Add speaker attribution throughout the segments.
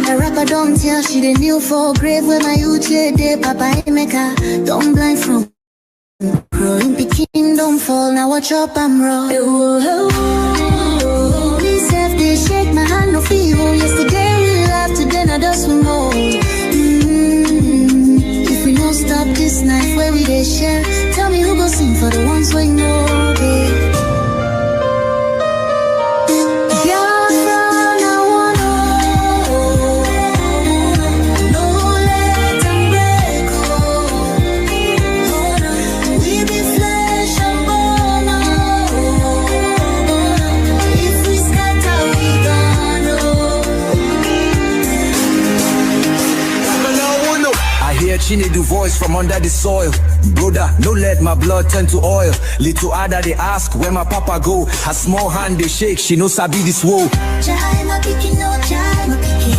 Speaker 1: A rapper don't tell she the kneel for grave where my youth day, Papa Emeka. Don't blind from growing picking, don't fall. Now watch up, I'm raw. Please have they shake my hand, no feel. Yesterday we laughed, today now dust we more. If we don't stop this night where we they share, tell me who go sing for the ones we know, babe.
Speaker 2: She need the voice from under the soil. Brother, no let my blood turn to oil. Little Ada they ask where my papa go. Her small hand they shake, she no sabi this woe.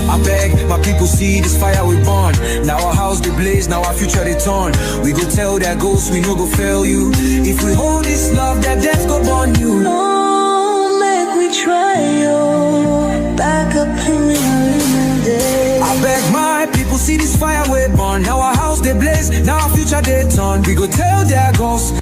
Speaker 2: I beg my people see this fire we burn. Now our house they blaze, now our future they turn. We go tell their ghosts we no go fail you. If we hold this love, that death go burn you.
Speaker 1: No, make we try yo. Back up in the day.
Speaker 2: I beg my people see this fire we burn. Now our house they blaze, now our future they turn. We go tell their ghosts.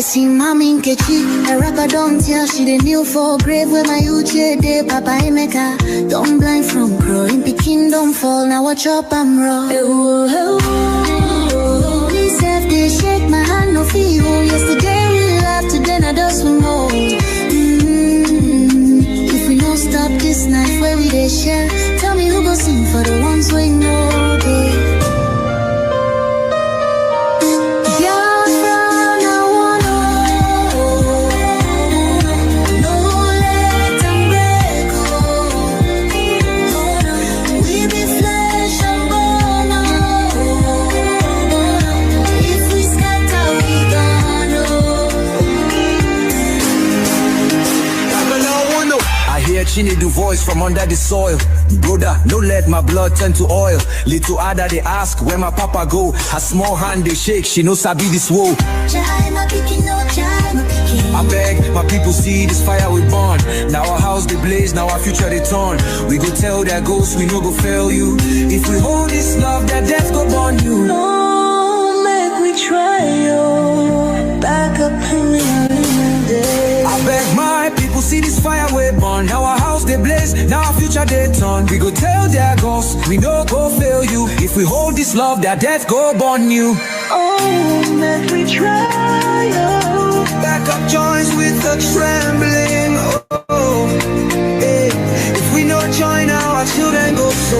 Speaker 1: See mommy Nkechi, a rapper don't tell she the kneel for grave where my youth day, Papa Emeka. Don't blind from growing picking, don't fall. Now watch up, I'm raw. Please have they shake my hand, no feel. Yesterday we laughed, today now dust we more. If we don't stop this night where we they share, tell me who go sing for the ones we know, babe.
Speaker 2: She need the voice from under the soil. Brother, no let my blood turn to oil. Little Ada they ask where my papa go. Her small hand they shake, she no sabi this woe. I beg my people see this fire we burn. Now our house they blaze, now our future they turn. We go tell their ghosts we no go fail you. If we hold this love, that death go burn you.
Speaker 1: No, make we try yo. Back up in the day.
Speaker 2: I beg my people see this fire we burn. Now our house they blaze, now our future they turn. We go tell their ghosts we no go fail you. If we hold this love, that death go burn you.
Speaker 1: Oh, make we try yo.
Speaker 2: Back up joints with the trembling. Oh, hey. If we no join now, our children go so.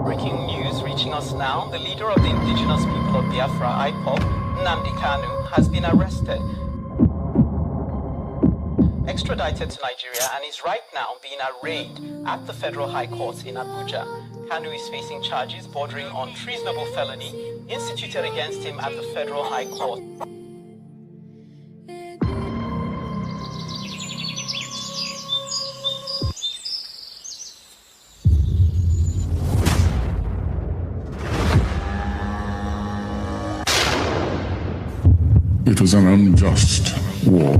Speaker 3: Breaking news reaching us now, the leader of the indigenous people of Biafra, Ekpa, Nnamdi Kanu, has been arrested, extradited to Nigeria, and is right now being arraigned at the Federal High Court in Abuja. Kanu is facing charges bordering on treasonable felony instituted against him at the Federal High Court.
Speaker 4: It was an unjust war.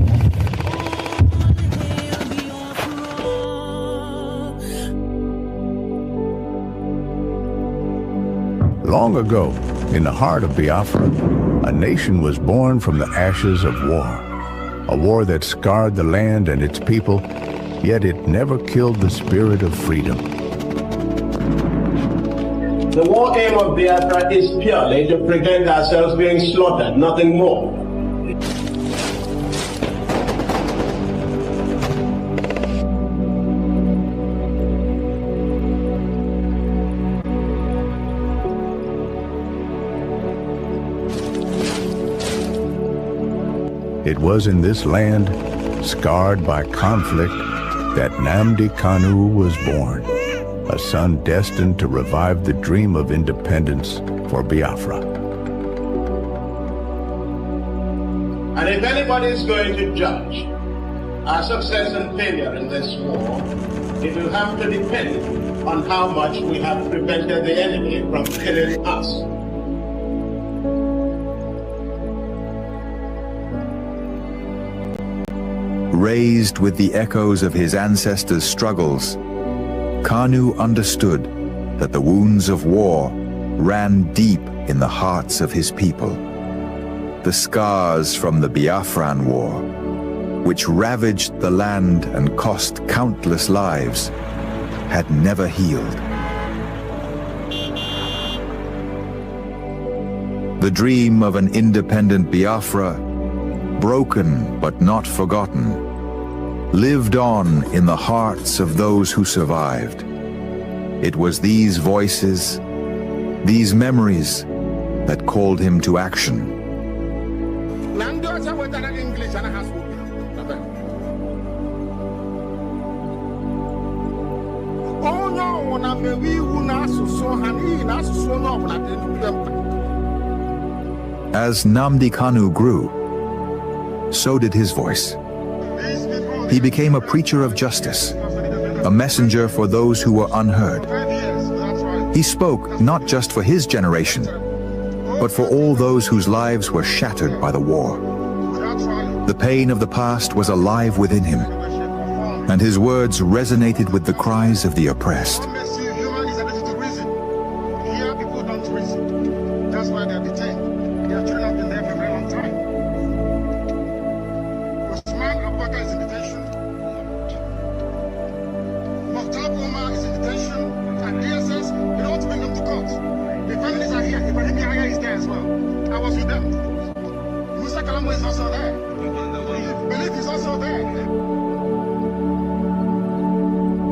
Speaker 5: Long ago, in the heart of Biafra, a nation was born from the ashes of war. A war that scarred the land and its people, yet it never killed the spirit of freedom.
Speaker 6: The war aim of Biafra is purely to prevent ourselves being slaughtered, nothing more.
Speaker 5: was in this land, scarred by conflict, that Nnamdi Kanu was born, a son destined to revive the dream of independence for Biafra.
Speaker 6: And if anybody is going to judge our success and failure in this war, it will have to depend on how much we have prevented the enemy from killing us.
Speaker 7: Raised with the echoes of his ancestors' struggles, Kanu understood that the wounds of war ran deep in the hearts of his people. The scars from the Biafran War, which ravaged the land and cost countless lives, had never healed. The dream of an independent Biafra, broken but not forgotten, lived on in the hearts of those who survived. It was these voices, these memories, that called him to action. As Nnamdi Kanu grew, so did his voice. He became a preacher of justice, a messenger for those who were unheard. He spoke not just for his generation, but for all those whose lives were shattered by the war. The pain of the past was alive within him, and his words resonated with the cries of the oppressed.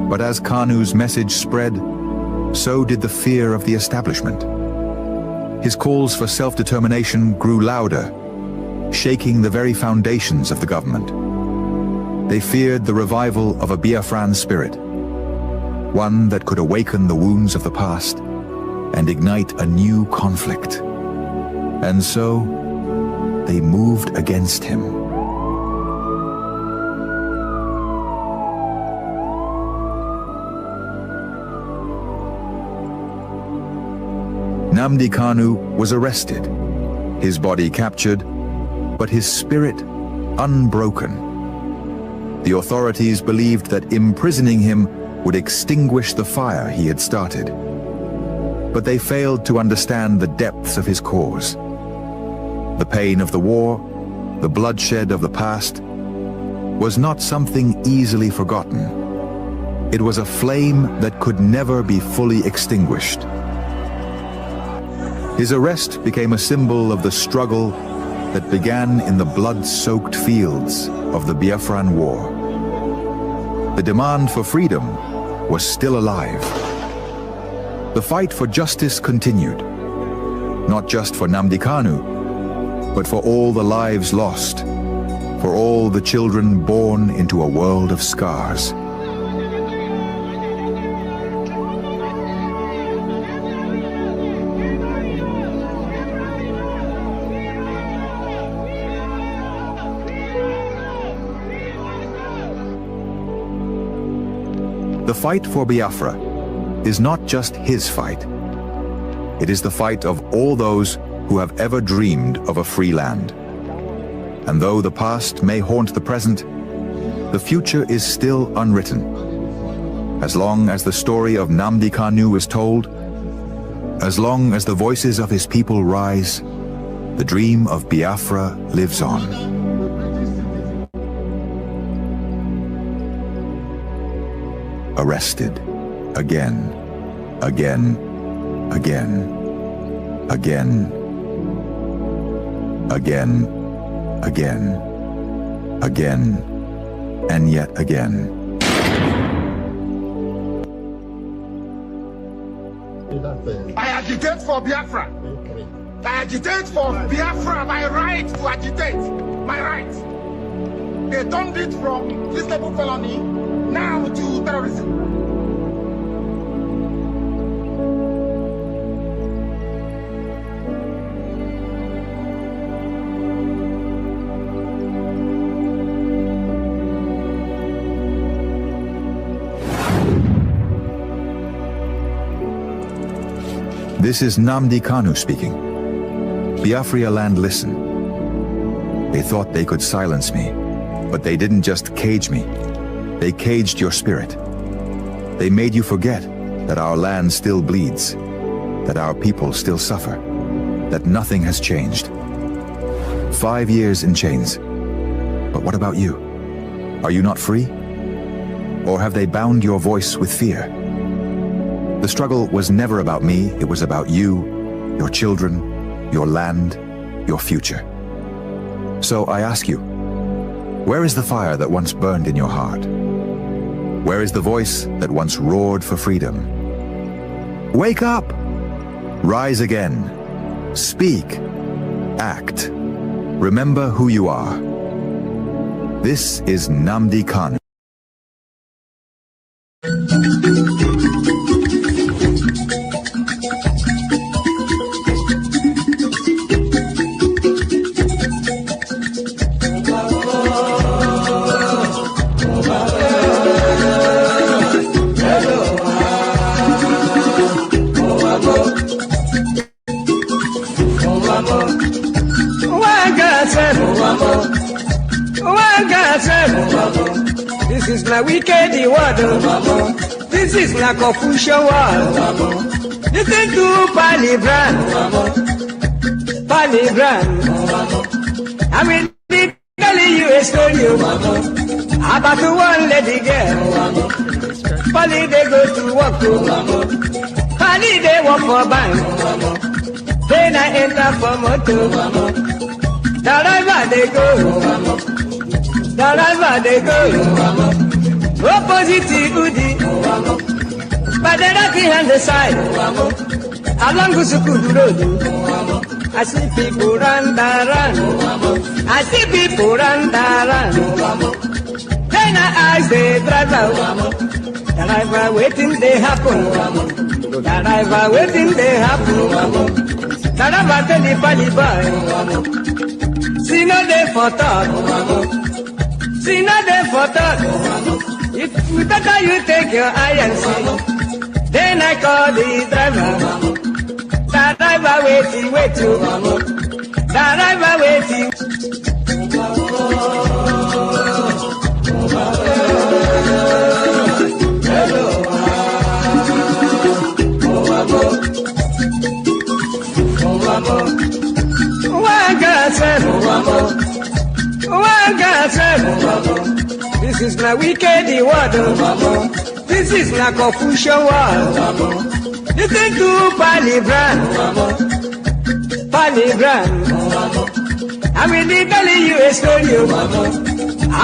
Speaker 7: But as Kanu's message spread, so did the fear of the establishment. His calls for self-determination grew louder, shaking the very foundations of the government. They feared the revival of a Biafran spirit, one that could awaken the wounds of the past and ignite a new conflict. And so, they moved against him. Nnamdi Kanu was arrested, his body captured, but his spirit unbroken. The authorities believed that imprisoning him would extinguish the fire he had started. But they failed to understand the depths of his cause. The pain of the war, the bloodshed of the past, was not something easily forgotten. It was a flame that could never be fully extinguished. His arrest became a symbol of the struggle that began in the blood-soaked fields of the Biafran War. The demand for freedom was still alive. The fight for justice continued, not just for Nnamdi Kanu, but for all the lives lost, for all the children born into a world of scars. The fight for Biafra is not just his fight. It is the fight of all those who have ever dreamed of a free land. And though the past may haunt the present, the future is still unwritten. As long as the story of Nnamdi Kanu is told, as long as the voices of his people rise, the dream of Biafra lives on. Arrested again, again, again, again, again, again, again, and yet again.
Speaker 8: I agitate for Biafra. I agitate for Biafra, my right to agitate, my right. they turned it from reasonable felony now to terrorism.
Speaker 7: This is Nnamdi Kanu speaking. Biafra land, listen. They thought they could silence me, but they didn't just cage me. They caged your spirit. They made you forget that our land still bleeds, that our people still suffer, that nothing has changed. 5 years in chains. But what about you? Are you not free? Or have they bound your voice with fear? The struggle was never about me, it was about you, your children, your land, your future. So I ask you, where is the fire that once burned in your heart? Where is the voice that once roared for freedom? Wake up! Rise again. Speak. Act. Remember who you are. This is Nnamdi Kanu.
Speaker 9: This is my wicked word. This is my Confucian word. Listen to Palibran. I will be telling you a story about one lady girl. Pali they go to work. Pali they work for bank. Then I enter for motor. The driver they go. The driver they go. Opposite Udi. But the right hand the side. Along Gusukudu Road. I see people run. I see people run. Then I ask the driver. The driver waiting they happen. The driver waiting they happen. The driver tell the Pali boy. See no day for talk. See no day for talk. If better you take your eye and see. Then I call the driver. The driver waiting. The driver waiting. This is my wicked word. This is my Confucian word. Listen to Palibran. I will be telling you a story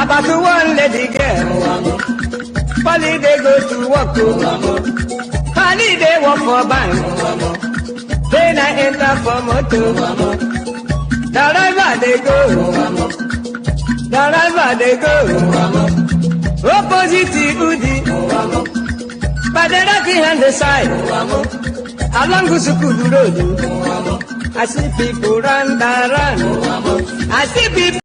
Speaker 9: about one lady girl. Pali they go to work. Pali they work for bank. Then I enter for motor. The driver they go. The driver they go. Opposite Udi. But the right hand the side. Along Gusukudu Road. I see people run. I see people.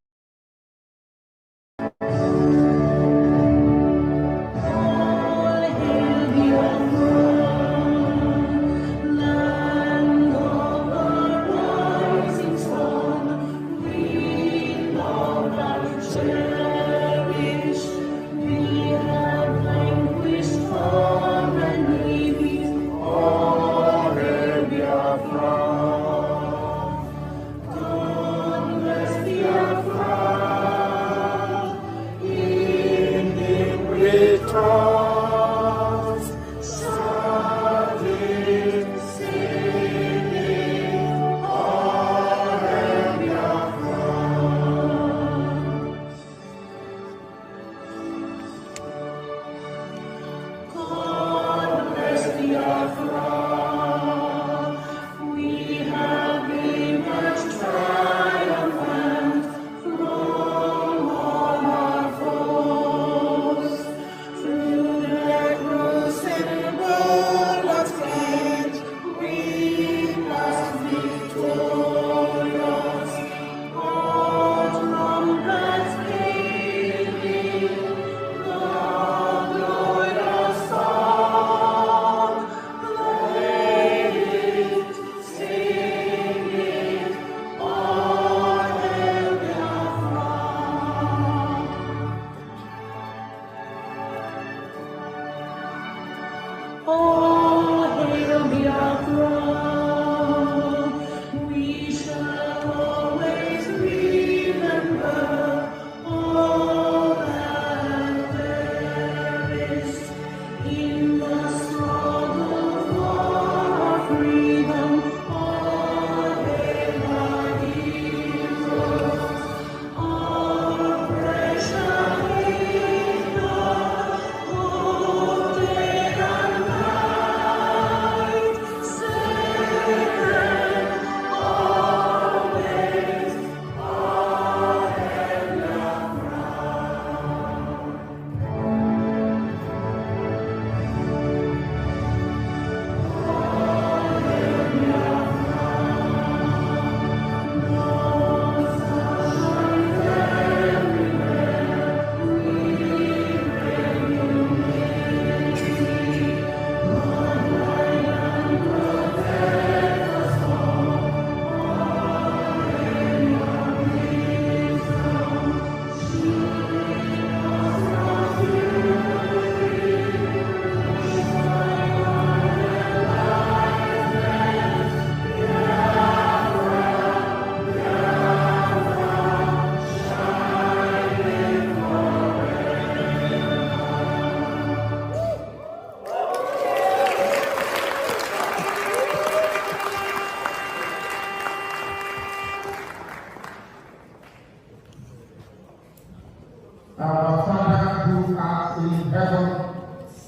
Speaker 8: Our Father who art in heaven,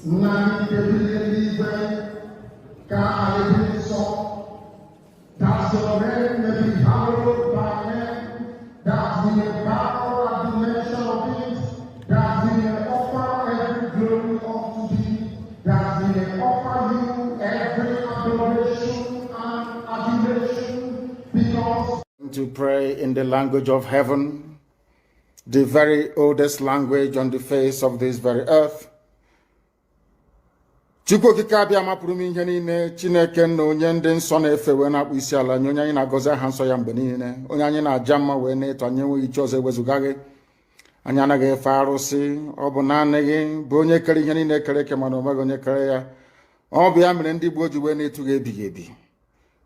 Speaker 8: Nnamdi that your name may be hallowed by men, that we may bow at the mention of it, that we may offer every glory unto thee, that we may offer you every adoration and adulation, because to pray in the language of heaven, the very oldest language on the face of this very earth. Chukwu okike abịa mapụrụ m ihe niile, Chineke na onye ndị nsọ na-efe wee na-akpụ isi ala nye onye anyị na-agọzi aha nsọ ya mgbe niile, onye anyị na-aja mma wee na-eto anyị enweghị iche ọzọ ewezuga gị. Anyị anaghị efe arụsị, ọ bụ naanị gị bụ onye kere ihe niile kere eke mana onweghị onye kere ya. Ọ bụ ya mere ndị gboo ji wee na-etu gị ebighị ebi.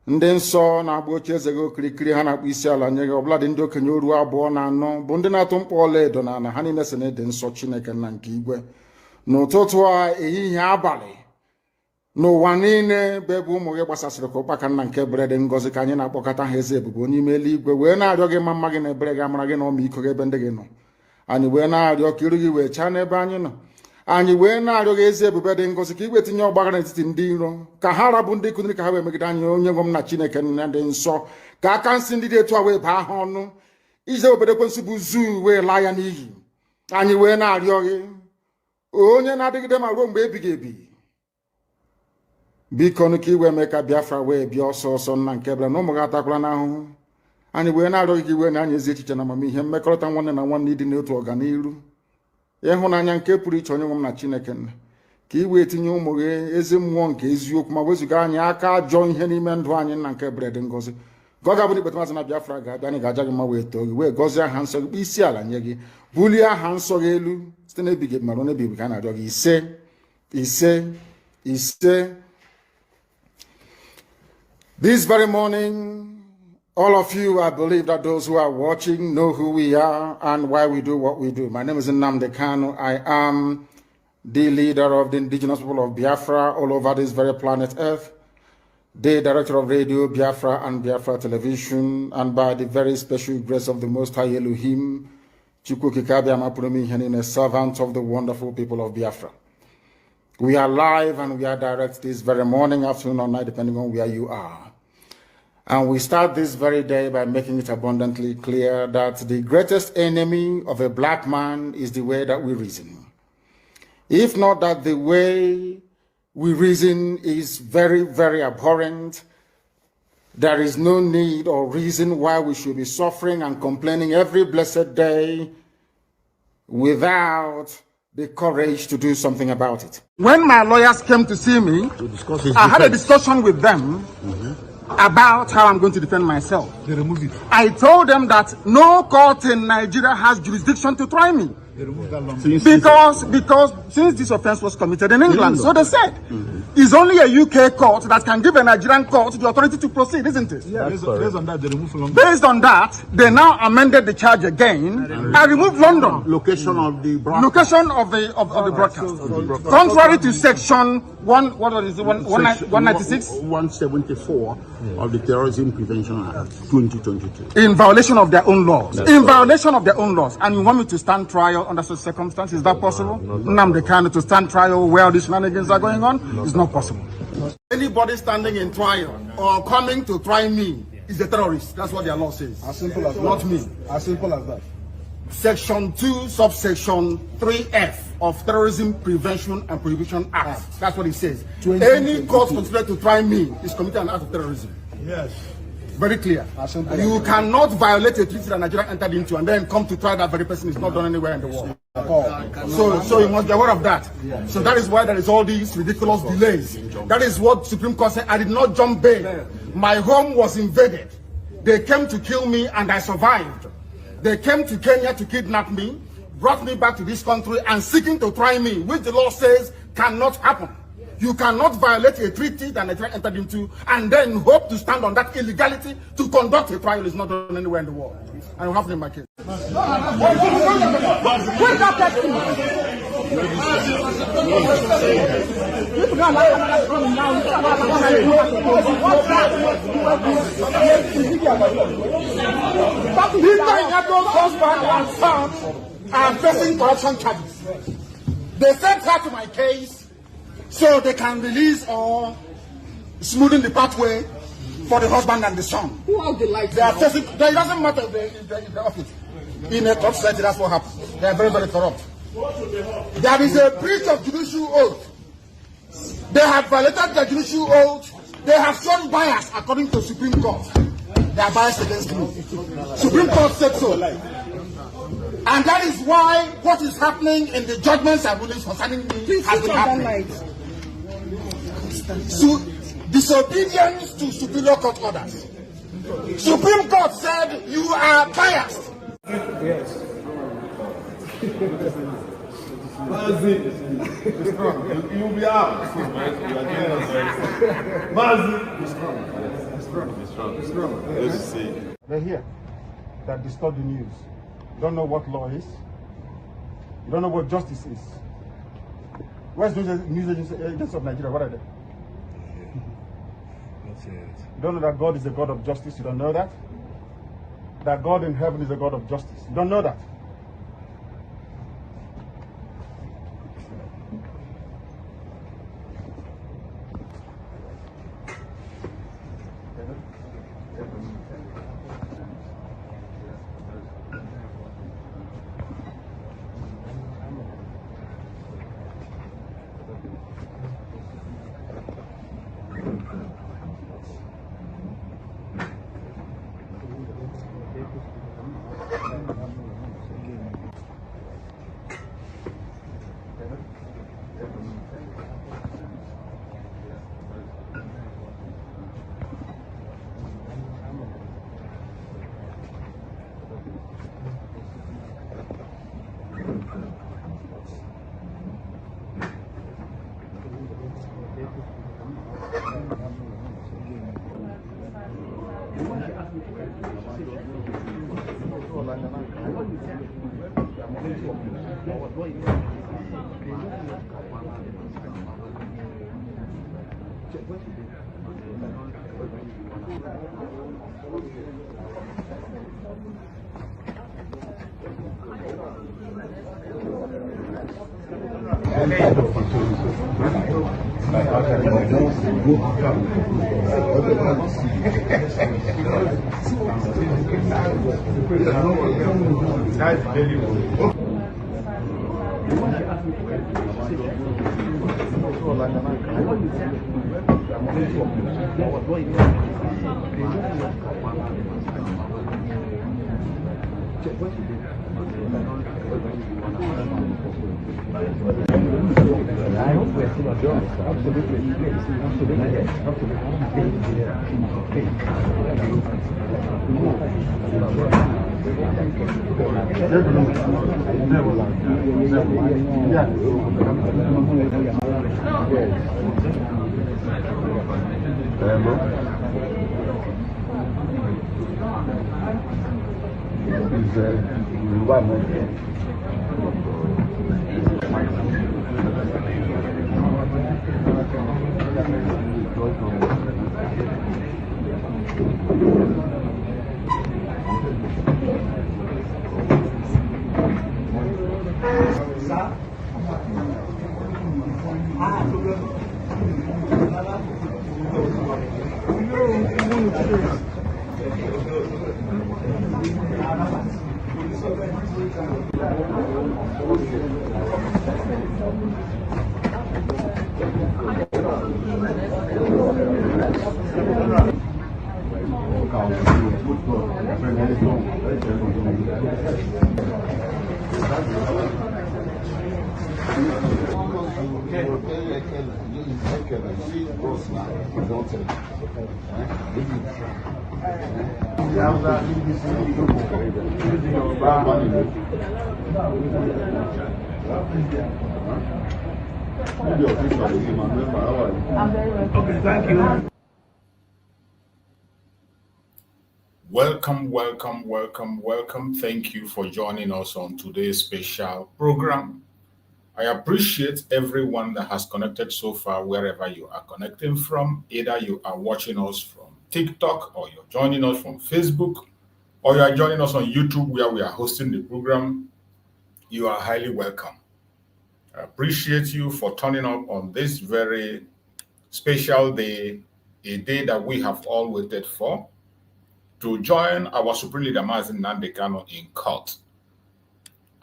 Speaker 8: Ndị nsọ na-agba oche eze gị okirikiri ha na-akpụ isi ala nye gị, ọbụladị ndị okenye oru 2 na 4 bụ ndị na-atụ mkpọ ọla edo na ala ha niile si na ịdị nsọ Chineke nna nke igwe. N'ụtụtụ a, ehihie, abalị, n'ụwa niile bụ ebe ụmụ gị gbasasịrị ka ụkpaka nna nke ebere dị ngọzi ka anyị na-akpọkọta ha eze ebube onye ime eluigwe wee na-arịọ gị ma mma gị na ebere gị amara gị na ọmịiko gị ebe ndị gị nọ. Anyị wee na-arịọ ka iru gị wee chaa n'ebe anyị nọ. Anyị wee na-arịọ gị eze ebube dị ngọzi ka igwe tinye ọgbaghara n'etiti ndị iro, ka ha rabụ ndị kụziri ka ha wee megide anyị onye nwe m na Chineke nna dị nsọ, ka aka nsị ndị dị etu a wee baa ha ọnụ, ije obodo ekwensu bụ zuu wee laa ya n'iyi. Anyị wee na-arịọ gị onye na-adịgide ma ruo mgbe ebighị ebi, biko ka iwe mee ka Biafra wee bịa ọsọ ọsọ nna nke ebere na ụmụ gị atakwala n'ahụhụ. Anyị wee na-arịọ gị iwe na anyị ezi echiche na amamihe, mmekọrịta nwanne na nwanne ịdị n'otu ọganiru, ịhụnanya nke pụrụ iche onye nwe m na Chineke nna, ka iwe tinye ụmụ gị ezi mmụọ nke eziokwu ma wezuga anyị aka ajọ ihe n'ime ndụ anyị nna nke ebere dị ngọzi. Ka ọ ga-abụ ikpeta mazị na Biafra ga-abịa, anyị ga-aja gị mma wee too gị wee gọzie aha nsọ gị, kpee isi ala nye gị, bulie aha nsọ gị elu site n'ebighị ebi mara onye ebighị ka a na-arịọ gị ise ise ise. This very morning, all of you, I believe that those who are watching know who we are and why we do what we do. My name is Nnamdi Kanu. I am the leader of the indigenous people of Biafra all over this very planet Earth, the director of Radio Biafra and Biafra Television, and by the very special grace of the Most High Elohim, Chukwu Kikabia Mapurumi Henine, servant of the wonderful people of Biafra. We are live and we are direct this very morning, afternoon, or night, depending on where you are. And we start this very day by making it abundantly clear that the greatest enemy of a black man is the way that we reason. If not that the way we reason is very, very abhorrent, there is no need or reason why we should be suffering and complaining every blessed day without the courage to do something about it. When my lawyers came to see me, I had a discussion with them about how I'm going to defend myself. They removed it. I told them that no court in Nigeria has jurisdiction to try me. They removed that long. Because since this offense was committed in England, so they said, it's only a UK court that can give a Nigerian court the authority to proceed, isn't it?
Speaker 10: Yeah, based on that, they removed London.
Speaker 8: Based on that, they now amended the charge again and removed London.
Speaker 10: Location of the broadcast.
Speaker 8: Location of the broadcast. Contrary to section 196?
Speaker 10: 174 of the Terrorism Prevention Act 2022.
Speaker 8: In violation of their own laws. In violation of their own laws. And you want me to stand trial under such circumstances? Is that possible? Nnamdi Kanu to stand trial where all these shenanigans are going on? It's not possible. Anybody standing in trial or coming to try me is a terrorist. That's what their law says. As simple as that. Not me. As simple as that. Section 2, subsection 3F of Terrorism Prevention and Prohibition Act. That's what it says. Any court considered to try me is committed an act of terrorism. Yes. Very clear. You cannot violate a treaty that Nigeria entered into and then come to try that very person is not done anywhere in the world. So you must be aware of that. So that is why there is all these ridiculous delays. That is what Supreme Court said. I did not jump bail. My home was invaded. They came to kill me and I survived. They came to Kenya to kidnap me, brought me back to this country and seeking to try me, which the law says cannot happen. You cannot violate a treaty that Nigeria entered into and then hope to stand on that illegality to conduct a trial is not done anywhere in the world. I will have it in my case. husband and son are facing corruption charges. They sent her to my case so they can release or smoothen the pathway for the husband and the son. Who are the lights? They are facing. It doesn't matter if the office. In a top society, that's what happens. They are very, very corrupt. There is a breach of judicial oath. They have violated the judicial oath. They have shown bias according to Supreme Court. They are biased against me. Supreme Court said so. And that is why what is happening in the judgments and rulings concerning me has been happening. So, disobedience to superior court orders. Supreme Court said you are biased.
Speaker 10: Yes. Mazi, you'll be out. Mazi, it's strong. Let's see.
Speaker 8: They're here that distort the news. You don't know what law is. You don't know what justice is. Where's the news agents of Nigeria? What are they? You don't know that God is a God of justice. You don't know that. That God in heaven is a God of justice. You don't know that.
Speaker 10: Okay, thank you.
Speaker 11: Welcome. Thank you for joining us on today's special program. I appreciate everyone that has connected so far, wherever you are connecting from. Either you are watching us from TikTok, or you're joining us from Facebook, or you are joining us on YouTube where we are hosting the program. You are highly welcome. I appreciate you for turning up on this very special day, a day that we have all waited for, to join our Supreme Leader Mazi Nnamdi Kanu in court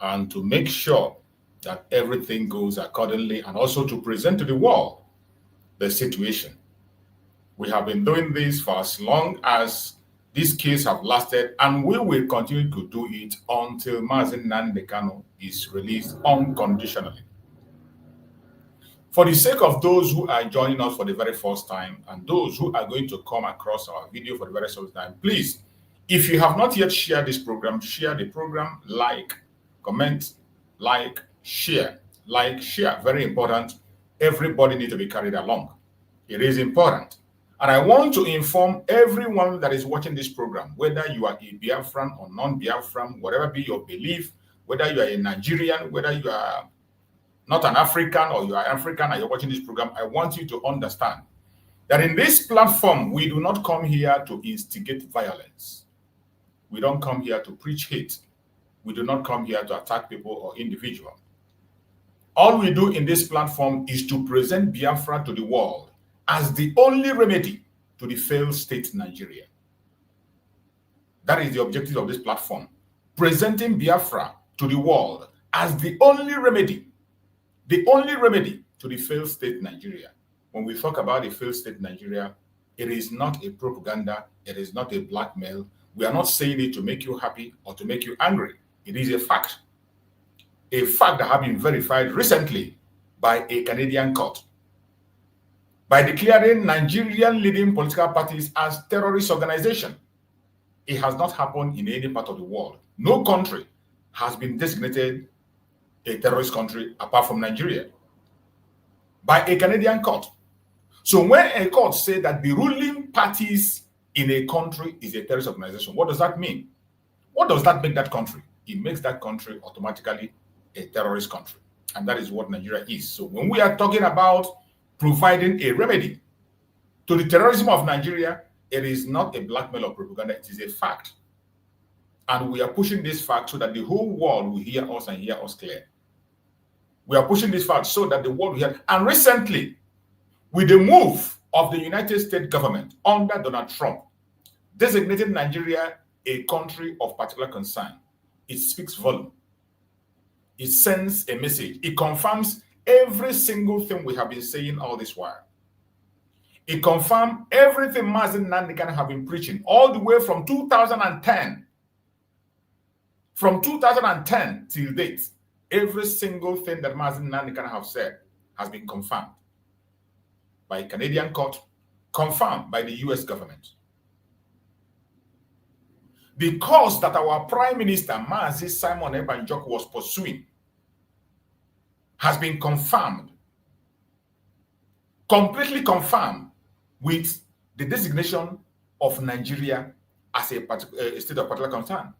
Speaker 11: and to make sure that everything goes accordingly, and also to present to the world the situation. We have been doing this for as long as this case have lasted, and we will continue to do it until Mazi Nnamdi Kanu is released unconditionally. For the sake of those who are joining us for the very first time, and those who are going to come across our video for the very first time, please, if you have not yet shared this program, share the program, like, comment, like, share. Like, share, very important. Everybody needs to be carried along. It is important. And I want to inform everyone that is watching this program, whether you are a Biafran or non-Biafran, whatever be your belief, whether you are a Nigerian, whether you are not an African or you are African and you're watching this program, I want you to understand that in this platform, we do not come here to instigate violence. We don't come here to preach hate. We do not come here to attack people or individuals. All we do in this platform is to present Biafra to the world as the only remedy to the failed state Nigeria. That is the objective of this platform. Presenting Biafra to the world as the only remedy to the failed state Nigeria. When we talk about the failed state Nigeria, it is not a propaganda, it is not a blackmail. We are not saying it to make you happy or to make you angry. It is a fact that has been verified recently by a Canadian court, by declaring Nigerian leading political parties as terrorist organizations. It has not happened in any part of the world. No country has been designated a terrorist country apart from Nigeria by a Canadian court. So when a court says that the ruling parties in a country is a terrorist organization, what does that mean? What does that make that country? It makes that country automatically a terrorist country. And that is what Nigeria is. So when we are talking about providing a remedy to the terrorism of Nigeria, it is not a blackmail or propaganda, it is a fact. And we are pushing this fact so that the whole world will hear us and hear us clear. We are pushing this fact so that the world will hear. And recently, with the move of the United States government under Donald Trump, designating Nigeria a country of particular concern, it speaks volume. It sends a message. It confirms every single thing we have been saying all this while. It confirms everything Mazi Nnamdi Kanu have been preaching all the way from 2010. From 2010 till date, every single thing that Mazi Nnamdi Kanu have said has been confirmed by a Canadian court, confirmed by the US government. The cause that our Prime Minister, Mazi Simon Ekpa was pursuing has been confirmed, completely confirmed, with the designation of Nigeria as a state of particular concern.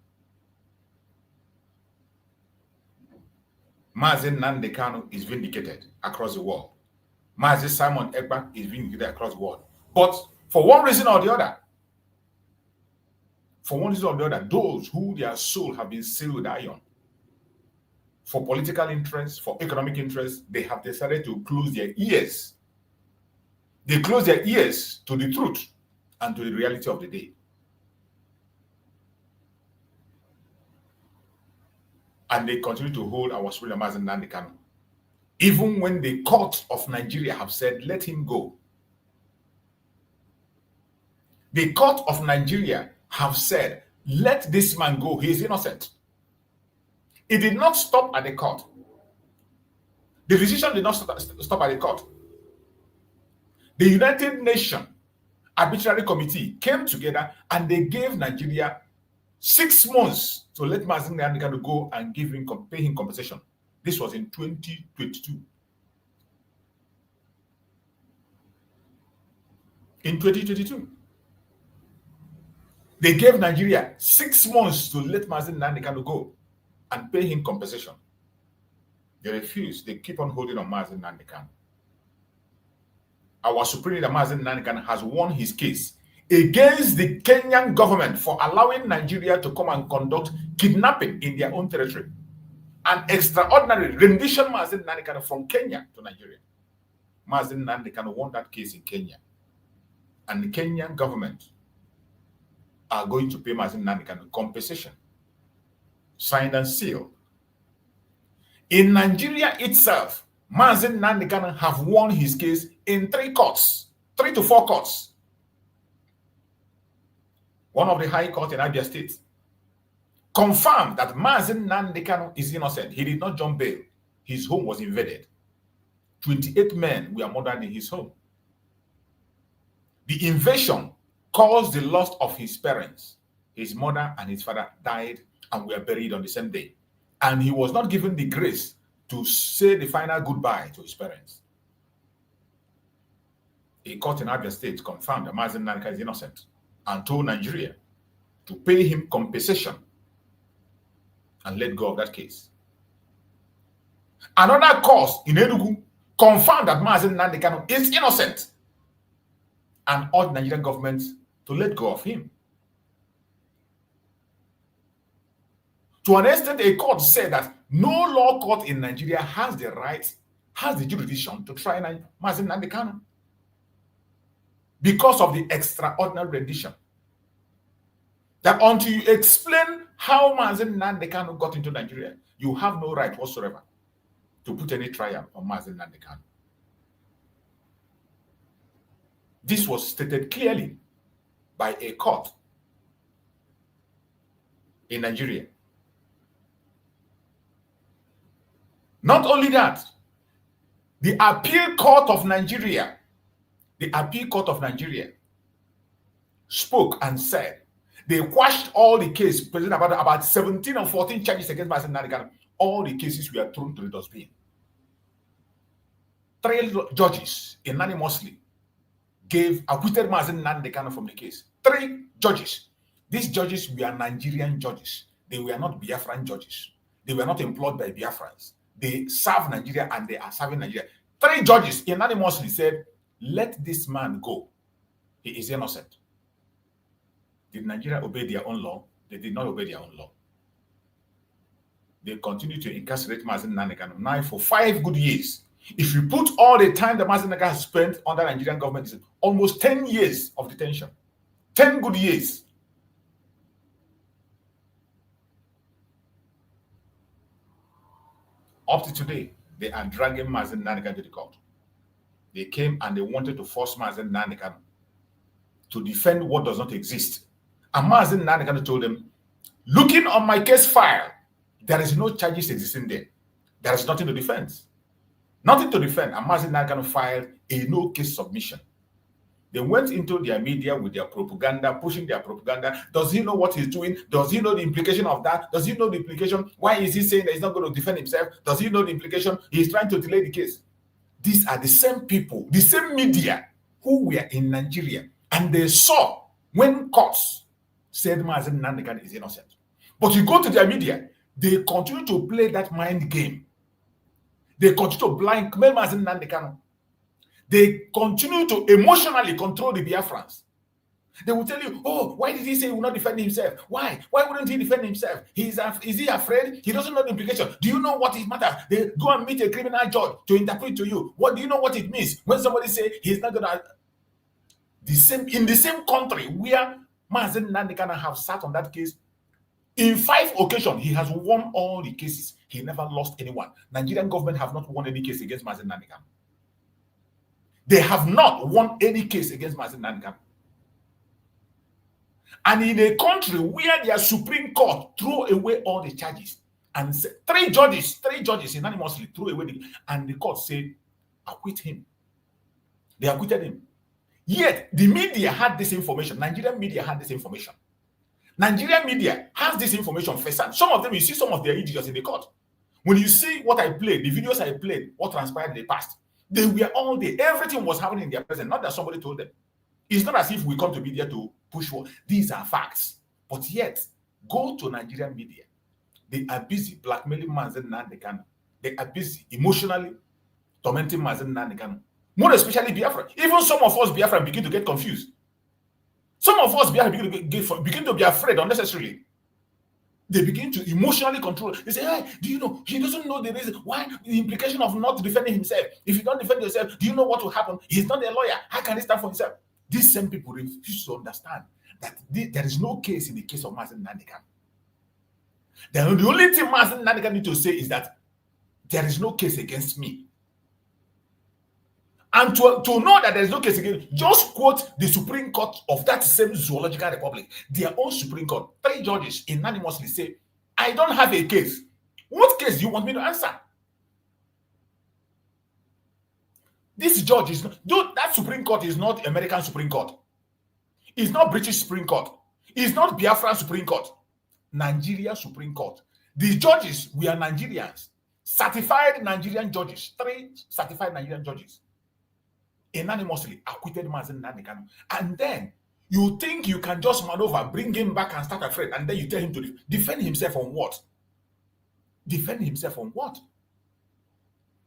Speaker 11: Mazi Nnamdi Kanu is vindicated across the world. Mazi Simon Ekpa is vindicated across the world. But for one reason or the other, those who their soul have been sealed with iron, for political interests, for economic interests, they have decided to close their ears. They close their ears to the truth and to the reality of the day. And they continue to hold our Supreme Mazi Nnamdi Kanu. Even when the court of Nigeria have said, let him go. The court of Nigeria have said, let this man go, he is innocent. It did not stop at the court. The decision did not stop at the court. The United Nations Arbitrary Committee came together and they gave Nigeria 6 months to let Mazi Nnamdi Kanu go and pay him compensation. This was in 2022. In 2022. They gave Nigeria 6 months to let Mazi Nnamdi Kanu go and pay him compensation. They refuse. They keep on holding on Mazi Nnamdi Kanu. Our Supreme Leader Mazi Nnamdi Kanu has won his case against the Kenyan government for allowing Nigeria to come and conduct kidnapping in their own territory. An extraordinary rendition Mazi Nnamdi Kanu from Kenya to Nigeria. Mazi Nnamdi Kanu won that case in Kenya. And the Kenyan government are going to pay Mazi Nnamdi Kanu compensation. Signed and sealed. In Nigeria itself, Mazi Nnamdi Kanu have won his case in 3 courts, 3 to 4 courts. One of the High Court in Abuja State confirmed that Mazi Nnamdi Kanu is innocent. He did not jump bail. His home was invaded. 28 men were murdered in his home. The invasion caused the loss of his parents. His mother and his father died and were buried on the same day. And he was not given the grace to say the final goodbye to his parents. A court in Abia State confirmed that Mazi Nnamdi Kanu is innocent and told Nigeria to pay him compensation and let go of that case. Another court in Enugu confirmed that Mazi Nnamdi Kanu is innocent and urged the Nigerian government to let go of him. To an extent, a court said that no law court in Nigeria has the right, has the jurisdiction to try Mazi Nnamdi Kanu because of the extraordinary rendition. That until you explain how Mazi Nnamdi Kanu got into Nigeria, you have no right whatsoever to put any trial on Mazi Nnamdi Kanu. This was stated clearly by a court in Nigeria. Not only that, the Appeal Court of Nigeria spoke and said they quashed all the cases, presented about 17 or 14 charges against Mazi Nnamdi Kanu. All the cases were thrown to the dustbin. 3 judges unanimously acquitted Mazi Nnamdi Kanu from the case. 3 judges. These judges were Nigerian judges. They were not Biafran judges. They were not employed by Biafrans. They serve Nigeria and they are serving Nigeria. 3 judges unanimously said, let this man go. He is innocent. Did Nigeria obey their own law? They did not obey their own law. They continue to incarcerate Mazi Nnamdi Kanu now for 5 good years. If you put all the time that Mazi Nnamdi Kanu has spent under Nigerian government, it's almost 10 years of detention. 10 good years. Up to today, they are dragging Mazi Nnamdi Kanu to the court. They came and they wanted to force Mazi Nnamdi Kanu to defend what does not exist. And Mazi Nnamdi Kanu told them, looking on my case file, there is no charges existing there. There is nothing to defend. Nothing to defend. And Mazi Nnamdi Kanu filed a no case submission. They went into their media with their propaganda, pushing their propaganda. Does he know what he's doing? Does he know the implication of that? Does he know the implication? Why is he saying that he's not going to defend himself? Does he know the implication? He's trying to delay the case. These are the same people, the same media who were in Nigeria. And they saw when courts said Mazi Nnamdi Kanu is innocent. But you go to their media, they continue to play that mind game. They continue to blackmail Mazi Nnamdi Kanu. They continue to emotionally control the Biafrans. They will tell you, oh, why did he say he will not defend himself? Why? Why wouldn't he defend himself? Is he afraid? He doesn't know the implication. Do you know what it matters? They go and meet a criminal judge to interpret to you. What do you know what it means? When somebody say he's not gonna in the same country where Mazi Nnamdi Kanu have sat on that case, in 5 occasions, he has won all the cases. He never lost anyone. Nigerian government have not won any case against Mazi Nnamdi Kanu. They have not won any case against Mazi Nnamdi Kanu. And in a country where their Supreme Court threw away all the charges and said, 3 judges unanimously threw away and the court said, acquit him. They acquitted him. Yet the media had this information. Nigerian media had this information. Nigerian media has this information firsthand. Some of them, you see some of their idiots in the court. When you see what I played, the videos I played, what transpired in the past, they were all there. Everything was happening in their presence. Not that somebody told them. It's not as if we come to media to push for. These are facts. But yet, go to Nigerian media. They are busy blackmailing Mazi Nnamdi Kanu They are busy emotionally tormenting Mazi Nnamdi Kanu. More especially Biafra. Even some of us Biafra begin to get confused. Some of us Biafra begin to be afraid unnecessarily. They begin to emotionally control. They say, hey, do you know, he doesn't know the reason why, the implication of not defending himself. If you don't defend yourself, do you know what will happen? He's not a lawyer. How can he stand for himself? These same people refuse to understand that there is no case in the case of Mazi Nnamdi Kanu. The only thing Mazi Nnamdi Kanu need to say is that there is no case against me. And to know that there is no case against, just quote the Supreme Court of that same zoological republic, their own Supreme Court. 3 judges unanimously say, I don't have a case. What case do you want me to answer? This judge is not, that Supreme Court is not American Supreme Court. It's not British Supreme Court. It's not Biafran Supreme Court. Nigeria Supreme Court. The judges were Nigerians. Certified Nigerian judges. 3 certified Nigerian judges unanimously acquitted Mazi Nnamdi Kanu. And then you think you can just maneuver, bring him back and start afraid, and then you tell him to defend himself on what? Defend himself on what?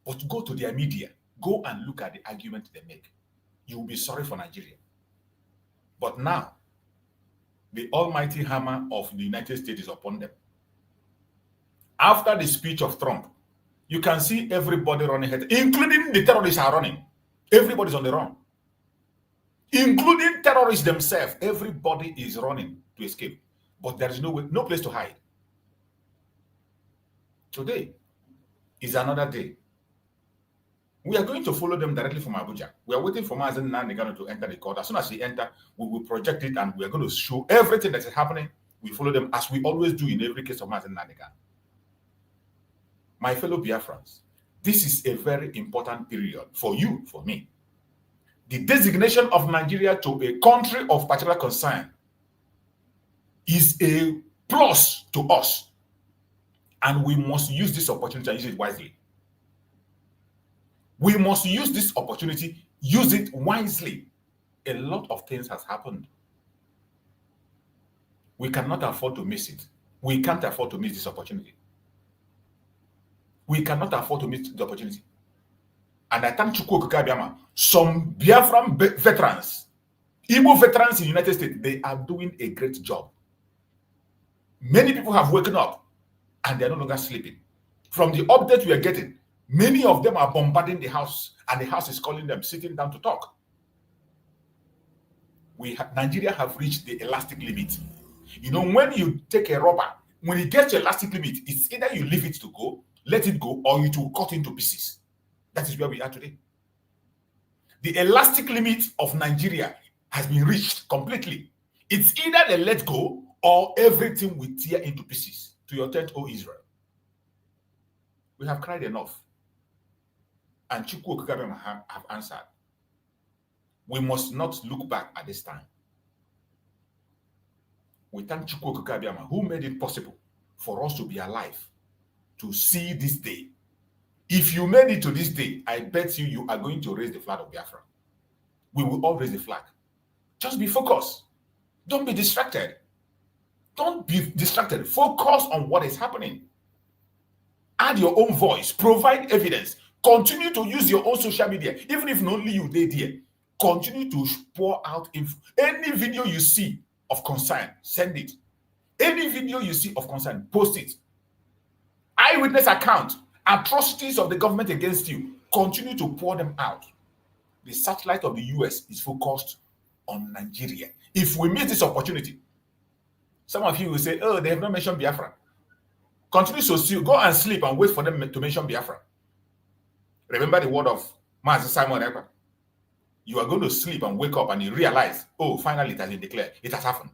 Speaker 11: But go to their media. Go and look at the argument they make. You will be sorry for Nigeria. But now, the almighty hammer of the United States is upon them. After the speech of Trump, you can see everybody running ahead, including the terrorists are running. Everybody's on the run. Including terrorists themselves. Everybody is running to escape. But there is no place to hide. Today is another day. We are going to follow them directly from Abuja. We are waiting for Mazi Nnamdi Kanu to enter the court. As soon as he enters, we will project it and we are going to show everything that is happening. We follow them as we always do in every case of Mazi Nnamdi Kanu. My fellow Biafrans, this is a very important period for you, for me. The designation of Nigeria to a country of particular concern is a plus to us. And we must use this opportunity and use it wisely. We must use this opportunity, use it wisely. A lot of things has happened. We cannot afford to miss it. We can't afford to miss this opportunity. We cannot afford to miss the opportunity. And I thank Chukwu Okike, some Biafran veterans, Igbo veterans in the United States, they are doing a great job. Many people have woken up and they are no longer sleeping. From the update we are getting, many of them are bombarding the house and the house is calling them, sitting down to talk. Nigeria have reached the elastic limit. You know, when you take a rubber, when it gets to elastic limit, it's either you leave it to go, let it go, or it will cut into pieces. That is where we are today. The elastic limit of Nigeria has been reached completely. It's either they let go or everything will tear into pieces. To your tent, O Israel. We have cried enough. And Chukwu Okike have answered. We must not look back at this time. We thank Chukwu Okike who made it possible for us to be alive to see this day. If you made it to this day, I bet you are going to raise the flag of Biafra. We will all raise the flag. Just be focused. Don't be distracted. Don't be distracted. Focus on what is happening. Add your own voice. Provide evidence. Continue to use your own social media. Even if only you did here. Continue to pour out info. Any video you see of concern, send it. Any video you see of concern, post it. Eyewitness account, atrocities of the government against you, continue to pour them out. The satellite of the US is focused on Nigeria. If we miss this opportunity, some of you will say, oh, they have not mentioned Biafra. Continue to see, go and sleep and wait for them to mention Biafra. Remember the word of Mazi Simon Ekpa. You are going to sleep and wake up and you realize, oh, finally it has been declared. It has happened.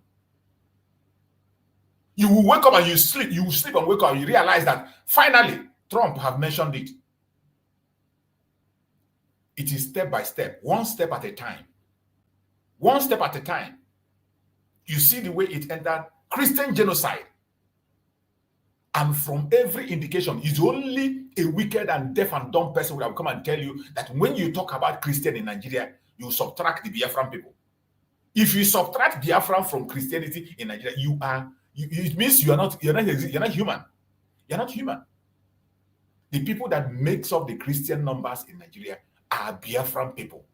Speaker 11: You will wake up and you sleep and wake up and you realize that finally Trump have mentioned it. It is step by step, one step at a time. One step at a time. You see the way it entered Christian genocide. And from every indication, it's only a wicked and deaf and dumb person who will come and tell you that when you talk about Christian in Nigeria, you subtract the Biafran people. If you subtract Biafran from Christianity in Nigeria, it means you're not human. You're not human. the people that makes up the Christian numbers in Nigeria are Biafran people.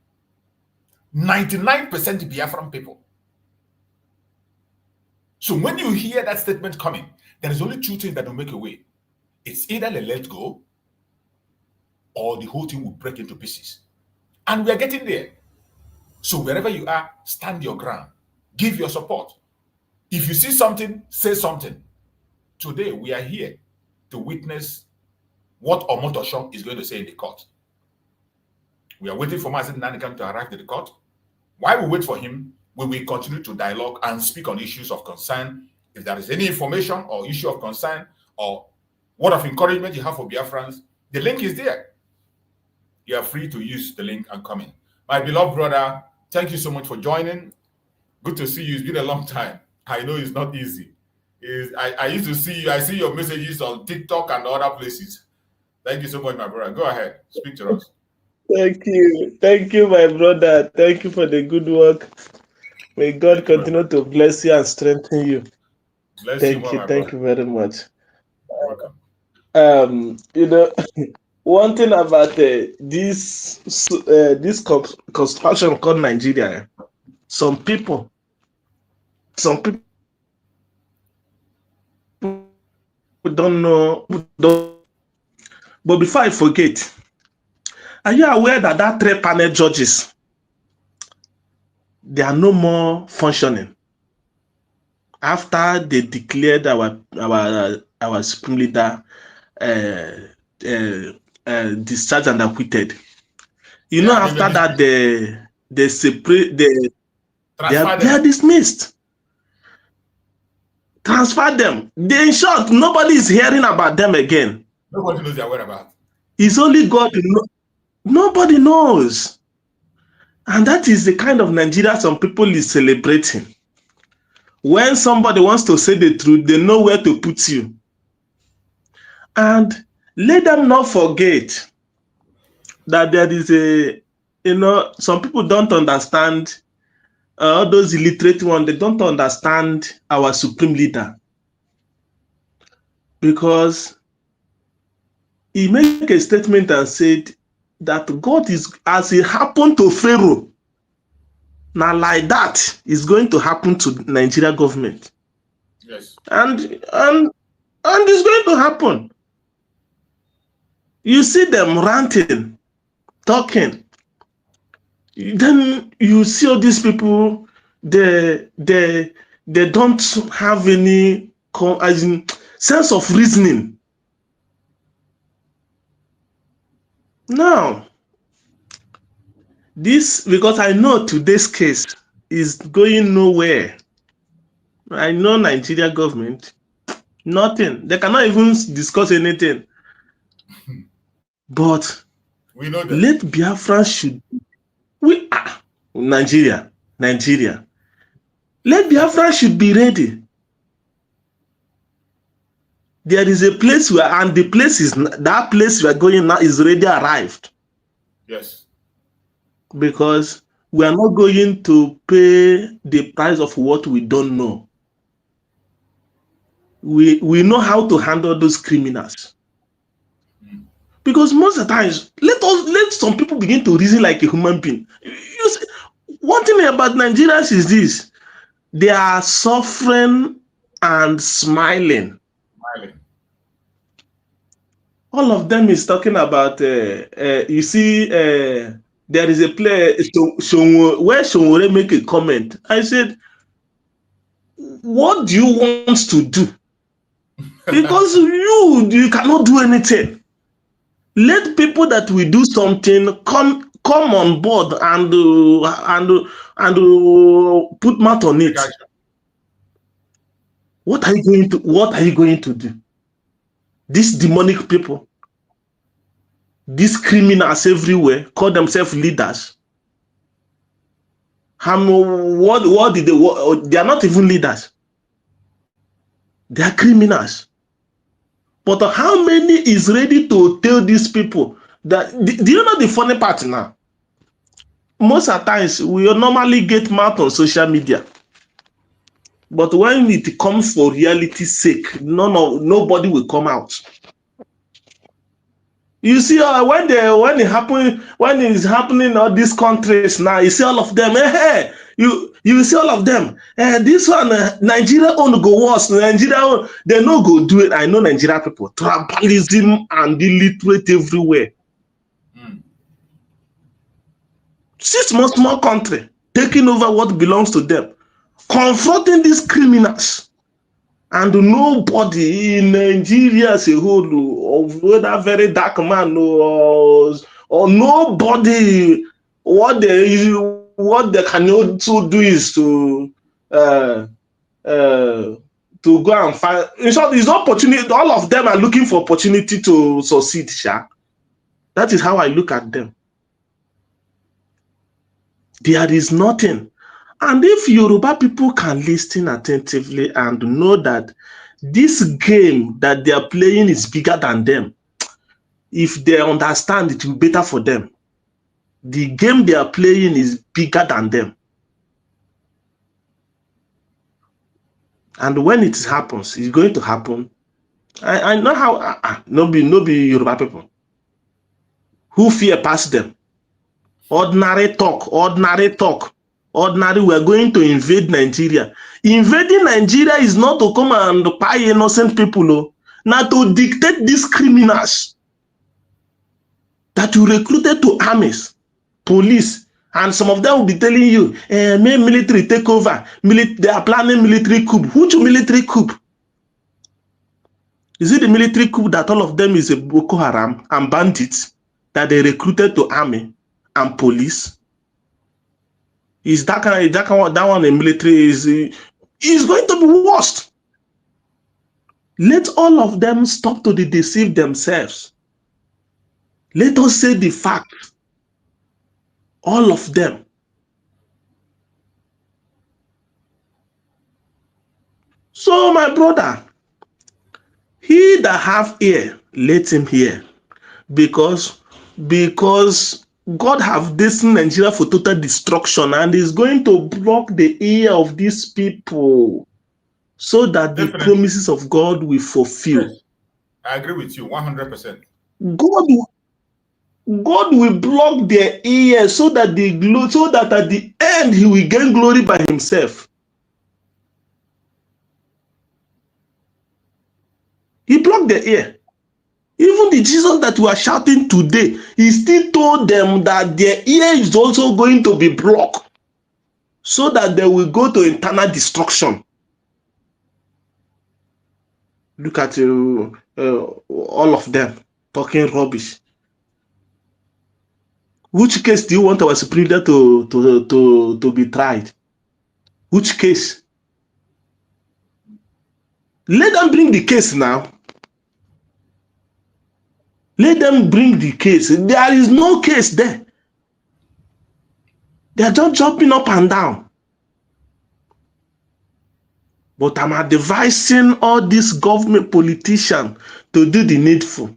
Speaker 11: 99% Biafran people. So when you hear that statement coming, there is only two things that will make a way. It's either they let go or the whole thing will break into pieces. And we are getting there. So wherever you are, stand your ground. Give your support. If you see something, say something. Today, we are here to witness what Omotosho is going to say in the court. We are waiting for Mazi Nnamdi Kanu to arrive at the court. While we wait for him, we will continue to dialogue and speak on issues of concern. If there is any information or issue of concern or word of encouragement you have for Biafrans, the link is there. You are free to use the link and come in. My beloved brother, thank you so much for joining. Good to see you. It's been a long time. I know it's not easy. I used to see you. I see your messages on TikTok and other places. Thank you so much, my brother. Go ahead. Speak to us.
Speaker 12: Thank you. Thank you, my brother. Thank you for the good work. May God continue to bless you and strengthen you. Thank you. Thank you very much.
Speaker 11: You're welcome.
Speaker 12: You know, one thing about this construction called Nigeria, some people don't know. But before I forget, are you aware that 3-panel judges, they are no more functioning after they declared our supreme leader discharged and acquitted? You know, after that they separate, they are dismissed. Transfer them. In short, nobody is hearing about them again.
Speaker 11: Nobody knows their whereabouts.
Speaker 12: It's only God who knows. Nobody knows. And that is the kind of Nigeria some people is celebrating. When somebody wants to say the truth, they know where to put you. And let them not forget that there is some people don't understand, all those illiterate ones, they don't understand our supreme leader. Because he made a statement and said that God is, as it happened to Pharaoh, now like that is going to happen to Nigeria government.
Speaker 11: Yes.
Speaker 12: And it's going to happen. You see them ranting, talking. Then you see all these people, they don't have any sense of reasoning. Now, this, because I know today's case is going nowhere. I know Nigeria government, nothing. They cannot even discuss anything. But
Speaker 11: we know that.
Speaker 12: Let Biafra should, Nigeria. Let Biafra should be ready. There is a place where, and the place is, that place we are going now is already arrived.
Speaker 11: Yes.
Speaker 12: Because we are not going to pay the price of what we don't know. We know how to handle those criminals. Because most of the times, let some people begin to reason like a human being. You see, one thing about Nigerians is this: they are suffering and smiling. All of them is talking about. You see, there is a play where Shomore make a comment. I said, "What do you want to do? Because you cannot do anything. Let people that will do something come on board and put mouth on it. Gotcha. What are you going to do? These demonic people, these criminals everywhere, call themselves leaders. What did they are not even leaders. They are criminals. But how many is ready to tell these people that? Do you know the funny part now? Most of the times we normally get mouth on social media, but when it comes for reality's sake, nobody will come out. You see, when it's happening in all these countries now, you see all of them. You see all of them. This one, Nigeria own go worse. Nigeria own, they no go do it. I know Nigeria people, tribalism and illiterate everywhere. See small country taking over what belongs to them, confronting these criminals. And nobody in Nigeria as a whole, whether very dark man or nobody, what they can also do is to go and find. In short, it's opportunity. All of them are looking for opportunity to succeed. That is how I look at them. There is nothing. And if Yoruba people can listen attentively and know that this game that they are playing is bigger than them, if they understand, it will be better for them. The game they are playing is bigger than them. And when it happens, it's going to happen. I know how, no be Yoruba people who fear past them. Ordinary talk. We're going to invade Nigeria. Invading Nigeria is not to come and buy innocent people, not to dictate these criminals that you recruited to armies, police, and some of them will be telling you, may military take over. They are planning military coup. Which military coup? Is it the military coup that all of them is a Boko Haram and bandits that they recruited to army and police? Is that one a military is going to be worst. Let all of them stop to deceive themselves. Let us say the fact. All of them. So my brother, he that have ear, let him hear. Because God have destined Nigeria for total destruction and is going to block the ear of these people so that the promises of God will fulfill.
Speaker 11: Yes. I agree with you 100%.
Speaker 12: God will block their ears so that at the end he will gain glory by himself. He blocked their ear. Even the Jesus that we are shouting today, he still told them that their ear is also going to be blocked so that they will go to internal destruction. Look at all of them talking rubbish. Which case do you want our Supreme Leader to be tried? Which case? Let them bring the case now. Let them bring the case. There is no case there. They are just jumping up and down. But I'm advising all these government politicians to do the needful.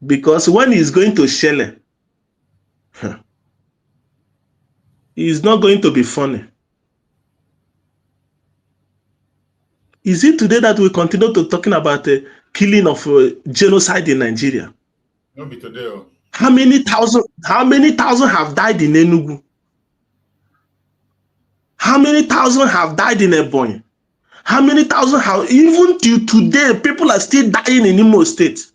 Speaker 12: Because when he's going to shell, it's not going to be funny. Is it today that we continue to talking about the killing of genocide in Nigeria?
Speaker 11: No, be today.
Speaker 12: How many thousand have died in Enugu? How many thousand have died in Ebonyi? How many thousand have, even till today, people are still dying in Imo State?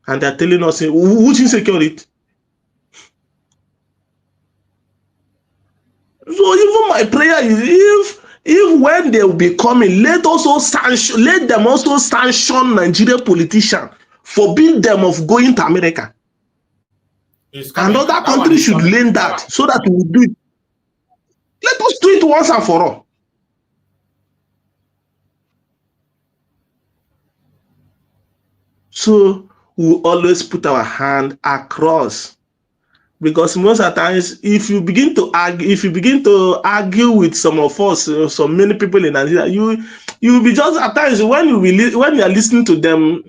Speaker 12: And they're telling us, which insecurity? So even my prayer is, if when they will be coming, let them also sanction Nigerian politicians, forbid them of going to America. And other countries should learn that so that we will do it. Let us do it once and for all. So we always put our hand across, because most of the times, if you begin to argue with some of us, so many people in Nigeria, you will be just at times when you are listening to them,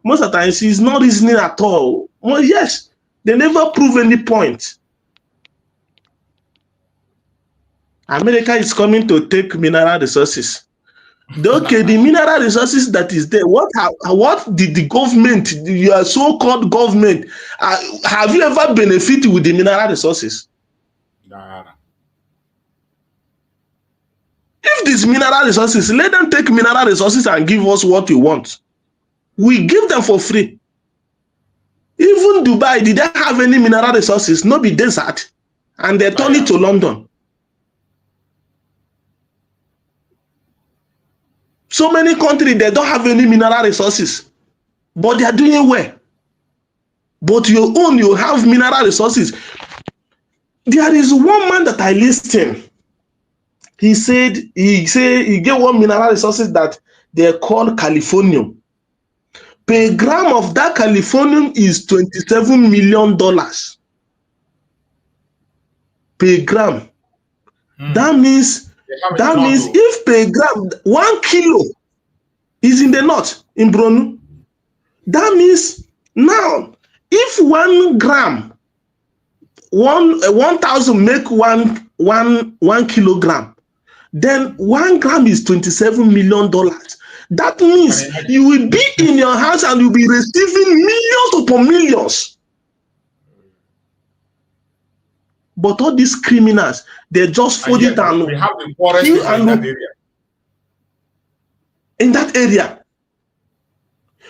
Speaker 12: most of the times he's not reasoning at all. Well, yes, they never prove any point. America is coming to take mineral resources. Okay, the mineral resources that is there, what did the government, your so-called government, have you ever benefited with the mineral resources?
Speaker 11: Nah.
Speaker 12: If these mineral resources, let them take mineral resources and give us what we want. We give them for free. Even Dubai, did they have any mineral resources? No, be desert. And they turn it to London. So many countries, they don't have any mineral resources, but they are doing well. But you have mineral resources. There is one man that I listened. He said he gave one mineral resources that they call Californium. Per gram of that Californium is $27 million. Per gram. That means if per gram 1 kilo is in the north in Bronu, that means now if 1 gram 1,000 make one kilogram, then 1 gram is $27 million. That means you will be in your house and you'll be receiving millions upon millions. But all these criminals, they just fold it down.
Speaker 11: We have the forest in that area.
Speaker 12: In that area.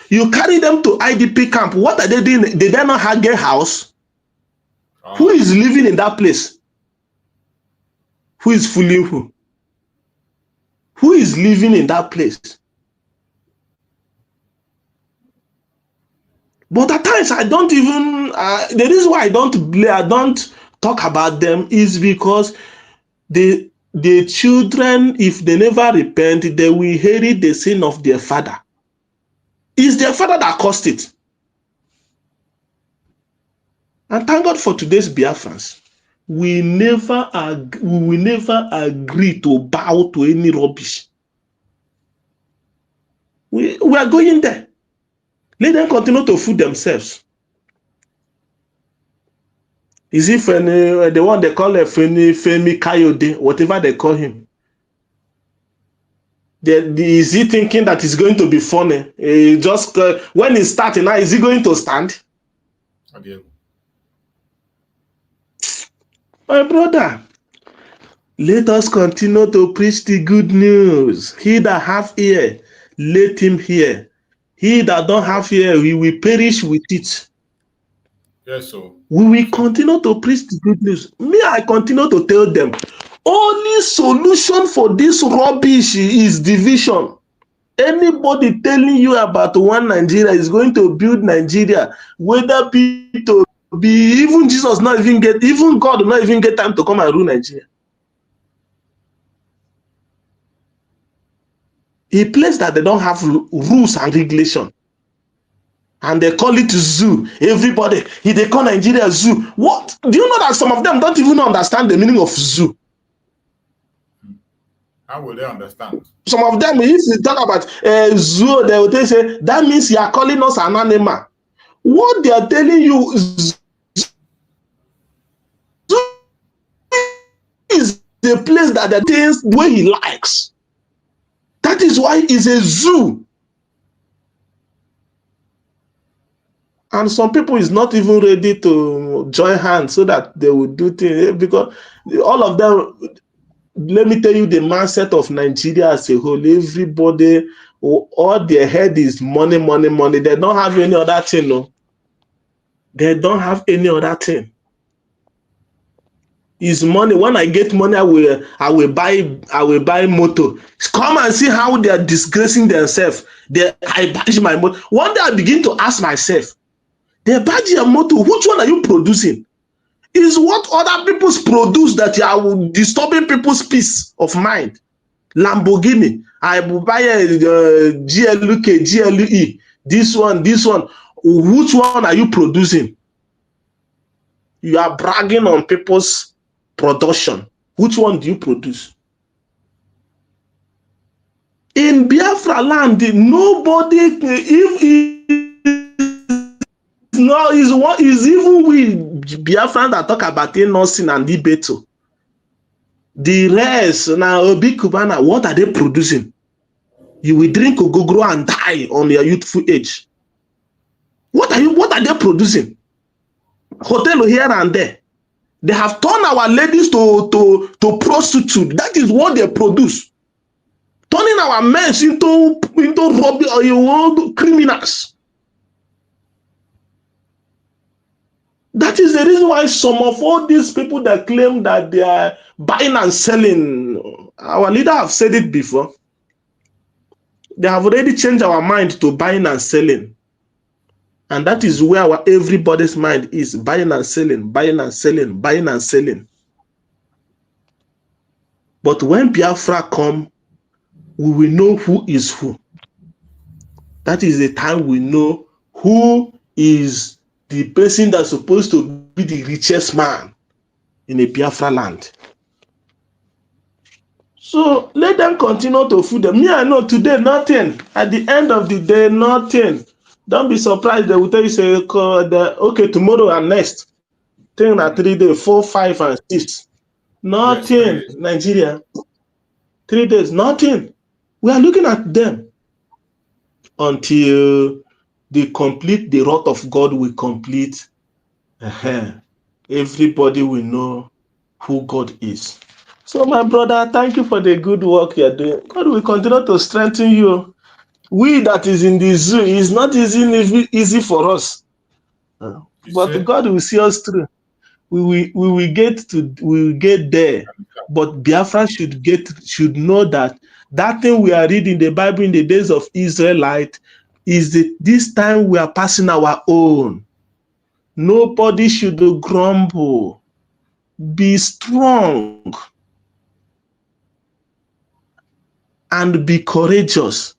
Speaker 12: You carry them to IDP camp. What are they doing? Did they not have a house? Who is living in that place? Who is fooling who? Who is living in that place? But at times I don't even, the reason why I don't talk about them is because the children, if they never repent, they will inherit the sin of their father. It's their father that caused it. And thank God for today's Biafrans. We will never agree to bow to any rubbish. We are going there. Let them continue to fool themselves. Is it the one they call Femi Kayode, whatever they call him? Is he thinking that it's going to be funny? Just when he's starting now, is he going to stand?
Speaker 11: Okay.
Speaker 12: My brother, let us continue to preach the good news. He that have ear, let him hear. He that don't have ear, he will perish with it.
Speaker 11: Yes, so
Speaker 12: we will continue to preach the good news. Me, I continue to tell them, only solution for this rubbish is division. Anybody telling you about one Nigeria is going to build Nigeria, whether be to be, even Jesus not even get, even God not even get time to come and rule Nigeria. A place that they don't have rules and regulation. And they call it zoo. Everybody, they call Nigeria zoo. What? Do you know that some of them don't even understand the meaning of zoo?
Speaker 11: How will they understand?
Speaker 12: Some of them, if you talk about zoo, they will say, that means you are calling us an animal. What they are telling you is zoo is the place that the things the way he likes. That is why it's a zoo. And some people is not even ready to join hands so that they will do things, because all of them, let me tell you the mindset of Nigeria as a whole. Everybody, all their head is money, money, money. They don't have any other thing. No, they don't have any other thing. It's money. When I get money, I will buy motor. Come and see how they are disgracing themselves. I badge my motor. One day I begin to ask myself, they badge your motor, which one are you producing? Is what other people's produce that you are disturbing people's peace of mind? Lamborghini, I will buy a GLK, GLE, this one. Which one are you producing? You are bragging on people's production. Which one do you produce? In Biafra land, nobody, no, is even we Biafrans that talk about nursing and Ibeto. The rest now, Obi Kubana, what are they producing? You will drink ogogoro and die on your youthful age. What are they producing? Hotel here and there. They have turned our ladies to prostitute. That is what they produce. Turning our men into robbing or criminals. That is the reason why some of all these people that claim that they are buying and selling, our leader have said it before. They have already changed our mind to buying and selling. And that is where everybody's mind is, buying and selling, buying and selling, buying and selling. But when Biafra come, we will know who is who. That is the time we know who is the person that's supposed to be the richest man in a Biafra land. So let them continue to fool them. Me, I know today nothing. At the end of the day, nothing. Don't be surprised. They will tell you, say, okay, tomorrow and next. Think that 3 days, 4, 5, and 6. Nothing. Yes, Nigeria. 3 days, nothing. We are looking at them until they complete the wrath of God will complete. Everybody will know who God is. So, my brother, thank you for the good work you are doing. God will continue to strengthen you. We that is in the zoo is not easy for us, but God will see us through. We will get there. But Biafra should know that thing we are reading the Bible in the days of Israelite is this time we are passing our own. Nobody should grumble. Be strong and be courageous.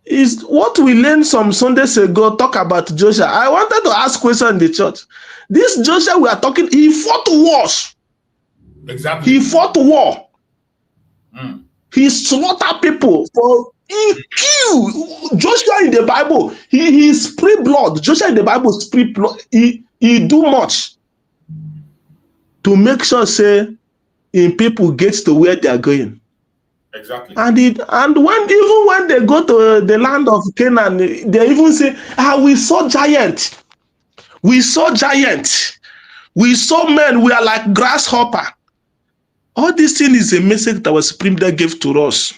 Speaker 12: Is what we learned some Sundays ago, talk about Joshua. I wanted to ask question in the church. This Joshua we are talking, he fought wars.
Speaker 11: Exactly.
Speaker 12: He fought war. He slaughtered people. He killed. Joshua in the Bible, he spray blood. Joshua in the Bible spray blood. He do much to make sure say in people get to where they are going.
Speaker 11: Exactly.
Speaker 12: And even when they go to the land of Canaan, they even say, we saw giant. We saw giant. We saw men. We are like grasshopper. All this thing is a message that our Supreme Leader gave to us.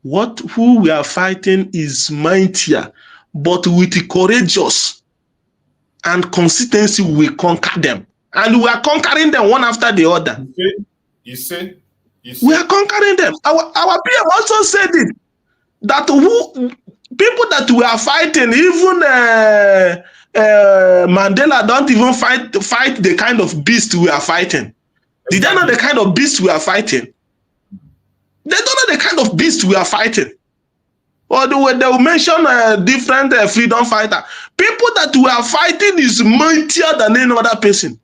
Speaker 12: Who we are fighting is mightier, but with the courageous and consistency, we conquer them. And we are conquering them one after the other.
Speaker 11: You see?
Speaker 12: We are conquering them. Our PM also said it, that people that we are fighting, even Mandela don't even fight the kind of beast we are fighting. Did they know the kind of beast we are fighting? They don't know the kind of beast we are fighting. Or they will mention different freedom fighter. People that we are fighting is mightier than any other person.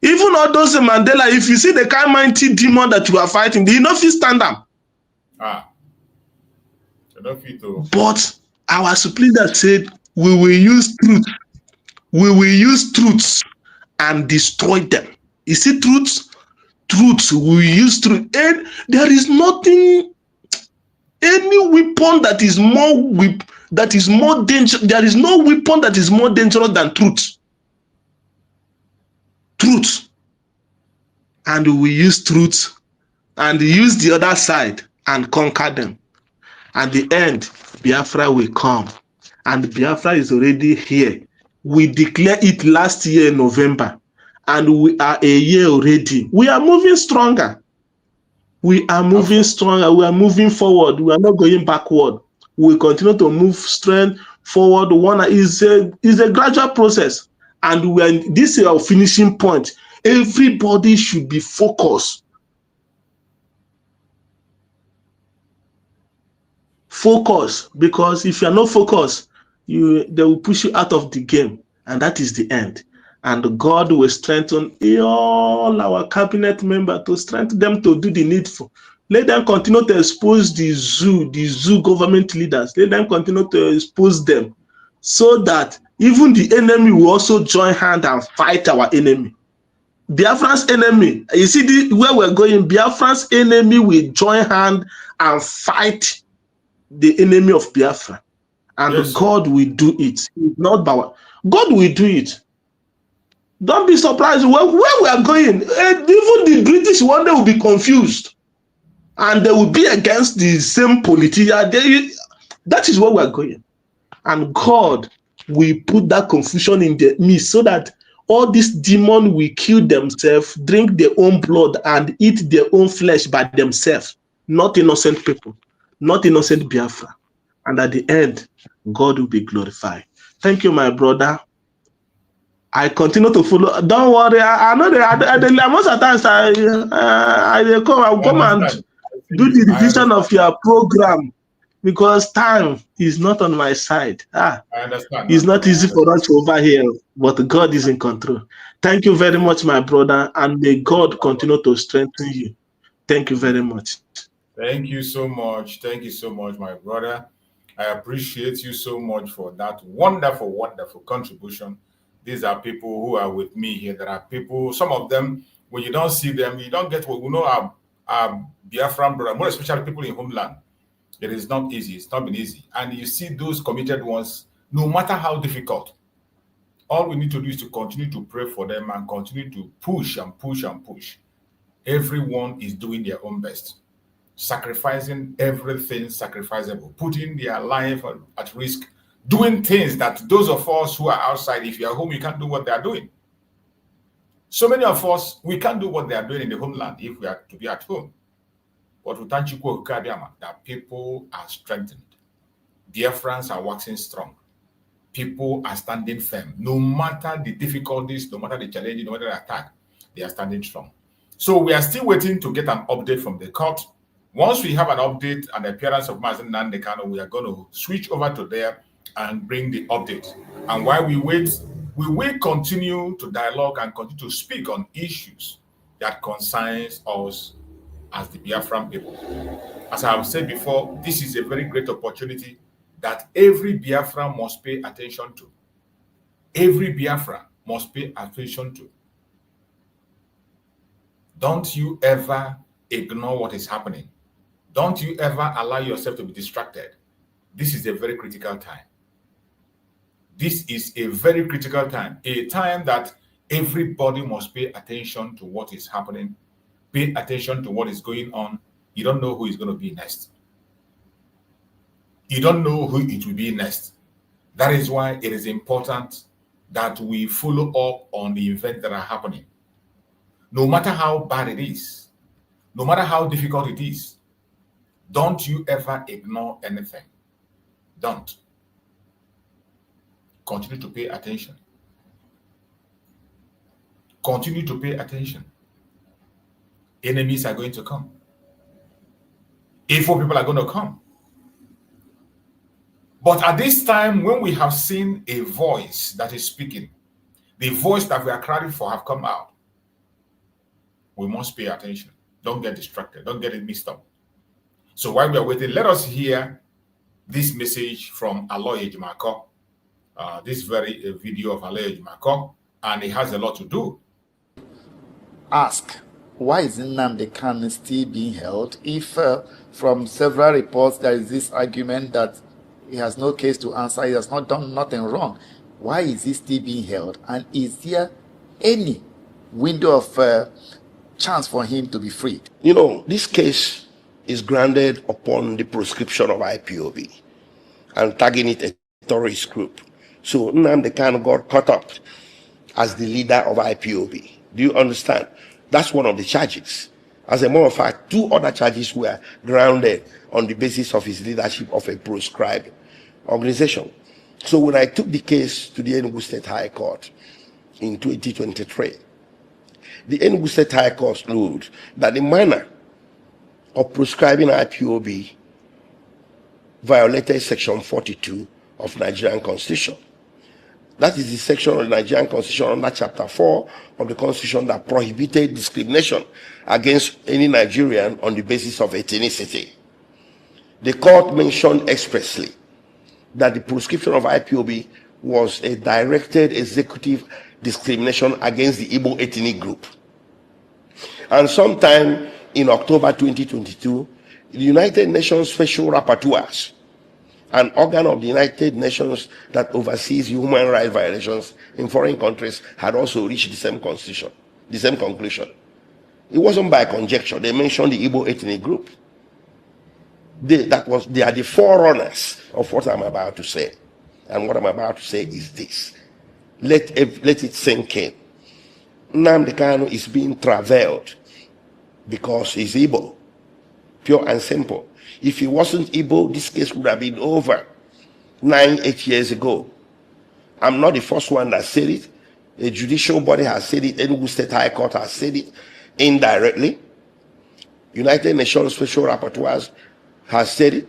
Speaker 12: Even all those Mandela, if you see the kind of mighty demon that we are fighting, they don't feel stand up. But our Supreme Leader said, we will use truth. We will use truths and destroy them. You see truths? Truths, we will use truth. And there is nothing, any weapon that is more dangerous. There is no weapon that is more dangerous than truth. Truth. And we use truth and use the other side and conquer them. At the end, Biafra will come. And Biafra is already here. We declared it last year in November. And we are a year already. We are moving stronger. We are moving stronger. We are moving forward. We are not going backward. We continue to move strength forward. One is a gradual process. And this is our finishing point. Everybody should be focused. Focus, because if you are not focused, they will push you out of the game, and that is the end. And God will strengthen all our cabinet members to strengthen them to do the needful. Let them continue to expose the zoo government leaders. Let them continue to expose them so that even the enemy will also join hand and fight our enemy. Biafran's enemy, you see where we're going, Biafran's enemy will join hand and fight the enemy of Biafra. And
Speaker 11: Yes,
Speaker 12: God will do it. Not Bawa. God will do it. Don't be surprised where we are going. Even the British one day will be confused. And they will be against the same politician. That is where we are going. And God will put that confusion in the midst so that all these demons will kill themselves, drink their own blood, and eat their own flesh by themselves. Not innocent people, not innocent Biafra. And at the end, God will be glorified. Thank you, my brother. I continue to follow. Don't worry. I know that most of the times I will come and do the revision of your program because time is not on my side.
Speaker 11: I understand.
Speaker 12: It's not easy for us to overhear, but God is in control. Thank you very much, my brother, and may God continue to strengthen you. Thank you very much.
Speaker 11: Thank you so much. Thank you so much, my brother. I appreciate you so much for that wonderful, wonderful contribution. These are people who are with me here. There are people, some of them, when you don't see them, you don't get what we know our Biafran brother, more especially people in homeland. It is not easy. It's not been easy. And you see those committed ones, no matter how difficult, all we need to do is to continue to pray for them and continue to push and push and push. Everyone is doing their own best, sacrificing everything sacrificable, putting their life at risk, doing things that those of us who are outside, if you're home, you can't do what they are doing. So many of us, we can't do what they are doing in the homeland if we are to be at home. But we thank you that people are strengthened. Biafrans are waxing strong. People are standing firm. No matter the difficulties, no matter the challenges, no matter the attack, they are standing strong. So we are still waiting to get an update from the court. Once we have an update and the appearance of Mazi Nnamdi Kanu, we are going to switch over to there and bring the update. And while we wait, we will continue to dialogue and continue to speak on issues that concerns us as the Biafran people. As I have said before, this is a very great opportunity that every Biafran must pay attention to. Every Biafran must pay attention to. Don't you ever ignore what is happening. Don't you ever allow yourself to be distracted. This is a very critical time. This is a very critical time, a time that everybody must pay attention to what is happening, pay attention to what is going on. You don't know who is going to be next. You don't know who it will be next. That is why it is important that we follow up on the events that are happening. No matter how bad it is, no matter how difficult it is, don't you ever ignore anything. Don't. Continue to pay attention. Continue to pay attention. Enemies are going to come. Evil people are going to come. But at this time, when we have seen a voice that is speaking, the voice that we are crying for have come out, we must pay attention. Don't get distracted. Don't get it mixed up. So while we are waiting, let us hear this message from Aloy Ejimako. This very video of Aloy Ejimako, and it has a lot to do.
Speaker 13: Ask, why is Nnamdi Kanu still being held if from several reports there is this argument that he has no case to answer, he has not done nothing wrong? Why is he still being held? And is there any window of chance for him to be freed?
Speaker 14: You know, this case is grounded upon the proscription of IPOB and tagging it a terrorist group. So Nnamdi Kanu got caught up as the leader of IPOB. Do you understand? That's one of the charges. As a matter of fact, two other charges were grounded on the basis of his leadership of a proscribed organization. So when I took the case to the Enugu State High Court in 2023, the Enugu State High Court ruled that the manner of proscribing IPOB violated Section 42 of Nigerian Constitution. That is the section of the Nigerian Constitution under Chapter 4 of the Constitution that prohibited discrimination against any Nigerian on the basis of ethnicity. The court mentioned expressly that the proscription of IPOB was a directed executive discrimination against the Igbo ethnic group. And sometime in October 2022, the United Nations Special Rapporteurs an organ of the United Nations that oversees human rights violations in foreign countries, had also reached the same conclusion. It wasn't by conjecture. They mentioned the Igbo ethnic group. They are the forerunners of what I'm about to say. And what I'm about to say is this. Let it sink in. Nnamdi Kanu is being travailed because he's Igbo. Pure and simple. If he wasn't Igbo, this case would have been over 9-8 years ago. I'm not the first one that said it. A judicial body has said it. Enugu State High Court has said it indirectly. United Nations Special Rapporteurs has said it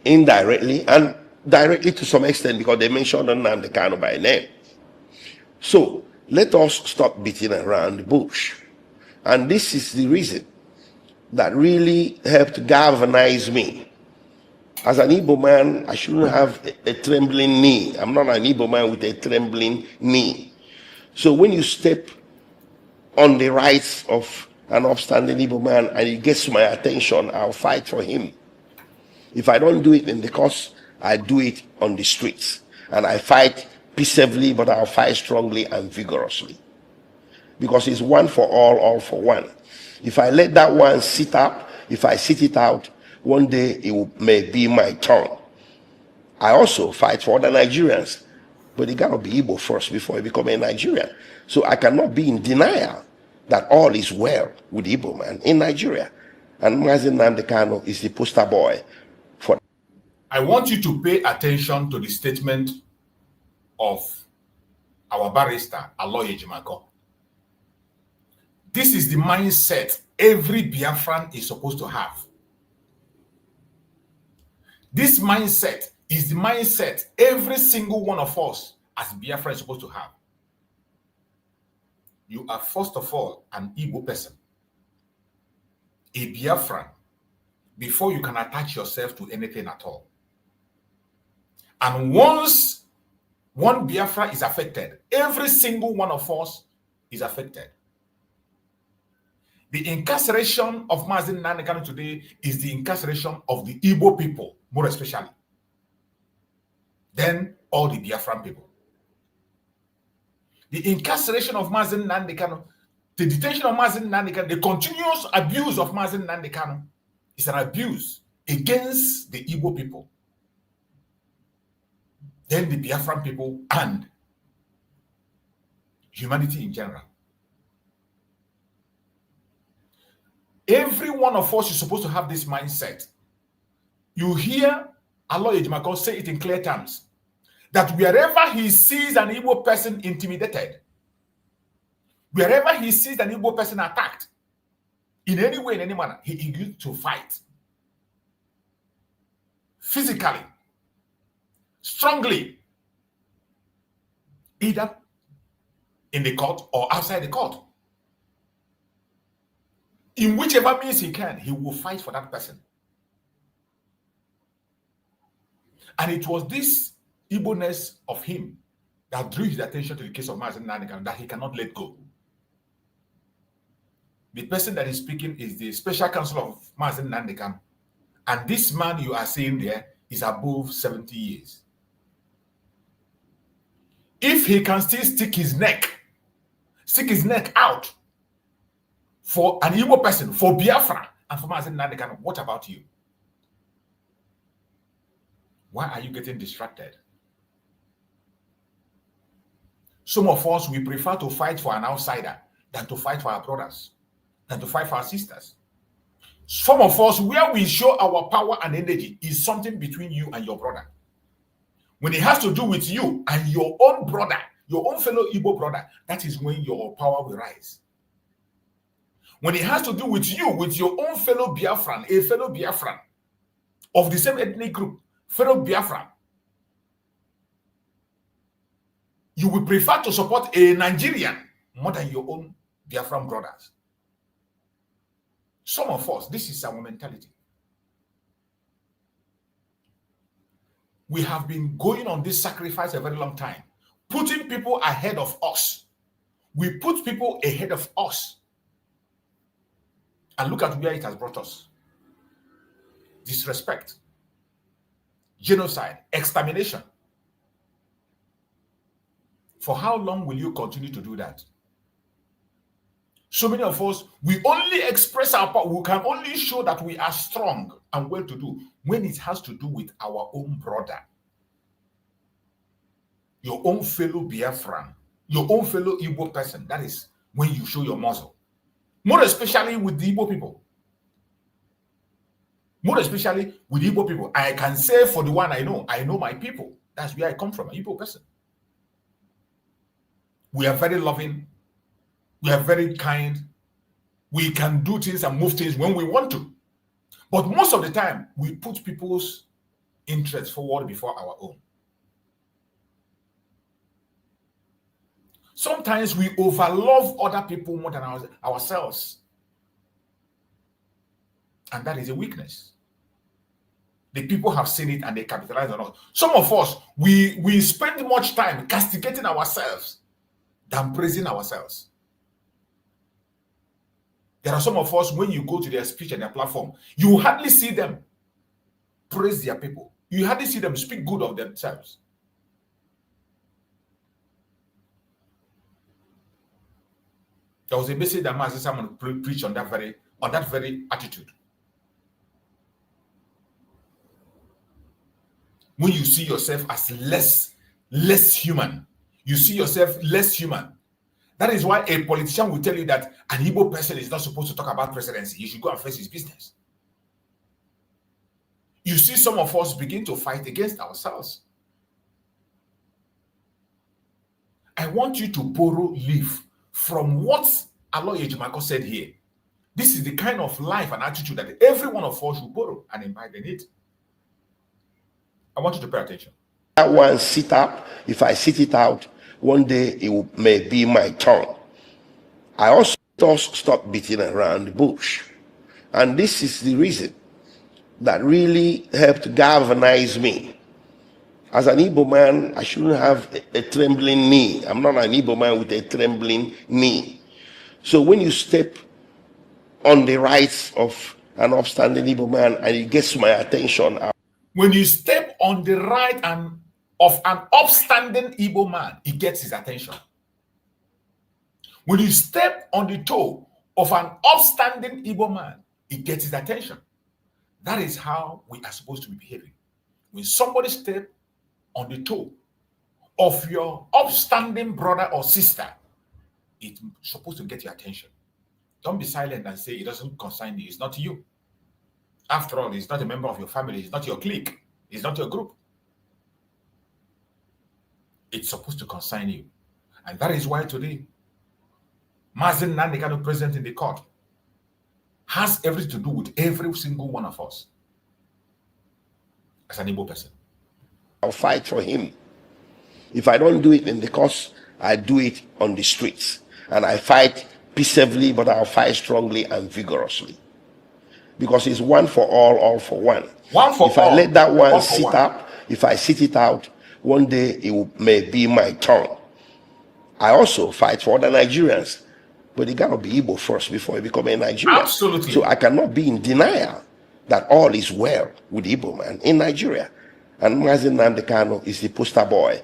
Speaker 14: indirectly and directly to some extent because they mentioned Nnamdi Kanu by name. So let us stop beating around the bush. And this is the reason that really helped galvanize me. As an Igbo man, I shouldn't have a trembling knee. I'm not an Igbo man with a trembling knee. So when you step on the rights of an upstanding Igbo man and it gets my attention, I'll fight for him. If I don't do it in the course, I do it on the streets. And I fight peaceably, but I'll fight strongly and vigorously. Because it's one for all for one. If I let that one sit up, if I sit it out, one day it may be my turn. I also fight for other Nigerians, but it gotta be Igbo first before I become a Nigerian. So I cannot be in denial that all is well with Igbo man in Nigeria. And Mazi Nnamdi Kanu is the poster boy for.
Speaker 11: I want you to pay attention to the statement of our barrister, Aloy Ejimako. This is the mindset every Biafran is supposed to have. This mindset is the mindset every single one of us as Biafra is supposed to have. You are first of all an Igbo person, a Biafran, before you can attach yourself to anything at all. And once one Biafra is affected, every single one of us is affected. The incarceration of Mazi Nnamdi Kanu today is the incarceration of the Igbo people, more especially, than all the Biafran people. The incarceration of Mazi Nnamdi Kanu, the detention of Mazi Nnamdi Kanu, the continuous abuse of Mazi Nnamdi Kanu is an abuse against the Igbo people, then the Biafran people, and humanity in general. Every one of us is supposed to have this mindset. You hear Aloy Ejimako say it in clear terms, that wherever he sees an Igbo person intimidated, wherever he sees an Igbo person attacked, in any way, in any manner, he is going to fight. Physically, strongly, either in the court or outside the court. In whichever means he can, he will fight for that person. And it was this Igbo-ness of him that drew his attention to the case of Mazi Nnamdi Kanu that he cannot let go. The person that is speaking is the special counsel of Mazi Nnamdi Kanu. And this man you are seeing there is above 70 years. If he can still stick his neck out for an Igbo person, for Biafra, and for Mazi Nnamdi Kanu, what about you? Why are you getting distracted? Some of us, we prefer to fight for an outsider than to fight for our brothers, than to fight for our sisters. Some of us, where we show our power and energy is something between you and your brother. When it has to do with you and your own brother, your own fellow Igbo brother, that is when your power will rise. When it has to do with you, with your own fellow Biafran, a fellow Biafran of the same ethnic group, fellow Biafran, you will prefer to support a Nigerian more than your own Biafran brothers. Some of us, this is our mentality. We have been going on this sacrifice a very long time, putting people ahead of us. We put people ahead of us. And look at where it has brought us. Disrespect. genocide, extermination. For how long will you continue to do that? So many of us, we only express our power, we can only show that we are strong and well-to-do when it has to do with our own brother, your own fellow Biafran, your own fellow Igbo person. That is when you show your muscle. More especially with the Igbo people. More especially with Igbo people. I can say for the one I know my people. That's where I come from, an Igbo person. We are very loving. We are very kind. We can do things and move things when we want to. But most of the time, we put people's interests forward before our own. Sometimes we overlove other people more than ourselves. And that is a weakness. The people have seen it and they capitalize on us. Some of us, we spend much time castigating ourselves than praising ourselves. There are some of us, when you go to their speech and their platform, you hardly see them praise their people. You hardly see them speak good of themselves. There was a message that Mazi Nnamdi preached on that very attitude. When you see yourself as less human, you see yourself less human. That is why a politician will tell you that an Igbo person is not supposed to talk about presidency. He should go and face his business. You see some of us begin to fight against ourselves. I want you to live from what Aloy Ejimako said here. This is the kind of life and attitude that every one of us should borrow and imbibe in it. I want you to pay attention.
Speaker 14: That one sit up. If I sit it out, one day it may be my turn. I also stop beating around the bush. And this is the reason that really helped galvanize me. As an Igbo man, I shouldn't have a trembling knee. I'm not an Igbo man with a trembling knee. So when you step on the rights of an upstanding Igbo man and it gets my attention.
Speaker 11: When you step on the right of an upstanding Igbo man, it gets his attention. When you step on the toe of an upstanding Igbo man, it gets his attention. That is how we are supposed to be behaving. When somebody steps on the toe of your upstanding brother or sister, it's supposed to get your attention. Don't be silent and say it doesn't concern you. It's not you. After all, it's not a member of your family. It's not your clique. It's not your group. It's supposed to concern you. And that is why today, Mazi Nnamdi Kanu present in the court has everything to do with every single one of us as an Igbo person.
Speaker 14: I'll fight for him. If I don't do it in the courts, I do it on the streets. And I fight peaceably, but I'll fight strongly and vigorously. Because it's one for all for one.
Speaker 11: One for all.
Speaker 14: If I let that one sit up, if I sit it out, one day it may be my turn. I also fight for other Nigerians. But it gotta be Igbo first before I become a Nigerian.
Speaker 11: Absolutely.
Speaker 14: So I cannot be in denial that all is well with Igbo man in Nigeria. And Mazi Nnamdi Kanu is the poster boy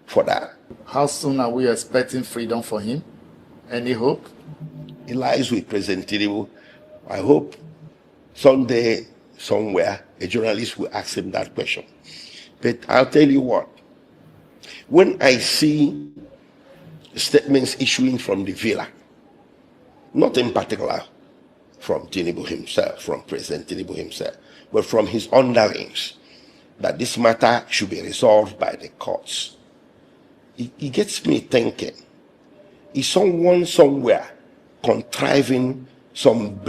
Speaker 14: for that.
Speaker 13: How soon are we expecting freedom for him? Any hope?
Speaker 14: It lies with President Tinubu. I hope someday, somewhere, a journalist will ask him that question. But I'll tell you what, when I see statements issuing from the villa, not in particular from Tinubu himself, from President Tinubu himself, but from his underlings, that this matter should be resolved by the courts, it gets me thinking, is someone somewhere contriving some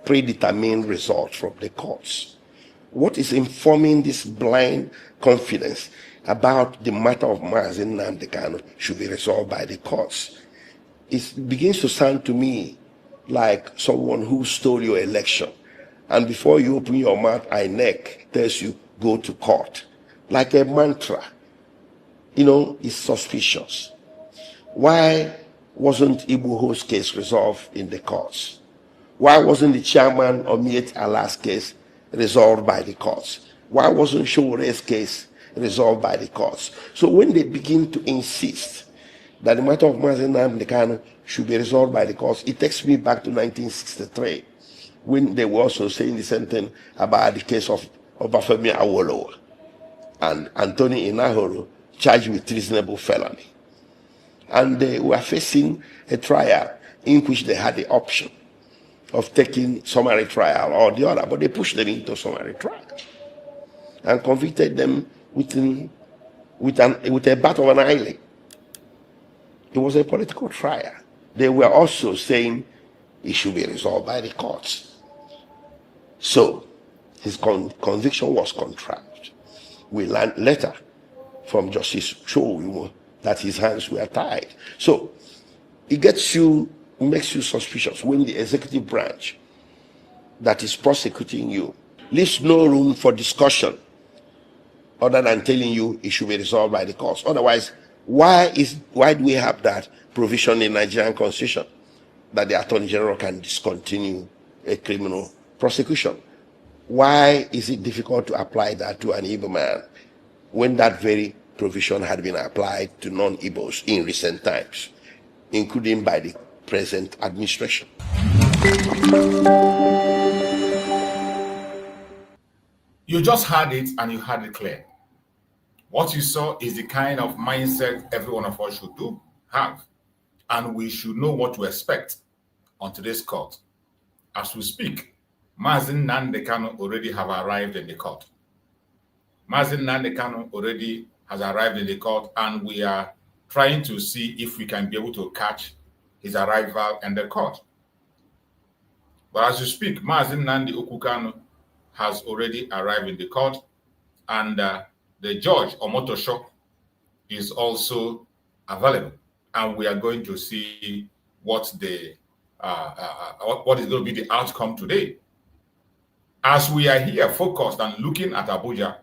Speaker 14: predetermined result from the courts? What is informing this blind confidence about the matter of Mazi Nnamdi Kanu should be resolved by the courts? It begins to sound to me like someone who stole your election, and before you open your mouth, INEC tells you go to court, like a mantra. You know, it's suspicious. Why wasn't Ibuho's case resolved in the courts? Why wasn't the chairman of Miet Allah's case resolved by the courts? Why wasn't Showore's case resolved by the courts? So when they begin to insist that the matter of Mazi Nnamdi Kanu should be resolved by the courts, it takes me back to 1963, when they were also saying the same thing about the case of Obafemi Awolowo and Anthony Inahoro, charged with treasonable felony. And they were facing a trial in which they had the option of taking summary trial or the other, but they pushed them into summary trial and convicted them with a bat of an eyelid. It was a political trial. They were also saying it should be resolved by the courts. So his conviction was contrived. We learned later from Justice Showo that his hands were tied. So it makes you suspicious when the executive branch that is prosecuting you leaves no room for discussion other than telling you it should be resolved by the courts. Otherwise, why do we have that provision in Nigerian Constitution that the Attorney General can discontinue a criminal prosecution? Why is it difficult to apply that to an Igbo man when that very provision had been applied to non-Igbos in recent times, including by the present administration?
Speaker 11: You just had it and you had it clear. What you saw is the kind of mindset every one of us should have. And we should know what to expect on today's court. As we speak, Mazi Nnamdi Kanu already have arrived in the court. Mazi Nnamdi Kanu already has arrived in the court, and we are trying to see if we can be able to catch his arrival in the court. But as we speak, Mazi Nnamdi Kanu has already arrived in the court, and the judge, Omotosho, is also available, and we are going to see what is going to be the outcome today. As we are here focused and looking at Abuja,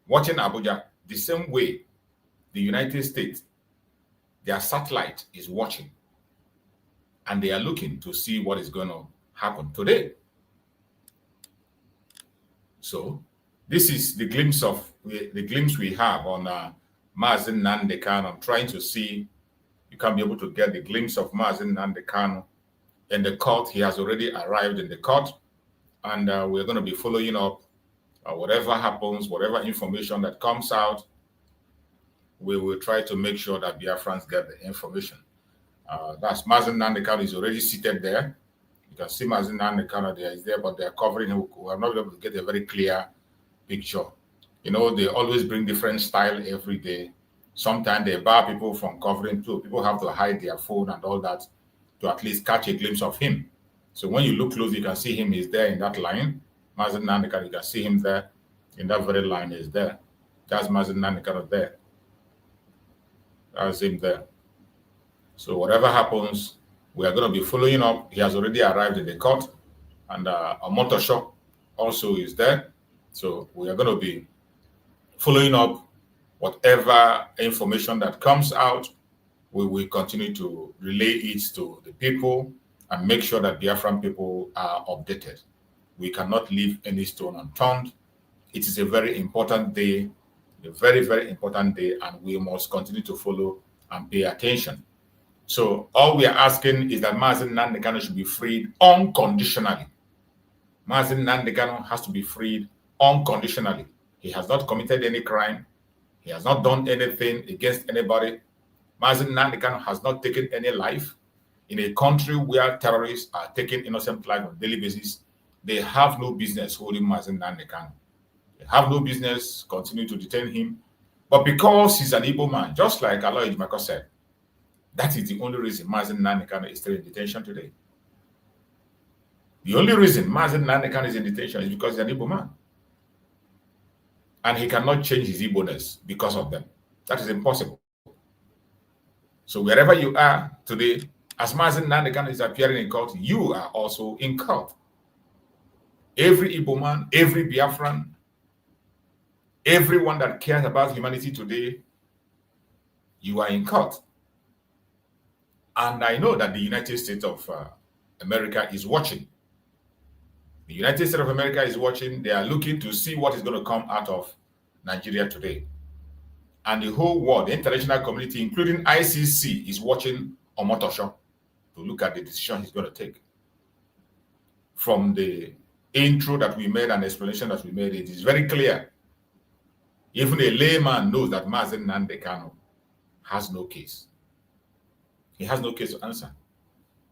Speaker 11: watching Abuja, the same way the United States, their satellite is watching, and they are looking to see what is going to happen today. So this is the glimpse we have on Mazi Nnamdi Kanu. I'm trying to see, you can be able to get the glimpse of Mazi Nnamdi Kanu in the court. He has already arrived in the court, and we're going to be following up whatever happens, whatever information that comes out. We will try to make sure that Biafrans get the information. That's Mazi Nnamdi Kanu is already seated there. You can see Mazi Nnamdi Kanu there is there, but they're covering him. We are not able to get a very clear picture. You know, they always bring different style every day. Sometimes they bar people from covering too. People have to hide their phone and all that to at least catch a glimpse of him. So when you look close, you can see him. He's there in that line. Mazi Nnamdi Kanu, you can see him there in that very line. Is there. That's Mazi Nnamdi Kanu there. That's him there. So whatever happens, we are going to be following up. He has already arrived in the court, and Omotosho also is there. So we are going to be following up whatever information that comes out. We will continue to relay it to the people and make sure that Biafran people are updated. We cannot leave any stone unturned. It is a very important day, a very, very important day, and we must continue to follow and pay attention. So all we are asking is that Mazi Nnamdi Kanu should be freed unconditionally. Mazi Nnamdi Kanu has to be freed unconditionally. He has not committed any crime. He has not done anything against anybody. Mazi Nnamdi Kanu has not taken any life. In a country where terrorists are taking innocent life on a daily basis, they have no business holding Mazi Nnamdi Kanu. They have no business continue to detain him. But because he's an Igbo man, just like Aloy Ejimako said, that is the only reason Mazi Nnamdi Kanu is still in detention today. The only reason Mazi Nnamdi Kanu is in detention is because he's an Igbo man. And he cannot change his Igbo-ness because of them. That is impossible. So wherever you are today, as Mazi Nnamdi Kanu is appearing in court, you are also in court. Every Igbo man, every Biafran, everyone that cares about humanity today, you are in court. And I know that the United States of America is watching. The United States of America is watching. They are looking to see what is going to come out of Nigeria today. And the whole world, the international community, including ICC, is watching Omotosho to look at the decision he's going to take. From the intro that we made and explanation that we made, it is very clear. Even a layman knows that Mazi Nnamdi Kanu has no case. He has no case to answer.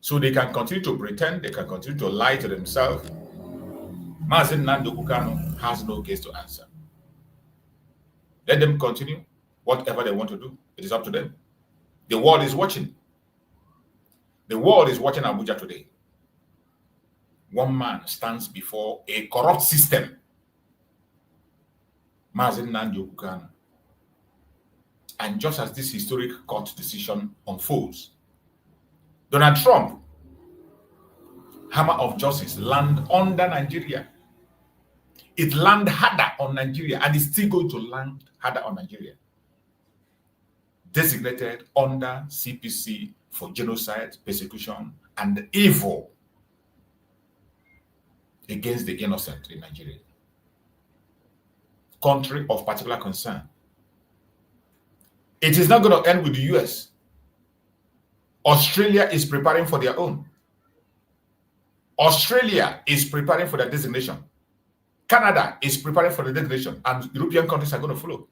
Speaker 11: So they can continue to pretend, they can continue to lie to themselves. Mazi Nnamdi Kanu has no case to answer. Let them continue whatever they want to do. It is up to them. The world is watching. The world is watching Abuja today. One man stands before a corrupt system. Mazi Nnamdi Kanu. And just as this historic court decision unfolds, Donald Trump, hammer of justice, land under Nigeria. It land harder on Nigeria, and it's still going to land harder on Nigeria. Designated under CPC for genocide, persecution, and evil against the innocent in Nigeria. Country of particular concern. It is not going to end with the US. Australia is preparing for their own. Australia is preparing for their designation. Canada is preparing for the designation, and European countries are going to follow.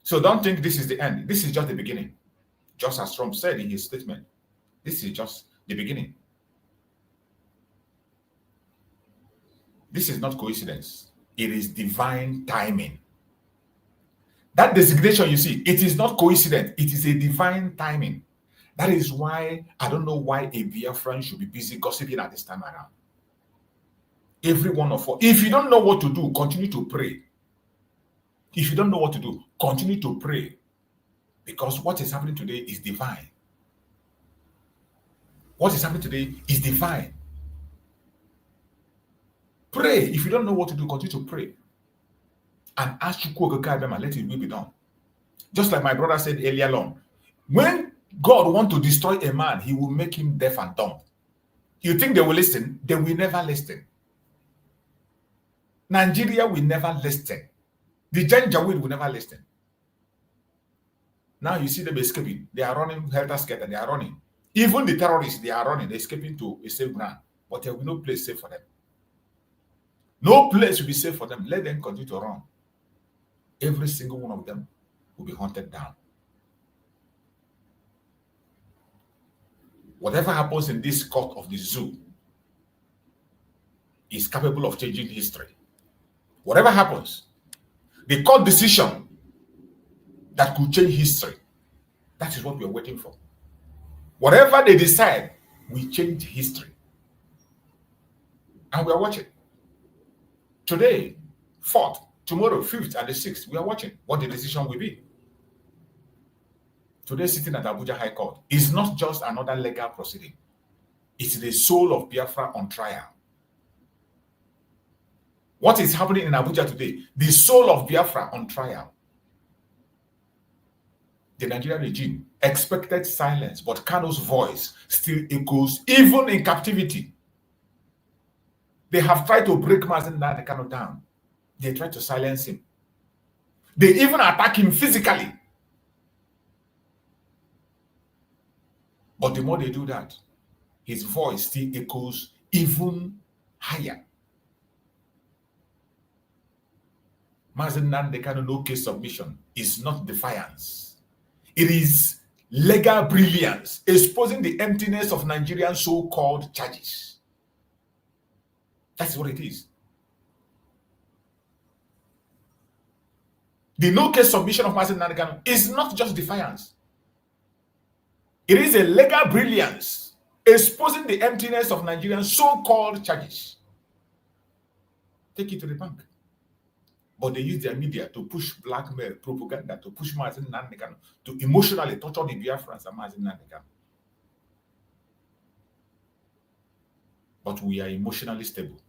Speaker 11: So don't think this is the end. This is just the beginning. Just as Trump said in his statement, this is just the beginning. This is not coincidence. It is divine timing. That designation you see, it is not coincidence. It is a divine timing. That is why I don't know why a Biafran should be busy gossiping at this time around. Every one of us. If you don't know what to do, continue to pray. If you don't know what to do, continue to pray. Because what is happening today is divine. What is happening today is divine. Pray. If you don't know what to do, continue to pray. And ask Chukwuokakabema, let it will be done. Just like my brother said earlier on, when God wants to destroy a man, he will make him deaf and dumb. You think they will listen? They will never listen. Nigeria will never listen. The Janjaweed will never listen. Now you see them escaping. They are running helter-skelter. They are running. Even the terrorists, they are running. They're escaping to a safe ground. But there will be no place safe for them. No place will be safe for them. Let them continue to run. Every single one of them will be hunted down. Whatever happens in this court of the zoo is capable of changing history. Whatever happens, the court decision that could change history, that is what we are waiting for. Whatever they decide will change history. And we are watching. Today, 4th, tomorrow, 5th, and the 6th, we are watching what the decision will be. Today, sitting at Abuja High Court is not just another legal proceeding. It's the soul of Biafra on trial. What is happening in Abuja today? The soul of Biafra on trial. The Nigerian regime expected silence, but Kanu's voice still echoes even in captivity. They have tried to break Mazi Nnamdi Kanu down. They tried to silence him. They even attack him physically. But the more they do that, his voice still echoes even higher. Mazi Nnamdi Kanu no case submission is not defiance. It is legal brilliance, exposing the emptiness of Nigerian so-called charges. That's what it is. The no case submission of Mazi Nnamdi Kanu is not just defiance. It is a legal brilliance, exposing the emptiness of Nigerian so-called charges. Take it to the bank. But they use their media to push blackmail, propaganda, to push Mazi Nnamdi Kanu, to emotionally torture the Biafrans and Mazi Nnamdi Kanu. But we are emotionally stable.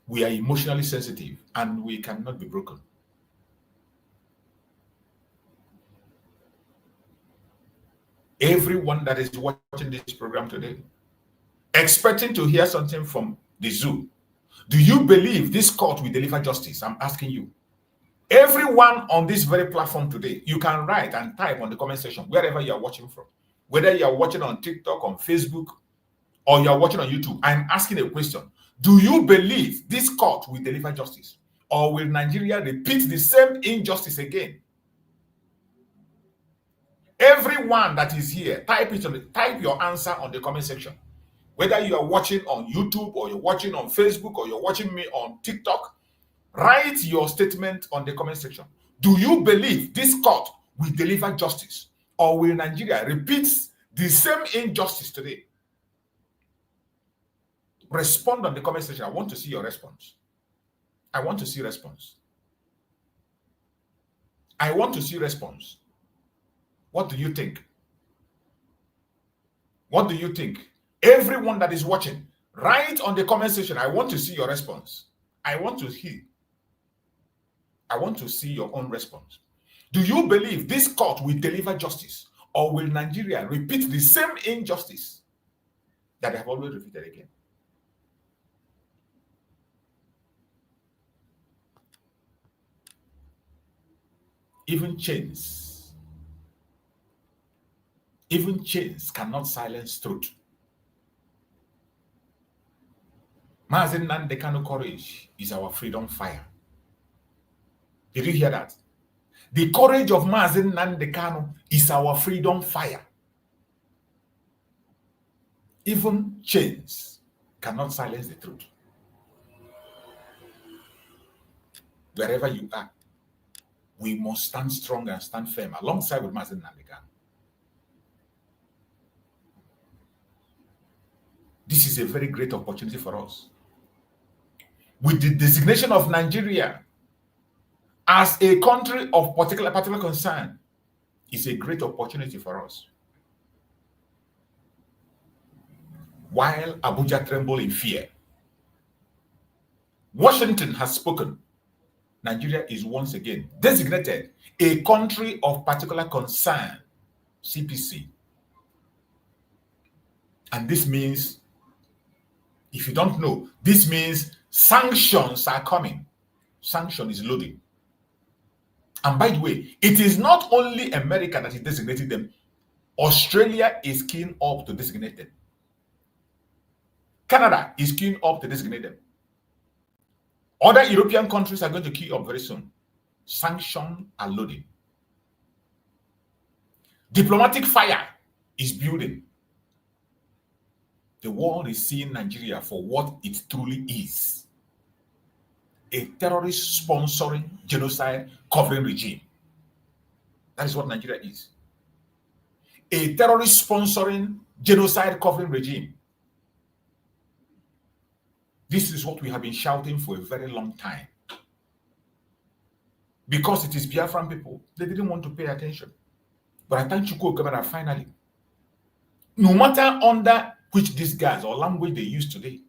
Speaker 11: We are emotionally sensitive, and we cannot be broken. Everyone that is watching this program today, expecting to hear something from the zoo. Do you believe this court will deliver justice? I'm asking you. Everyone on this very platform today, you can write and type on the comment section wherever you are watching from. Whether you are watching on TikTok, on Facebook, or you are watching on YouTube, I'm asking a question. Do you believe this court will deliver justice? Or will Nigeria repeat the same injustice again? Everyone that is here, type your answer on the comment section. Whether you are watching on YouTube, or you're watching on Facebook, or you're watching me on TikTok, write your statement on the comment section. Do you believe this court will deliver justice? Or will Nigeria repeat the same injustice today? Respond on the comment section. I want to see your response. I want to see response. I want to see response. What do you think? What do you think? Everyone that is watching, write on the comment section. I want to see your response. I want to hear. I want to see your own response. Do you believe this court will deliver justice, or will Nigeria repeat the same injustice that they have always repeated again? Even chains cannot silence truth. Mazi Nnamdi Kanu courage is our freedom fire. Did you hear that? The courage of Mazi Nnamdi Kanu is our freedom fire. Even chains cannot silence the truth. Wherever you are, we must stand strong and stand firm alongside with Mazi Nnamdi Kanu. This is a very great opportunity for us. With the designation of Nigeria as a country of particular concern, is a great opportunity for us. While Abuja tremble in fear, Washington has spoken. Nigeria is once again designated a country of particular concern, CPC. And this means, if you don't know, this means sanctions are coming. Sanction is loading. And by the way, it is not only America that is designating them. Australia is keen up to designate them. Canada is keen up to designate them. Other European countries are going to key up very soon. Sanctions are loading. Diplomatic fire is building. The world is seeing Nigeria for what it truly is. A terrorist sponsoring genocide covering regime. That is what Nigeria is. A terrorist sponsoring genocide covering regime. This is what we have been shouting for a very long time. Because it is Biafran people, they didn't want to pay attention. But I thank Chukwu Okemara finally. No matter under which disguise or language they use today,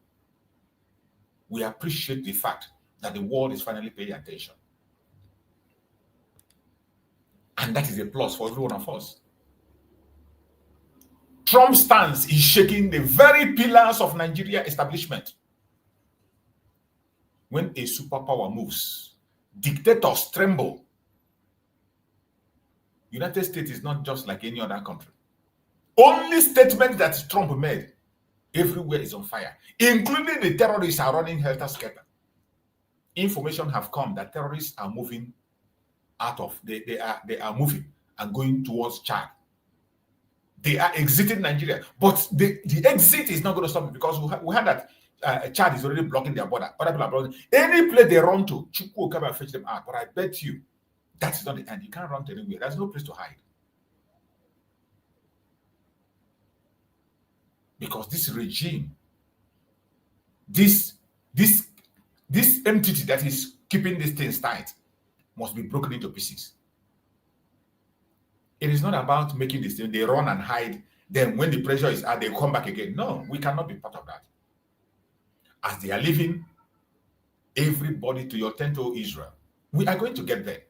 Speaker 11: we appreciate the fact that the world is finally paying attention. And that is a plus for every one of us. Trump's stance is shaking the very pillars of Nigeria establishment. When a superpower moves, dictators tremble. United States is not just like any other country. Only statement that Trump made, everywhere is on fire, including the terrorists are running helter-skelter. Information have come that terrorists are moving out of, they are moving and going towards Chad. They are exiting Nigeria, but the exit is not going to stop it, because we had that Chad is already blocking their border. Other people are blocking. Any place they run to, Chukwu will come and fetch them out. But I bet you, that is not the end. You can't run to anywhere. There's no place to hide. Because this regime, this entity that is keeping these things tight must be broken into pieces. It is not about making this thing, they run and hide. Then when the pressure is out, they come back again. No, we cannot be part of that. As they are leaving everybody to your tent, O Israel, we are going to get there.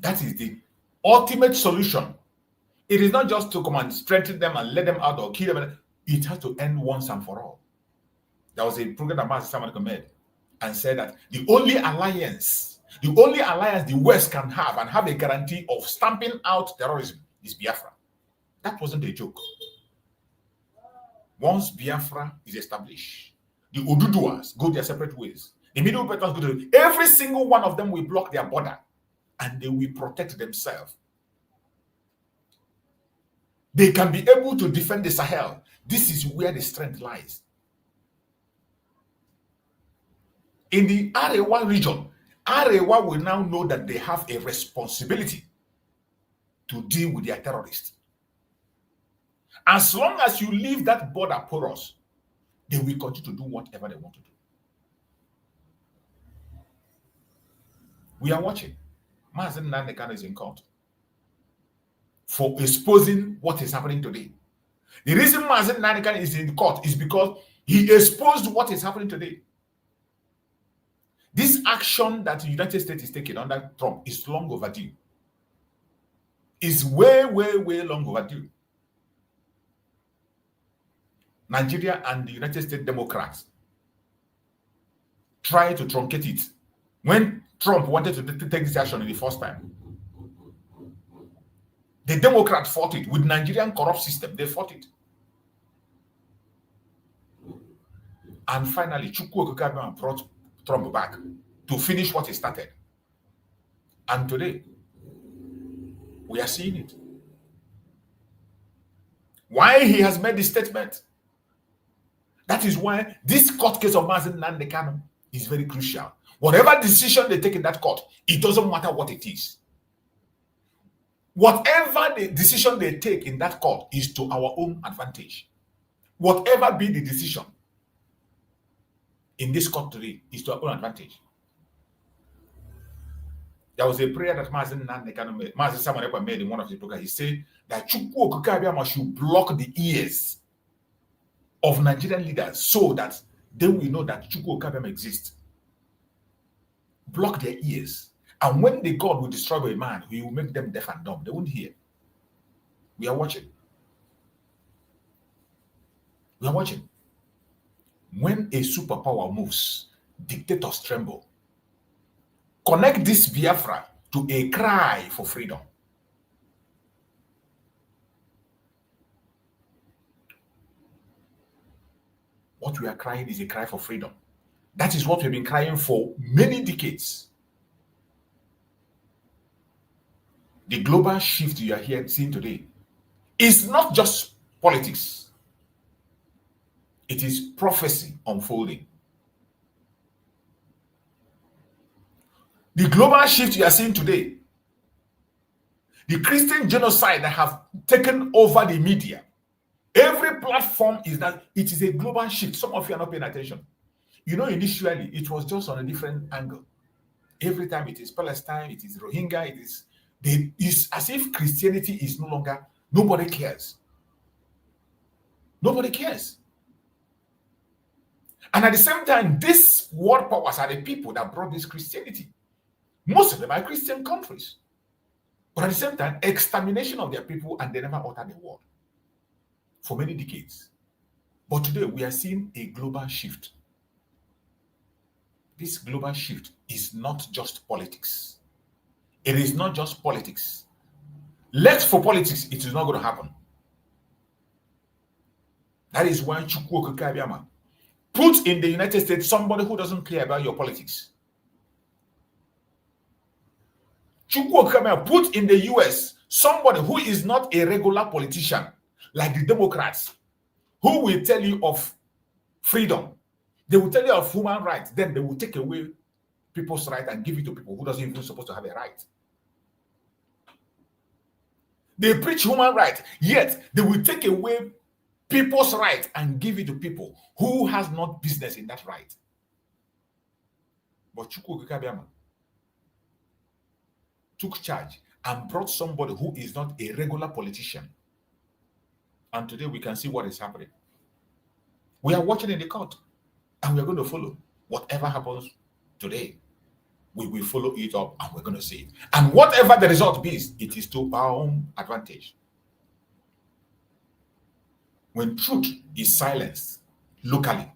Speaker 11: That is the ultimate solution. It is not just to come and strengthen them and let them out or kill them. It has to end once and for all. There was a program that Mazi Nnamdi Kanu made and said that the only alliance the West can have and have a guarantee of stamping out terrorism is Biafra. That wasn't a joke. Once Biafra is established, the Oduduwas go their separate ways. The Middle Belters go to every single one of them will block their border and they will protect themselves. They can be able to defend the Sahel. This is where the strength lies. In the Arewa region, Arewa will now know that they have a responsibility to deal with their terrorists. As long as you leave that border porous, they will continue to do whatever they want to do. We are watching. Mazi Nnamdi Kanu is in court for exposing what is happening today. The reason Mazi Nnamdi Kanu is in court is because he exposed what is happening today. This action that the United States is taking under Trump is long overdue. It's way, way, way long overdue. Nigeria and the United States Democrats try to truncate it. When Trump wanted to take this action in the first time, the Democrats fought it. With Nigerian corrupt system, they fought it. And finally, Chukwu Okukabema brought Trump back to finish what he started. And today, we are seeing it. Why he has made this statement? That is why this court case of Mazi Nnamdi Kanu is very crucial. Whatever decision they take in that court, it doesn't matter what it is. Whatever the decision they take in that court is to our own advantage. Whatever be the decision in this court today is to our own advantage. There was a prayer that Mazi Nnamdi Kanu made, Mazi Nnamdi made in one of his programs. He said that Chukwu Okukabema should block the ears of Nigerian leaders so that they will know that Chukwu Okukabema exists. Block their ears. And when the God will destroy a man, he will make them deaf and dumb. They won't hear. We are watching. We are watching. When a superpower moves, dictators tremble. Connect this Biafra to a cry for freedom. What we are crying is a cry for freedom. That is what we've been crying for many decades. The global shift you are seeing today is not just politics. It is prophecy unfolding. The global shift you are seeing today, the Christian genocide that have taken over the media, every platform is that it is a global shift. Some of you are not paying attention. You know, initially, it was just on a different angle. Every time it is Palestine, it is Rohingya, it's as if Christianity is no longer, nobody cares. Nobody cares. And at the same time, these world powers are the people that brought this Christianity. Most of them are Christian countries. But at the same time, extermination of their people, and they never altered the world for many decades. But today, we are seeing a global shift. This global shift is not just politics. It is not just politics. Left for politics, it is not going to happen. That is why Chukwu Okukabema put in the United States somebody who doesn't care about your politics. Chukwu Okukabema put in the US somebody who is not a regular politician, like the Democrats, who will tell you of freedom. They will tell you of human rights, then they will take away people's right and give it to people who doesn't even supposed to have a right. They preach human rights, yet they will take away people's right and give it to people who has not business in that right. But Chukwu Okukabema took charge and brought somebody who is not a regular politician. And today we can see what is happening. We are watching in the court. And we're going to follow. Whatever happens today, we will follow it up and we're going to see it. And whatever the result be, it is to our own advantage. when truth is silenced locally,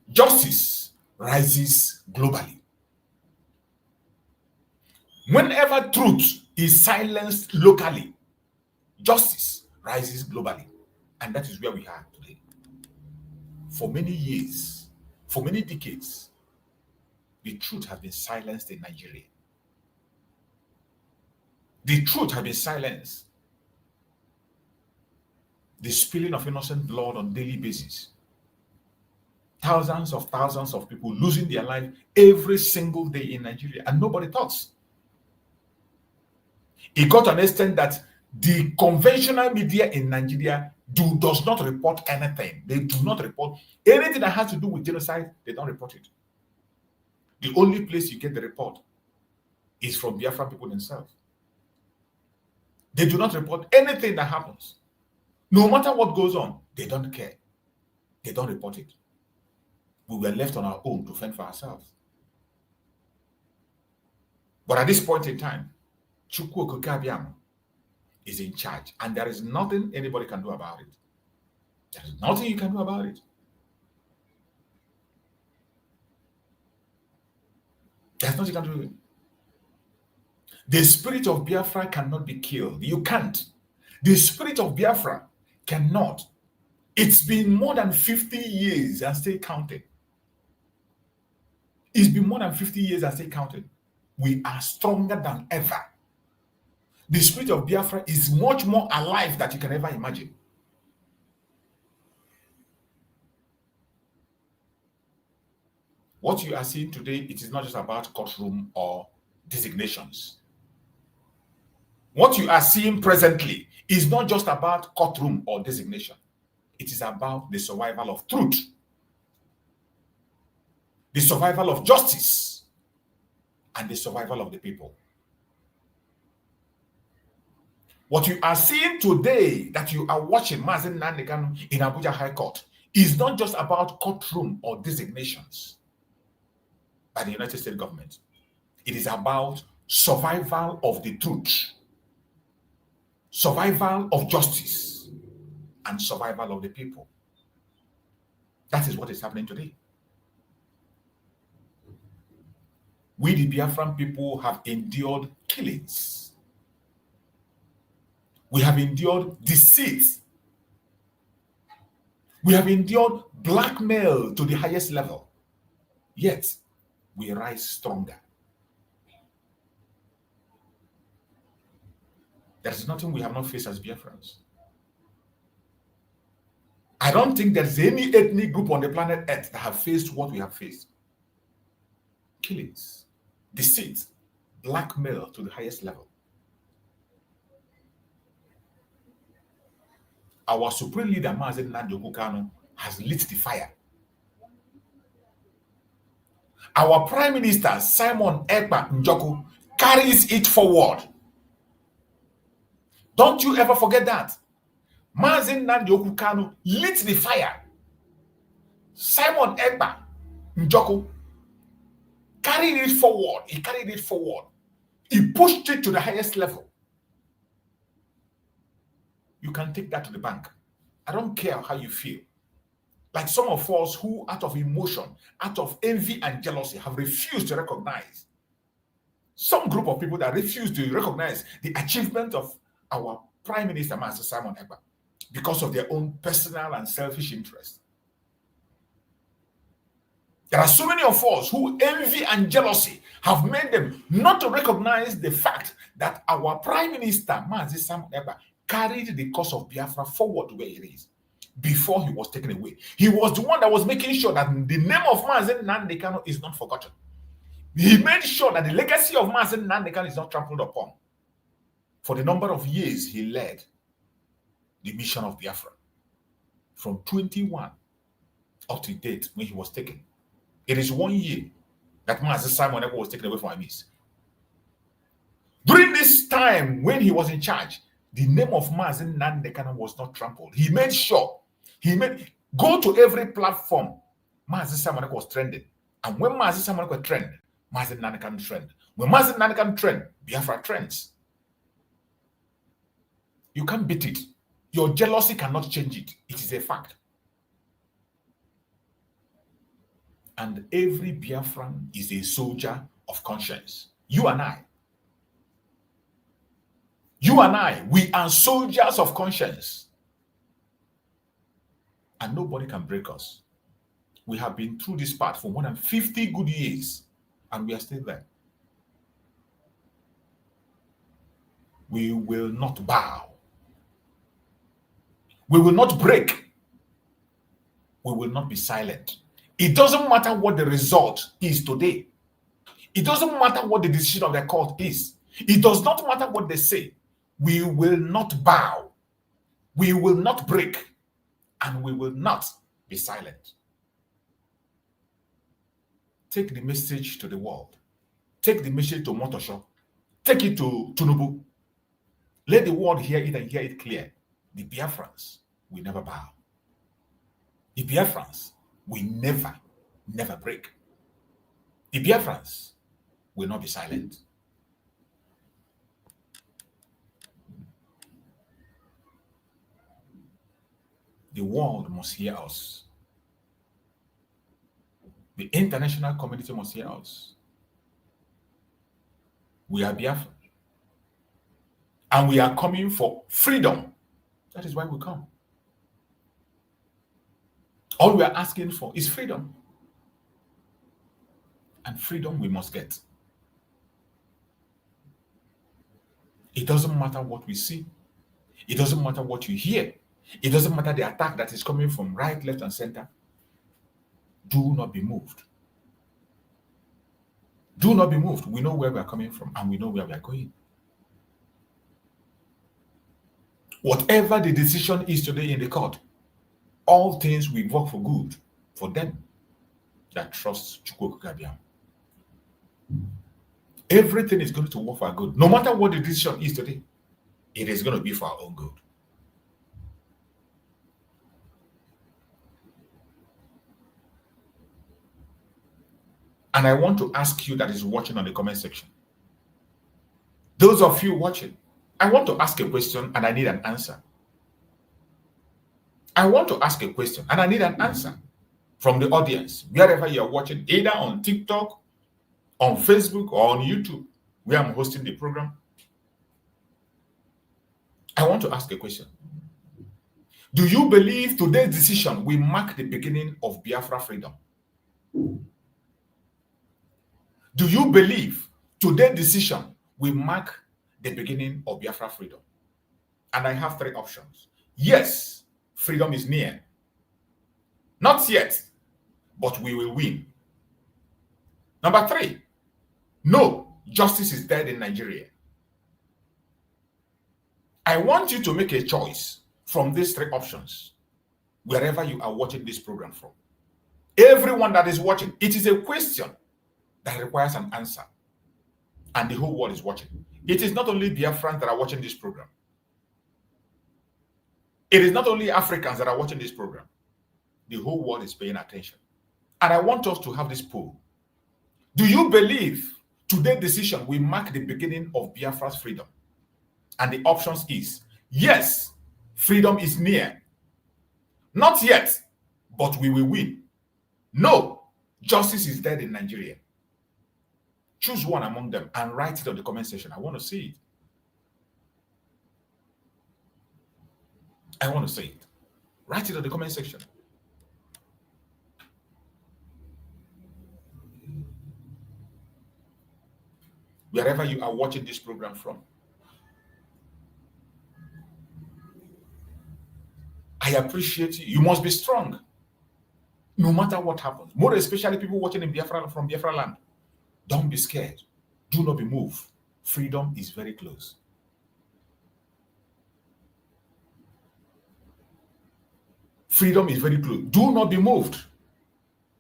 Speaker 11: justice rises globally. Whenever truth is silenced locally, justice rises globally. And that is where we are today. For many years, for many decades, the truth has been silenced in Nigeria. The truth has been silenced. The spilling of innocent blood on a daily basis. Thousands of people losing their life every single day in Nigeria, and nobody talks. It got to an extent that the conventional media in Nigeria does not report anything. They do not report anything that has to do with genocide. They don't report it. The only place you get the report is from Biafra people themselves. They do not report anything that happens. No matter what goes on, they don't care. They don't report it. We were left on our own to fend for ourselves. But at this point in time, Chukwu Okike Abiama is in charge, and there is nothing anybody can do about it. There is nothing you can do about it. There's nothing you can do. The spirit of Biafra cannot be killed. You can't. The spirit of Biafra cannot. It's been more than 50 years and still counting. It's been more than 50 years and still counting. We are stronger than ever. The spirit of Biafra is much more alive than you can ever imagine. What you are seeing today, it is not just about courtroom or designations. What you are seeing presently is not just about courtroom or designation. It is about the survival of truth, the survival of justice, and the survival of the people. What you are seeing today, that you are watching Mazi Nnamdi Kanu in Abuja High Court, is not just about courtroom or designations by the United States government. It is about survival of the truth, survival of justice, and survival of the people. That is what is happening today. We, the Biafran people, have endured killings. We have endured deceit. We have endured blackmail to the highest level. Yet, we rise stronger. There is nothing we have not faced as Biafrans. I don't think there's any ethnic group on the planet Earth that have faced what we have faced. Killings, deceit, blackmail to the highest level. Our supreme leader, Mazi Nnamdi Kanu, has lit the fire. Our Prime Minister, Simon Ekpa Njoku, carries it forward. Don't you ever forget that. Mazi Nnamdi Kanu lit the fire. Simon Ekpa Njoku carried it forward. He carried it forward. He pushed it to the highest level. You can take that to the bank. I don't care how you feel. Like some of us who, out of emotion, out of envy and jealousy, have refused to recognize. Some group of people that refuse to recognize the achievement of our Prime Minister, Master Simon Ekpa, because of their own personal and selfish interest. There are so many of us who envy and jealousy have made them not to recognize the fact that our Prime Minister, Mazi Simon Ekpa, carried the cause of Biafra forward to where it is before he was taken away. He was the one that was making sure that the name of Mazi Nnamdi Kanu is not forgotten. He made sure that the legacy of Mazi Nnamdi Kanu is not trampled upon. For the number of years he led the mission of Biafra, from 21 up to date when he was taken. It is 1 year that Mazi Simon Ekpa was taken away from our midst. During this time when he was in charge, the name of Mazi Nnamdi Kanu was not trampled. He made sure, go to every platform, Mazi Simon Ekpa was trending. And when Mazi Simon Ekpa trend, Mazi Nnamdi Kanu trend. When Mazi Nnamdi Kanu trend, Biafra trends. You can't beat it. Your jealousy cannot change it. It is a fact. And every Biafran is a soldier of conscience. You and I. You and I, we are soldiers of conscience. And nobody can break us. We have been through this path for more than 50 good years, and we are still there. We will not bow. We will not break. We will not be silent. It doesn't matter what the result is today. It doesn't matter what the decision of the court is. It does not matter what they say. We will not bow. We will not break. And we will not be silent. Take the message to the world. Take the message to Motosho. Take it to Tinubu. Let the world hear it and hear it clear. The Biafrans will never bow. The Biafrans will never, never break. The Biafrans will not be silent. The world must hear us. The international community must hear us. We are Biafra. And we are coming for freedom. That is why we come. All we are asking for is freedom. And freedom we must get. It doesn't matter what we see. It doesn't matter what you hear. It doesn't matter the attack that is coming from right, left, and center. Do not be moved. Do not be moved. We know where we are coming from and we know where we are going. Whatever the decision is today in the court, all things will work for good for them that trust Chukwu Gabiam. Everything is going to work for our good. No matter what the decision is today, it is going to be for our own good. And I want to ask you that is watching on the comment section. Those of you watching, I want to ask a question and I need an answer. I want to ask a question and I need an answer from the audience, wherever you are watching, either on TikTok, on Facebook, or on YouTube, where I'm hosting the program. I want to ask a question. Do you believe today's decision will mark the beginning of Biafra freedom? Do you believe today's decision will mark the beginning of Biafra freedom? And I have three options. Yes, freedom is near. Not yet, but we will win. Number three, no, justice is dead in Nigeria. I want you to make a choice from these three options, wherever you are watching this program from. Everyone that is watching, it is a question that requires an answer. And the whole world is watching. It is not only Biafrans that are watching this program. It is not only Africans that are watching this program. The whole world is paying attention. And I want us to have this poll. Do you believe today's decision will mark the beginning of Biafra's freedom? And the options is, yes, freedom is near. Not yet, but we will win. No, justice is dead in Nigeria. Choose one among them and write it on the comment section. I want to see it. I want to see it. Write it on the comment section. Wherever you are watching this program from. I appreciate you. You must be strong. No matter what happens. More especially people watching in Biafra, from Biafra land. Don't be scared. Do not be moved. Freedom is very close. Freedom is very close. Do not be moved.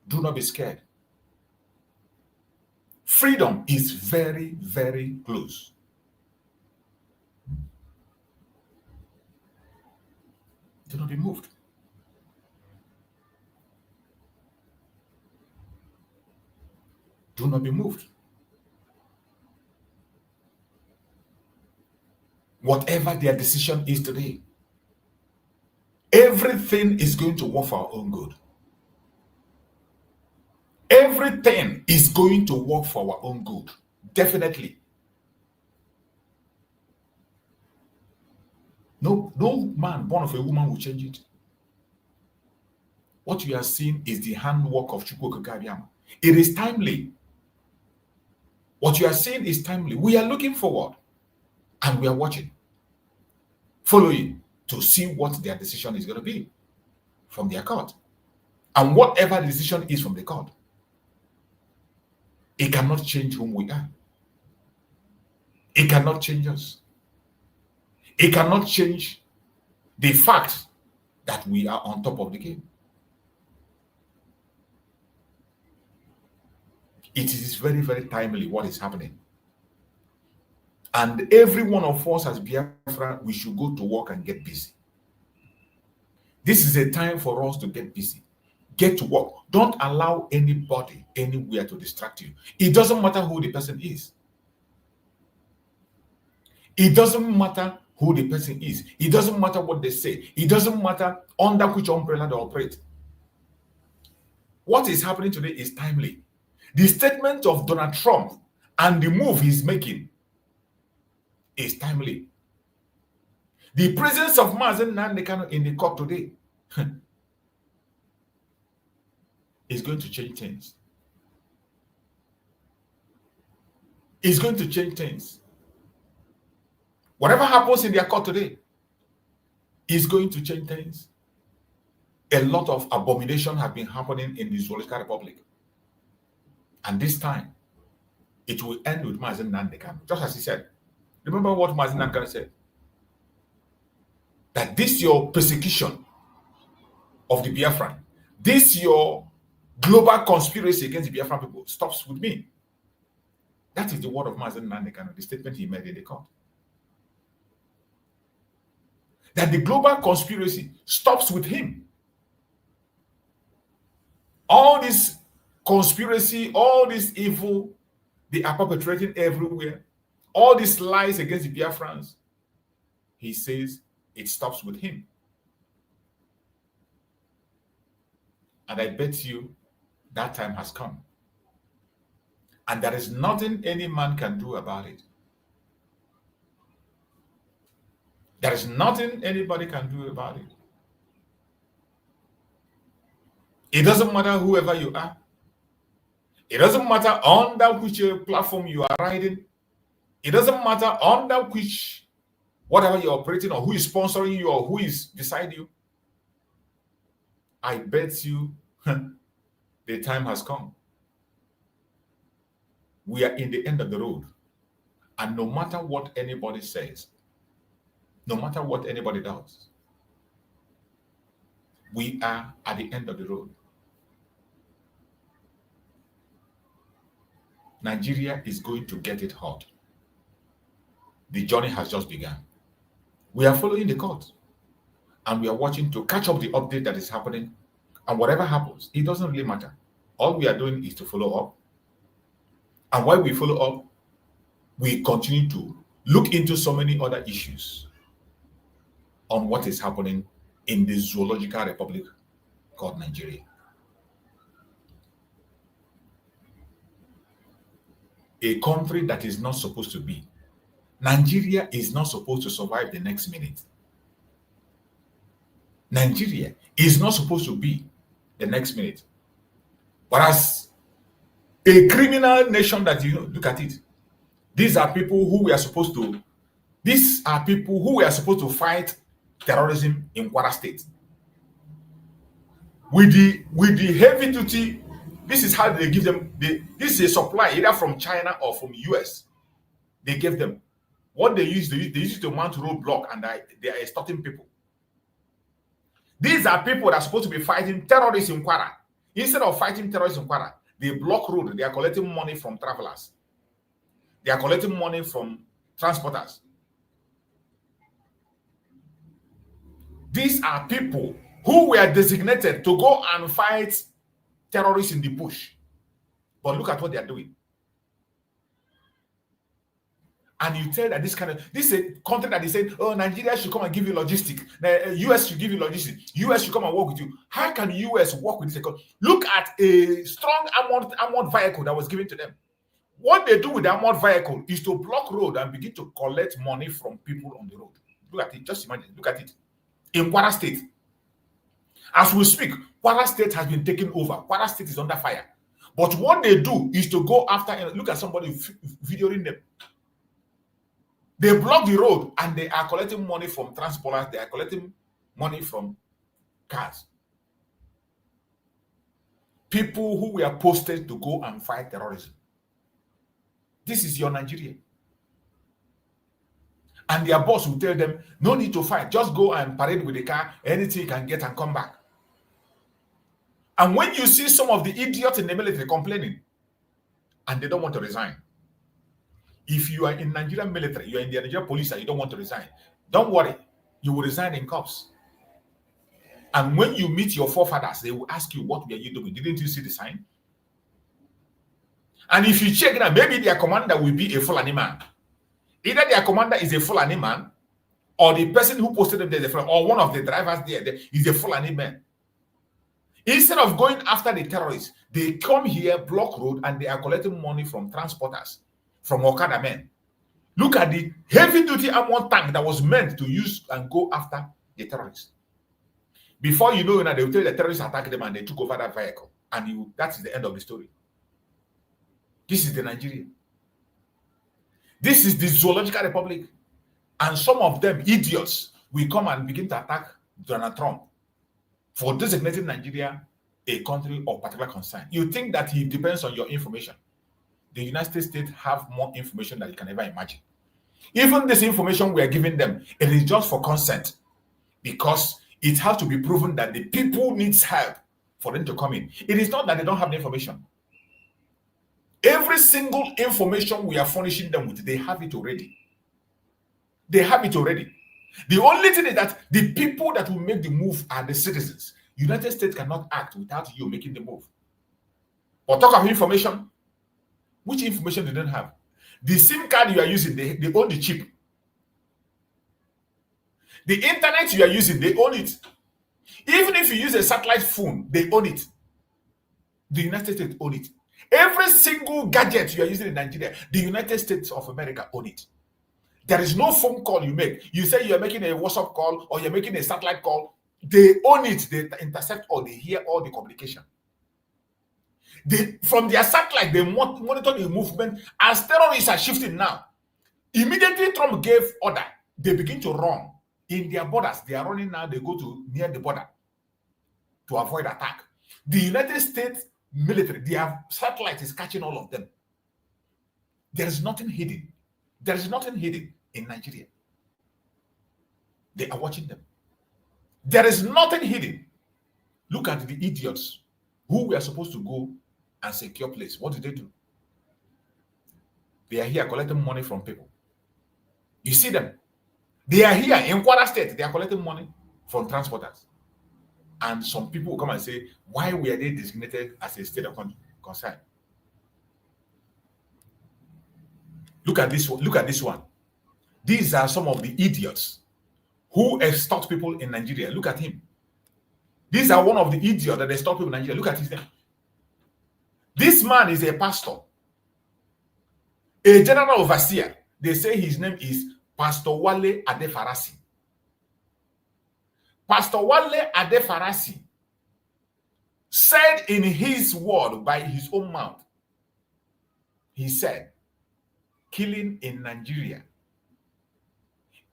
Speaker 11: Do not be scared. Freedom is very, very close. Do not be moved. Do not be moved. Whatever their decision is today, everything is going to work for our own good. Everything is going to work for our own good. Definitely. No man born of a woman will change it. What you are seeing is the handwork of Chukwu Okike. It is timely. What you are seeing is timely. We are looking forward and we are watching, following to see what their decision is going to be from their court. And whatever the decision is from the court, it cannot change whom we are. It cannot change us. It cannot change the fact that we are on top of the game. It is very, very timely what is happening. And every one of us as Biafra, we should go to work and get busy. This is a time for us to get busy. Get to work. Don't allow anybody anywhere to distract you. It doesn't matter who the person is. It doesn't matter who the person is. It doesn't matter what they say. It doesn't matter under which umbrella they operate. What is happening today is timely. The statement of Donald Trump and the move he's making is timely. The presence of Mazi Nnamdi Kanu in the court today is going to change things. It's going to change things. Whatever happens in their court today is going to change things. A lot of abomination have been happening in the Zoological Republic. And this time, it will end with Mazi Nnamdi Kanu, just as he said. Remember what Mazi Nnamdi Kanu said? That this your persecution of the Biafran, this your global conspiracy against the Biafran people stops with me. That is the word of Mazi Nnamdi Kanu, the statement he made in the court. That the global conspiracy stops with him. All this conspiracy, all this evil they are perpetrating everywhere, all these lies against the Biafrans, he says it stops with him. And I bet you that time has come. And there is nothing any man can do about it. There is nothing anybody can do about it. It doesn't matter whoever you are. It doesn't matter under which platform you are riding. It doesn't matter under which, whatever you're operating or who is sponsoring you or who is beside you. I bet you the time has come. We are in the end of the road. And no matter what anybody says, no matter what anybody does, we are at the end of the road. Nigeria is going to get it hot. The journey has just begun. We are following the court. And we are watching to catch up the update that is happening. And whatever happens, it doesn't really matter. All we are doing is to follow up. And while we follow up, we continue to look into so many other issues on what is happening in the Zoological Republic called Nigeria. A country that is not supposed to be. Nigeria is not supposed to survive the next minute. Nigeria is not supposed to be the next minute. But as a criminal nation that you look at it, these are people who we are supposed to fight terrorism in Kwara State. With the heavy duty, this is how they give them, this is a supply either from China or from US. They give them. What they use to mount roadblock and they are extorting people. These are people that are supposed to be fighting terrorists in Kwara. Instead of fighting terrorists in Kwara, they block road. They are collecting money from travelers. They are collecting money from transporters. These are people who were designated to go and fight terrorists in the bush. But look at what they are doing. And you tell that this is a country that they said, oh, Nigeria should come and give you logistics. US should give you logistics. US should come and work with you. How can US work with this economy? Look at a strong armored vehicle that was given to them. What they do with the armored vehicle is to block road and begin to collect money from people on the road. Look at it. Just imagine. Look at it. In Kwara State. As we speak, Kwara State has been taken over. Kwara State is under fire. But what they do is to go after, look at somebody videoing them. They block the road and they are collecting money from transporters. They are collecting money from cars. People who were posted to go and fight terrorism. This is your Nigeria. And their boss will tell them, no need to fight. Just go and parade with the car. Anything you can get and come back. And when you see some of the idiots in the military complaining, and they don't want to resign. If you are in Nigerian military, you are in the Nigerian police and you don't want to resign, don't worry. You will resign in cups. And when you meet your forefathers, they will ask you, what were you doing? Didn't you see the sign? And if you check that, maybe their commander will be a Fulani man. Either their commander is a Fulani man, or the person who posted them there is a Fulani, or one of the drivers there is a Fulani man. Instead of going after the terrorists, they come here, block road, and they are collecting money from transporters, from Okada men. Look at the heavy-duty armored tank that was meant to use and go after the terrorists. Before you know, they will tell you the terrorists attacked them and they took over that vehicle. And that is the end of the story. This is the Nigeria. This is the Zoological Republic. And some of them, idiots, will come and begin to attack Donald Trump for designating Nigeria a country of particular concern. You think that he depends on your information. The United States have more information than you can ever imagine. Even this information we are giving them, it is just for consent, because it has to be proven that the people needs help for them to come in. It is not that they don't have the information. Every single information we are furnishing them with, they have it already. They have it already. The only thing is that the people that will make the move are the citizens. United States cannot act without you making the move. Or talk of information. Which information they don't have? The SIM card you are using, they own the chip. The internet you are using, they own it. Even if you use a satellite phone, they own it. The United States own it. Every single gadget you are using in Nigeria, the United States of America own it. There is no phone call you make. You say you are making a WhatsApp call or you're making a satellite call, they own it. They intercept or they hear all the communication. From their satellite, they monitor the movement. As terrorists are shifting now, immediately Trump gave order, they begin to run in their borders. They are running now, they go to near the border to avoid attack. The United States military, their satellite is catching all of them. There is nothing hidden. There is nothing hidden in Nigeria. They are watching them. There is nothing hidden. Look at the idiots who were supposed to go and secure place. What did they do? They are here collecting money from people. You see them. They are here in Kwara State. They are collecting money from transporters. And some people will come and say, why were they designated as a state of concern? Look at this one. Look at this one. These are some of the idiots who extort people in Nigeria. Look at him. These are one of the idiots that extort people in Nigeria. Look at his name. This man is a pastor, a general overseer. They say his name is Pastor Wale Adefarasi. Pastor Wale Adefarasi said in his word, by his own mouth, he said, killing in Nigeria,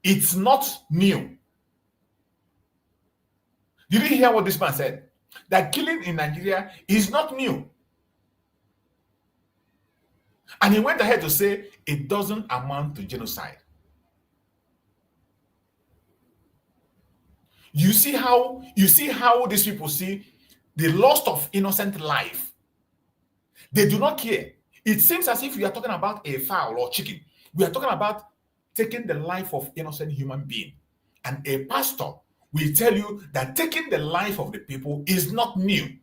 Speaker 11: it's not new. Did you hear what this man said? That killing in Nigeria is not new. And he went ahead to say it doesn't amount to genocide. You see how these people see the loss of innocent life. They do not care. It seems as if we are talking about a fowl or chicken. We are talking about taking the life of innocent human being. And a pastor will tell you that taking the life of the people is not new.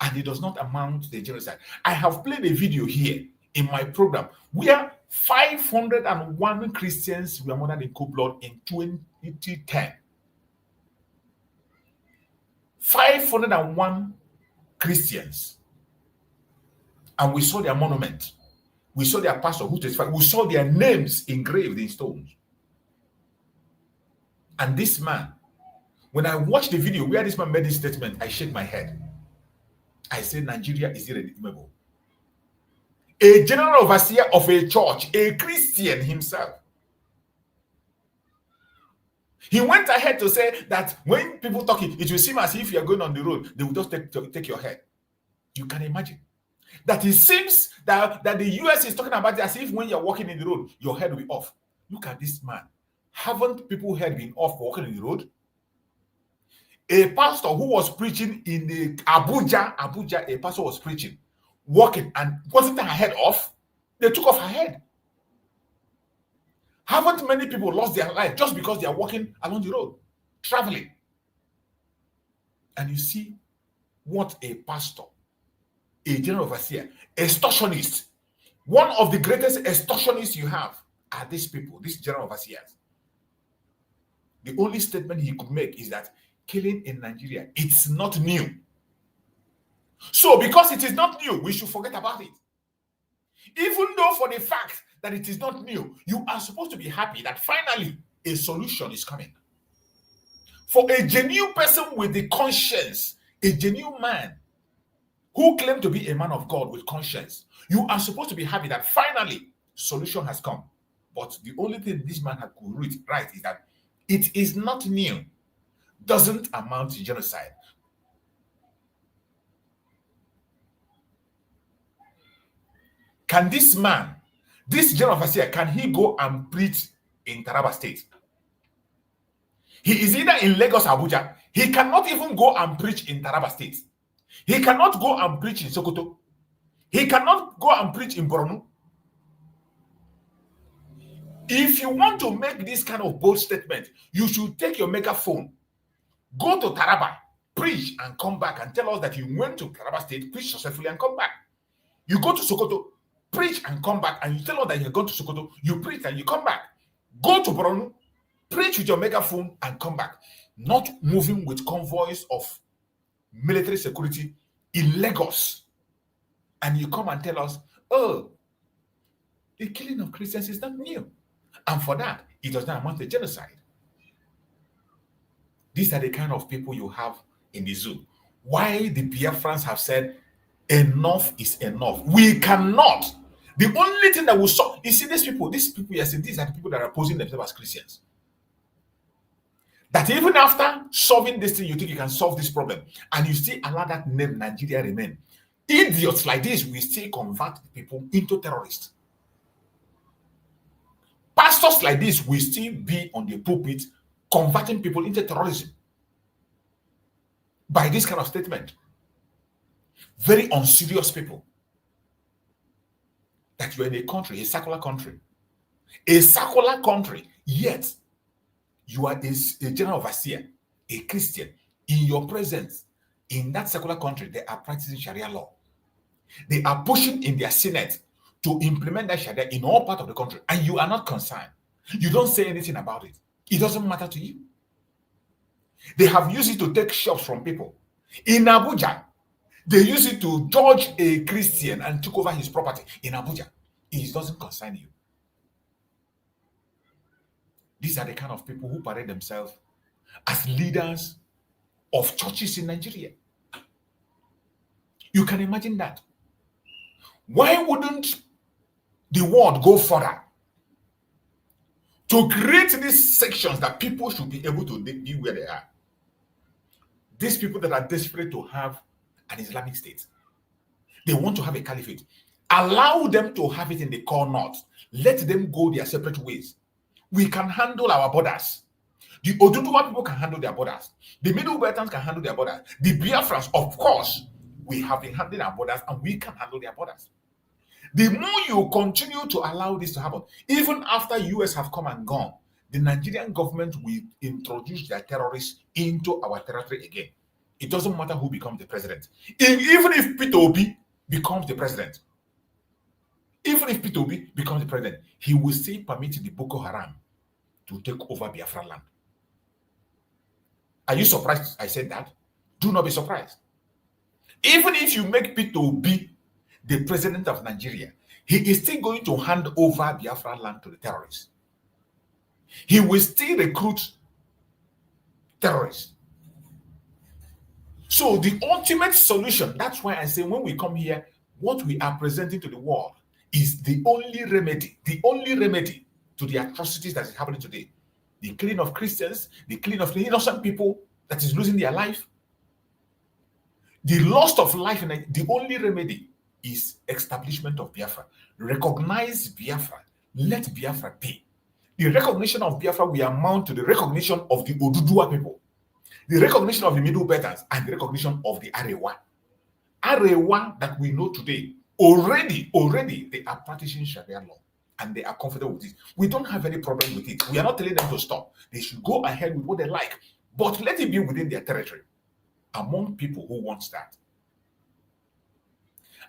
Speaker 11: And it does not amount to the genocide. I have played a video here in my program where 501 Christians were murdered in cold blood in 2010. 501 Christians. And we saw their monument. We saw their pastor who testified. We saw their names engraved in stones. And this man, when I watched the video where this man made this statement, I shake my head. I said, Nigeria is irredeemable. A general overseer of a church, a Christian himself. He went ahead to say that when people talk, it will seem as if you're going on the road, they will just take your head. You can imagine. That it seems that the US is talking about it as if when you're walking in the road, your head will be off. Look at this man. Haven't people's head been off walking in the road? A pastor who was preaching in the Abuja, a pastor was preaching, walking, and wasn't her head off? They took off her head. Haven't many people lost their life just because they are walking along the road, traveling? And you see what a pastor, a general overseer, extortionist, one of the greatest extortionists you have are these people, these general overseers. The only statement he could make is that killing in Nigeria, it's not new. So because it is not new, we should forget about it. Even though for the fact that it is not new, you are supposed to be happy that finally a solution is coming. For a genuine person with the conscience, a genuine man who claims to be a man of God with conscience, you are supposed to be happy that finally solution has come. But the only thing this man had could read right is that it is not new, doesn't amount to genocide. Can this man, this general overseer, can he go and preach in Taraba State? He is either in Lagos, Abuja. He cannot even go and preach in Taraba State. He cannot go and preach in Sokoto. He cannot go and preach in Borno. If you want to make this kind of bold statement, you should take your megaphone, go to Taraba, preach, and come back and tell us that you went to Taraba State, preach successfully, and come back. You go to Sokoto, preach and come back, and you tell us that you're going to Sokoto, you preach and you come back. Go to Borno, preach with your megaphone, and come back. Not moving with convoys of military security in Lagos. And you come and tell us, oh, the killing of Christians is not new. And for that, it does not amount to genocide. These are the kind of people you have in the zoo. Why the Biafrans have said, enough is enough. We cannot. The only thing that will solve, you see, these people, yes, these are the people that are posing themselves as Christians. That even after solving this thing, you think you can solve this problem, and you still allow that name Nigeria remain. Idiots like this will still convert people into terrorists. Pastors like this will still be on the pulpit converting people into terrorism by this kind of statement. Very unserious people. That you're in a country, a secular country, yet you are a general overseer, a Christian. In your presence, in that secular country, they are practicing Sharia law. They are pushing in their Senate to implement that Sharia in all parts of the country, and you are not concerned. You don't say anything about it. It doesn't matter to you. They have used it to take shops from people. In Abuja, they use it to judge a Christian and took over his property in Abuja. It doesn't concern you. These are the kind of people who parade themselves as leaders of churches in Nigeria. You can imagine that. Why wouldn't the world go further to create these sections that people should be able to be where they are? These people that are desperate to have an Islamic state, they want to have a caliphate. Allow them to have it in the core north. Let them go their separate ways. We can handle our borders. The Oduduwa people can handle their borders. The Middle Beltans can handle their borders. The Biafrans, of course, we have been handling our borders and we can handle their borders. The more you continue to allow this to happen, even after US have come and gone, the Nigerian government will introduce their terrorists into our territory again. It doesn't matter who becomes the president. Even if Peter Obi becomes the president, Even if Peter Obi becomes the president, he will still permit the Boko Haram to take over Biafra land. Are you surprised I said that? Do not be surprised. Even if you make Peter Obi the president of Nigeria, he is still going to hand over Biafra land to the terrorists. He will still recruit terrorists. So the ultimate solution, that's why I say when we come here, what we are presenting to the world is the only remedy to the atrocities that is happening today. The killing of Christians, the killing of the innocent people that is losing their life. The loss of life, and the only remedy is establishment of Biafra. Recognize Biafra. Let Biafra be. The recognition of Biafra will amount to the recognition of the Oduduwa people, the recognition of the Middle Belters, and the recognition of the Arewa. Arewa that we know today, already they are practicing Sharia law and they are comfortable with it. We don't have any problem with it. We are not telling them to stop. They should go ahead with what they like, but let it be within their territory, among people who want that.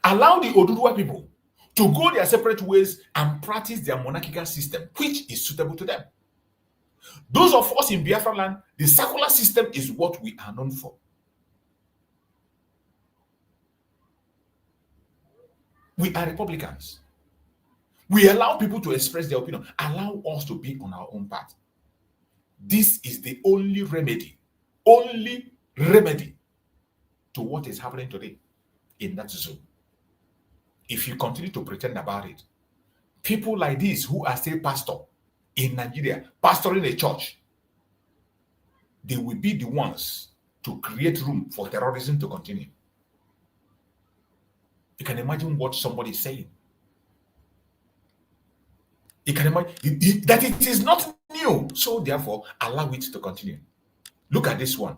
Speaker 11: Allow the Oduduwa people to go their separate ways and practice their monarchical system, which is suitable to them. Those of us in Biafra land, the secular system is what we are known for. We are Republicans. We allow people to express their opinion. Allow us to be on our own path. This is the only remedy to what is happening today in that zone. If you continue to pretend about it, people like this who are still pastor in Nigeria, pastoring a church, they will be the ones to create room for terrorism to continue. You can imagine what somebody is saying. You can imagine that it is not new, so therefore allow it to continue. Look at this one.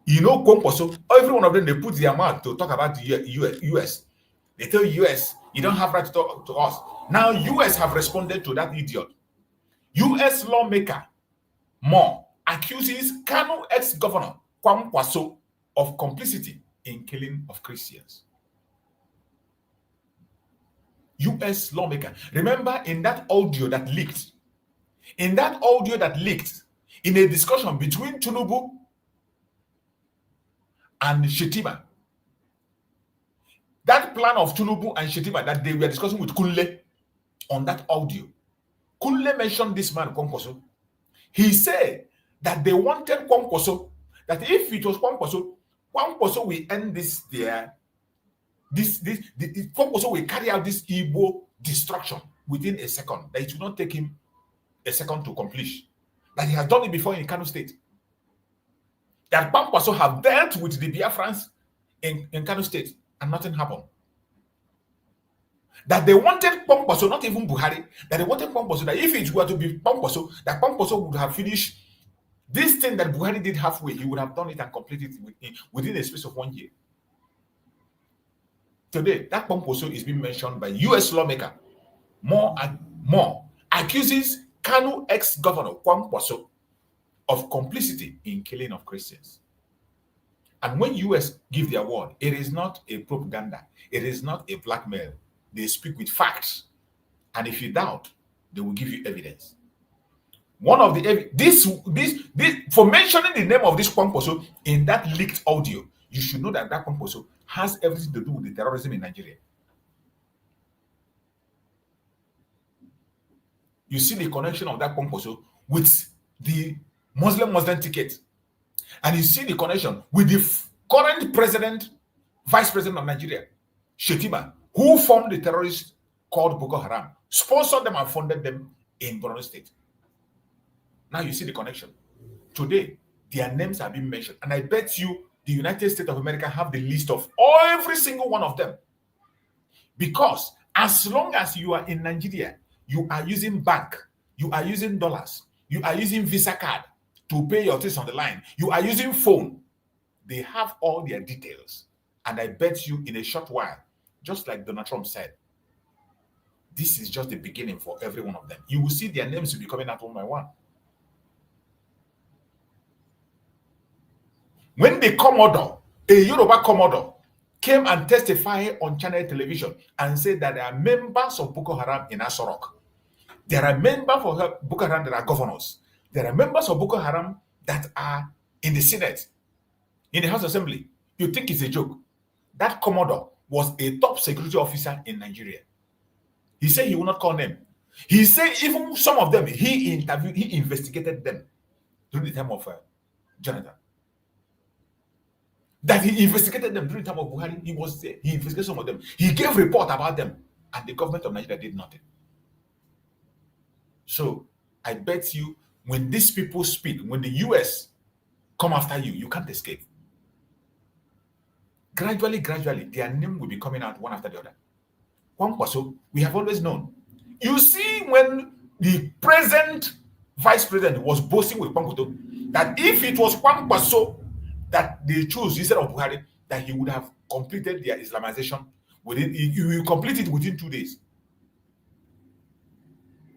Speaker 11: You know, Kwomposo, every one of them, they put their mouth to talk about the US. They tell US, you don't have right to talk to us. Now US have responded to that idiot. US lawmaker Moore accuses Kanu ex-governor Kwomposo of complicity in killing of Christians. US lawmaker. Remember in that audio that leaked, in a discussion between Tinubu and Shetima, that plan of Tinubu and Shetima that they were discussing with Kunle on that audio, Kunle mentioned this man, Kwomposo. He said that they wanted Kwomposo, that if it was Kwomposo will end this there. Kwomposo will carry out this Igbo destruction within a second, that it will not take him a second to accomplish. That he has done it before in Kano State. That Kwomposo have dealt with the Biafrans in Kano State and nothing happened. That they wanted Kwomposo, not even Buhari, that they wanted Kwomposo, that if it were to be Kwomposo, that Kwomposo would have finished this thing that Buhari did halfway. He would have done it and completed it within a space of 1 year. Today, that Kwomposo is being mentioned by US lawmaker Moore accuses Kanu ex-governor Kwomposo of complicity in killing of Christians. And when US give their word, it is not a propaganda, it is not a blackmail. They speak with facts, and if you doubt, they will give you evidence. One of the this for mentioning the name of this Kwomposo in that leaked audio, you should know that that Kwomposo has everything to do with the terrorism in Nigeria. You see the connection of that Kwomposo with the Muslim ticket, and you see the connection with the current vice president of Nigeria, Shetima, who formed the terrorist called Boko Haram, sponsored them and funded them in Borno State. Now you see the connection. Today, their names are being mentioned, and I bet you the United States of America have the list of every single one of them. Because as long as you are in Nigeria, you are using bank, you are using dollars, you are using Visa card to pay your things on the line, you are using phone, they have all their details. And I bet you in a short while, just like Donald Trump said, this is just the beginning for every one of them. You will see their names will be coming out one by one. When the Commodore, a Yoruba Commodore, came and testified on channel television and said that there are members of Boko Haram in Asorok. There are members of Boko Haram that are governors. There are members of Boko Haram that are in the Senate, in the House Assembly. You think it's a joke? That Commodore was a top security officer in Nigeria. He said he will not call them. He said even some of them, he investigated them during the time of Jonathan. That he investigated them during the time of Buhari. He was there. He investigated some of them. He gave report about them, and the government of Nigeria did nothing. So I bet you, when these people speak, when the US come after you, you can't escape. Gradually, their name will be coming out one after the other. Kwankwaso, we have always known. You see, when the present vice president was boasting with Kwankwaso, that if it was Kwankwaso that they chose instead of Buhari, that he would have completed their Islamization within, he will complete it within 2 days.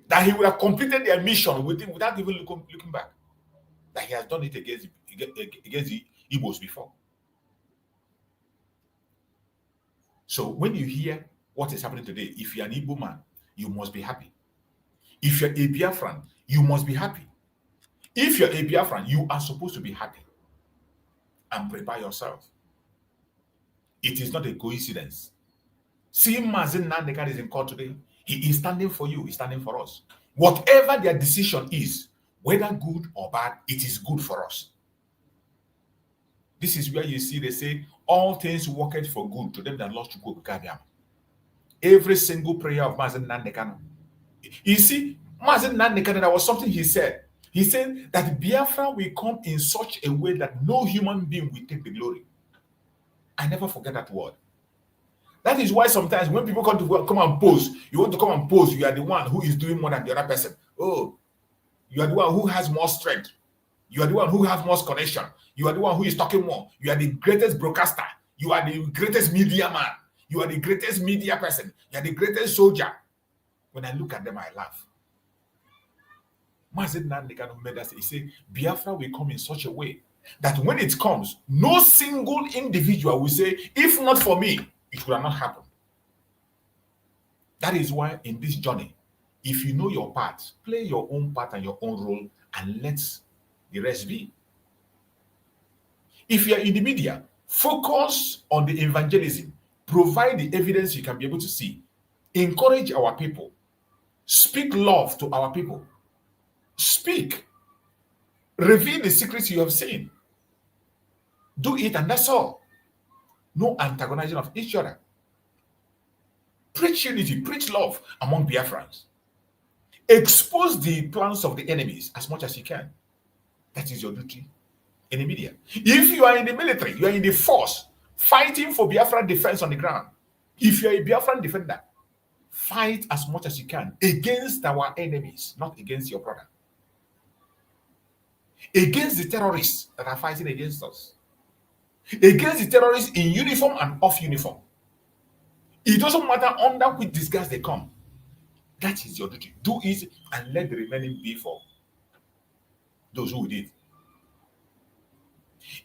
Speaker 11: That he would have completed their mission without even looking back. That he has done it against the Igbos before. So when you hear what is happening today, if you're an Igbo man, you must be happy. If you're a Biafran, you must be happy. If you're a Biafran, you are supposed to be happy. And prepare yourself. It is not a coincidence. Seeing Mazi Nnamdi Kanu is in court today, he is standing for you, he's standing for us. Whatever their decision is, whether good or bad, it is good for us. This is where you see they say, all things work for good to them that lost to go. Every single prayer of Mazi Nnamdi Kanu. You see, Mazi Nnamdi Kanu, that was something he said. He said that Biafra will come in such a way that no human being will take the glory. I never forget that word. That is why sometimes when people come and pose, you want to come and pose, you are the one who is doing more than the other person. Oh, you are the one who has more strength. You are the one who has more connection. You are the one who is talking more. You are the greatest broadcaster. You are the greatest media man. You are the greatest media person. You are the greatest soldier. When I look at them, I laugh. Mazi Nnamdi Kanu made us, he said, Biafra will come in such a way that when it comes, no single individual will say, if not for me, it would have not happened. That is why in this journey, if you know your part, play your own part and your own role and let the rest be. If you're in the media, focus on the evangelism, provide the evidence you can be able to see, encourage our people, speak love to our people, speak, reveal the secrets you have seen. Do it, and that's all. No antagonizing of each other. Preach unity, preach love among Biafrans. Expose the plans of the enemies as much as you can. That is your duty in the media. If you are in the military, you are in the force, fighting for Biafran defense on the ground. If you are a Biafran defender, fight as much as you can against our enemies, not against your brother. Against the terrorists that are fighting against us. Against the terrorists in uniform and off uniform. It doesn't matter under which disguise they come. That is your duty. Do it and let the remaining be for those who did.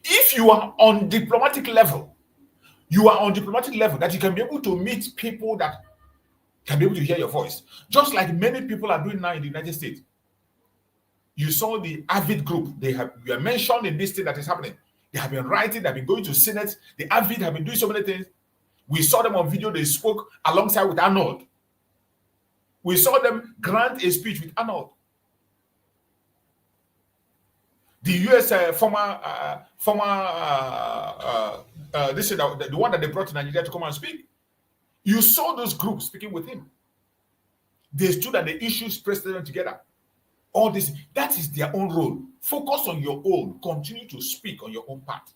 Speaker 11: If you are on diplomatic level, that you can be able to meet people that can be able to hear your voice. Just like many people are doing now in the United States. You saw the AVID group. We are mentioned in this thing that is happening. They have been writing, they have been going to Senate. The AVID have been doing so many things. We saw them on video. They spoke alongside with Arnold. We saw them grant a speech with Arnold. The U.S. the one that they brought to Nigeria to come and speak. You saw those groups speaking with him. They stood at the issues, pressed them together. All this, that is their own role. Focus on your own. Continue to speak on your own part.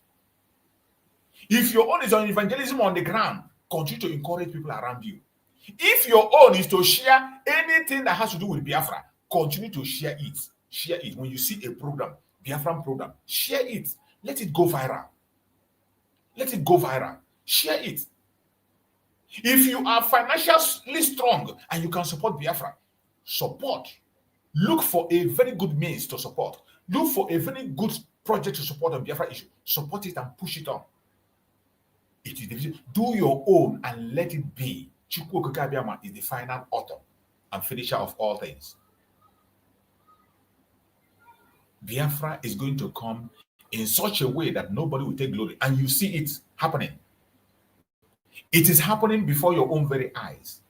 Speaker 11: If your own is on evangelism on the ground, continue to encourage people around you. If your own is to share anything that has to do with Biafra, continue to share it. Share it. When you see a program, Biafran program, share it. Let it go viral. Let it go viral. Share it. If you are financially strong and you can support Biafra, support. Look for a very good means to support. Look for a very good project to support on Biafra issue. Support it and push it on. It is division. Do your own and let it be. Chukwu Okike Abiama is the final author and finisher of all things. Biafra is going to come in such a way that nobody will take glory. And you see it happening. It is happening before your own very eyes.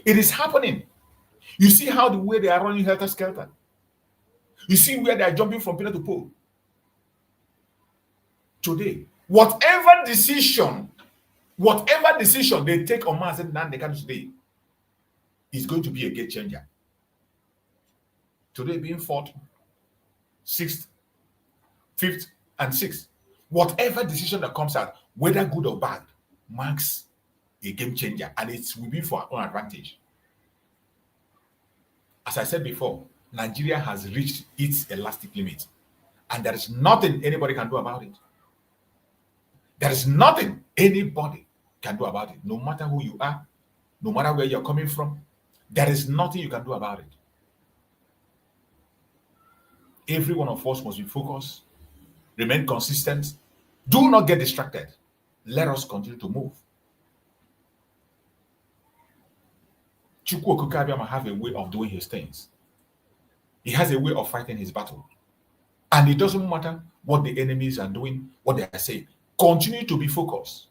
Speaker 11: It is happening. You see how the way they are running helter-skelter. You see where they are jumping from pillar to pole. Today, whatever decision they take on Mazi Nnamdi Kanu today is going to be a game changer. Today being 4th, 6th, 5th, and 6th. Whatever decision that comes out, whether good or bad, marks a game changer, and it will be for our own advantage. As I said before, Nigeria has reached its elastic limit, and there is nothing anybody can do about it. There is nothing anybody can do about it, no matter who you are, no matter where you're coming from. There is nothing you can do about it. Every one of us must be focused, remain consistent. Do not get distracted. Let us continue to move. Chukwu Okike Abiama have a way of doing his things. He has a way of fighting his battle. And it doesn't matter what the enemies are doing, what they are saying. Continue to be focused.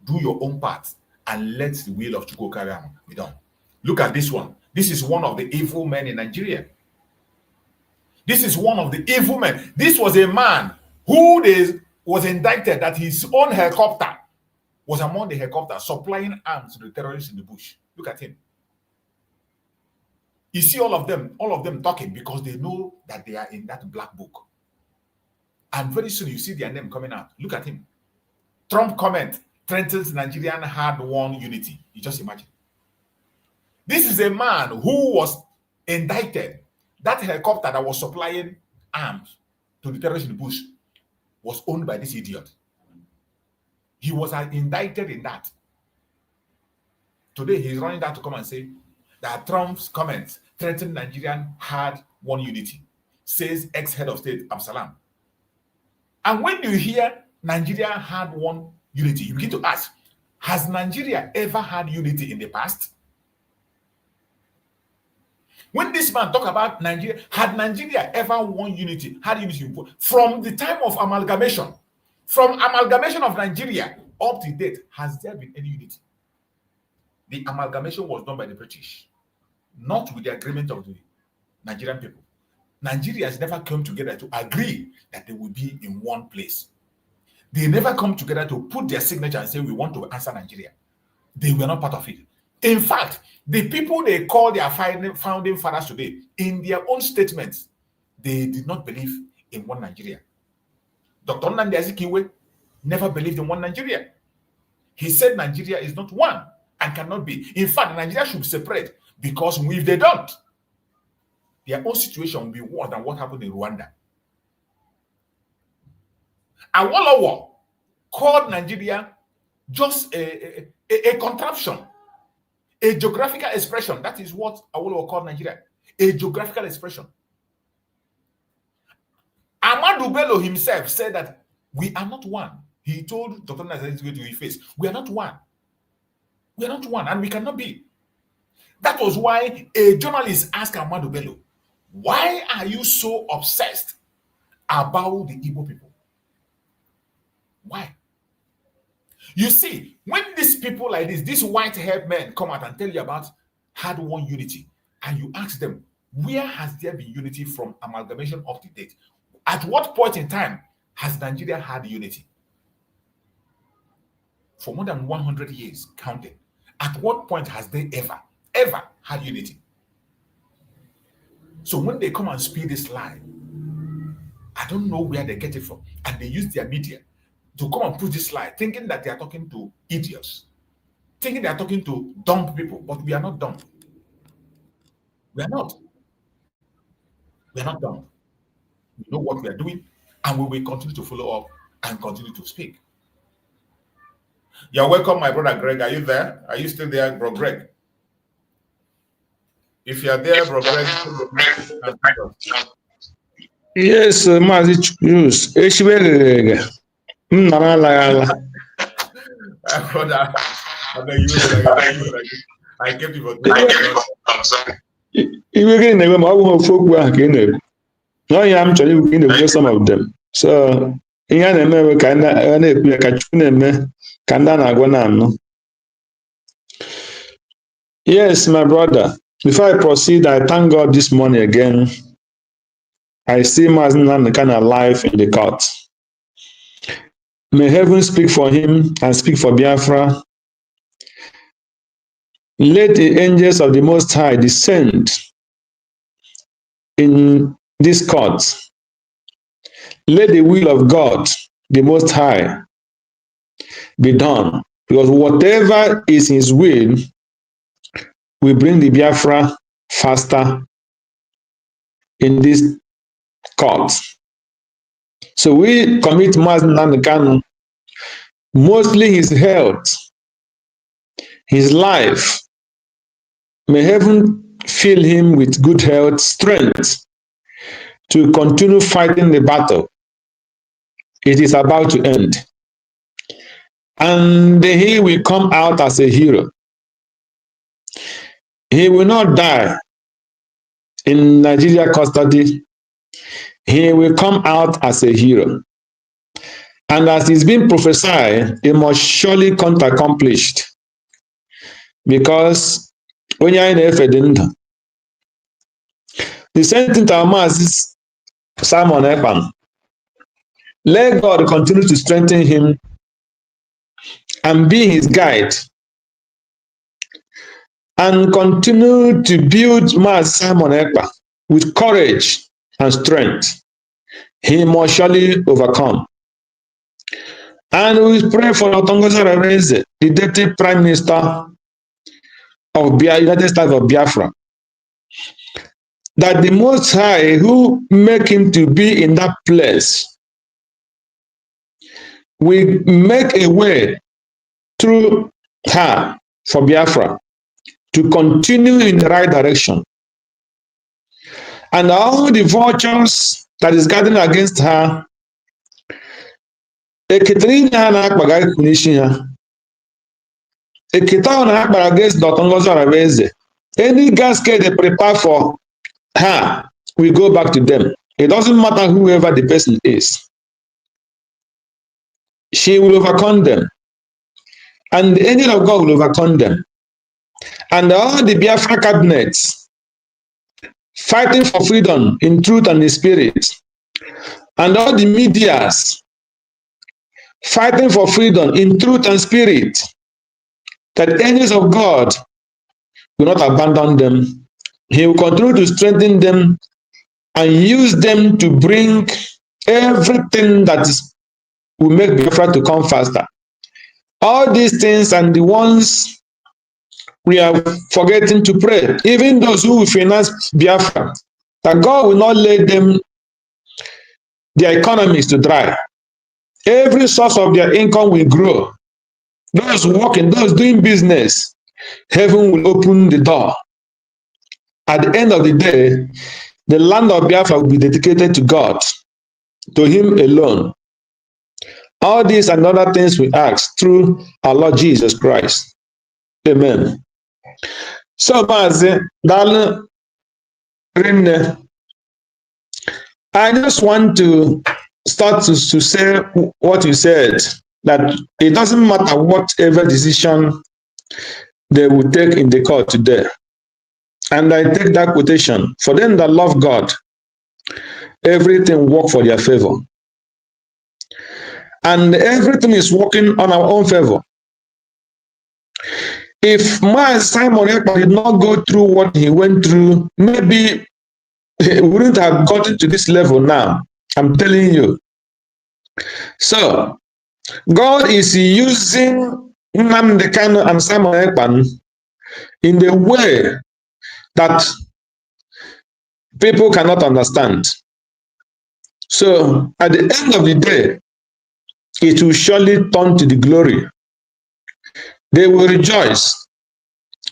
Speaker 11: Do your own part and let the will of Chukwu Okike Abiama be done. Look at this one. This is one of the evil men in Nigeria. This is one of the evil men. This was a man who was indicted that his own helicopter was among the helicopters supplying arms to the terrorists in the bush. Look at him. You see all of them talking because they know that they are in that black book. And very soon you see their name coming out. Look at him. Trump comment threatens Nigerian hard-won unity. You just imagine. This is a man who was indicted. That helicopter that was supplying arms to the terrorists in the bush was owned by this idiot. He was indicted in that. Today, he's running that to come and say that Trump's comments threaten Nigerian hard-won unity, says ex-head of state Absalom. And when you hear Nigeria hard-won unity, you begin to ask, has Nigeria ever had unity in the past? When this man talk about Nigeria, had Nigeria ever won unity, had unity from the time of amalgamation? From amalgamation of Nigeria up to date, has there been any unity? The amalgamation was done by the British, not with the agreement of the Nigerian people. Nigeria has never come together to agree that they will be in one place. They never come together to put their signature and say, we want to answer Nigeria. They were not part of it. In fact, the people they call their founding fathers today, in their own statements, they did not believe in one Nigeria. Dr. Nnamdi Azikiwe never believed in one Nigeria. He said Nigeria is not one and cannot be. In fact, Nigeria should separate because if they don't, their own situation will be worse than what happened in Rwanda. Awolowo called Nigeria just a contraption, a geographical expression. That is what Awolowo called Nigeria, a geographical expression. Ahmadu Bello himself said that we are not one. He told Dr. Nnamdi to his face, we are not one. We are not one, and we cannot be. That was why a journalist asked Ahmadu Bello, why are you so obsessed about the Igbo people? Why? You see, when these people like this, these white-haired men come out and tell you about hard-won unity, and you ask them, where has there been unity from amalgamation up to date? At what point in time has Nigeria had unity? For more than 100 years, counting. At what point has they ever had unity? So when they come and speak this lie, I don't know where they get it from. And they use their media to come and put this lie, thinking that they are talking to idiots, thinking they are talking to dumb people, but we are not dumb. We are not. We are not dumb. We know what we are doing, and we will continue to follow up and continue to speak. You're welcome, my brother Greg. Are you there? Are you still there, bro Greg? If you are there, bro Greg,
Speaker 12: yes, Mazi Nnamdi.
Speaker 11: I kept it for 2
Speaker 15: Iwe gị na-enwe ma ọ bụghị ofu okwu ahụ ka ị na-ekwu. N'ọhịa m chọrọ ikwu ka ị na-ekwu some of them. So ihe a na-eme eme ka a na-ekwu ya ka Chukwu na-eme ka ndị a na-agwa na-anụ. Yes, my brother. Before I proceed, I thank God this morning again. I see Mazi Nnamdi Kanu alive in the court. May heaven speak for him and speak for Biafra. Let the angels of the Most High descend in this court. Let the will of God, the Most High, be done. Because whatever is his will bring the Biafra faster in this court. So we commit Mazi Nnamdi Kanu, mostly his health, his life. May heaven fill him with good health, strength to continue fighting the battle. It is about to end. And he will come out as a hero. He will not die in Nigeria custody. He will come out as a hero. And as it's been prophesied, it must surely come accomplished. Because when you're in the same thing to Mazi Simon Ekpa. Let God continue to strengthen him and be his guide. And continue to build Mazi Simon Ekpa with courage and strength. He must surely overcome. And we pray for Otongoza Rebeze, the Deputy Prime Minister of United States of Biafra, that the Most High who make him to be in that place will make a way through her for Biafra to continue in the right direction. And all the vultures that is gathering against her, against Dr. Ngozi Rebeze, any gasket they prepare for her, we go back to them. It doesn't matter whoever the person is. She will overcome them. And the angel of God will overcome them. And all the Biafra cabinets fighting for freedom in truth and in spirit, and all the medias fighting for freedom in truth and spirit, that angels of God will not abandon them. He will continue to strengthen them and use them to bring everything that will make Biafra to come faster. All these things and the ones we are forgetting to pray, even those who will finance Biafra, that God will not let them, their economies to dry. Every source of their income will grow. Those working, those doing business, heaven will open the door. At the end of the day, the land of Biafra will be dedicated to God, to him alone. All these and other things we ask through our Lord Jesus Christ. Amen. So, Mazi, I just want to start to say what you said, that it doesn't matter whatever decision they will take in the court today. And I take that quotation. For them that love God, everything work for their favor. And everything is working on our own favor. If Mazi Simon Ekpa did not go through what he went through, maybe he wouldn't have gotten to this level now. I'm telling you. So, God is using Nnamdi Kanu and Simon Ekpa in the way that people cannot understand. So, at the end of the day, it will surely turn to the glory. They will rejoice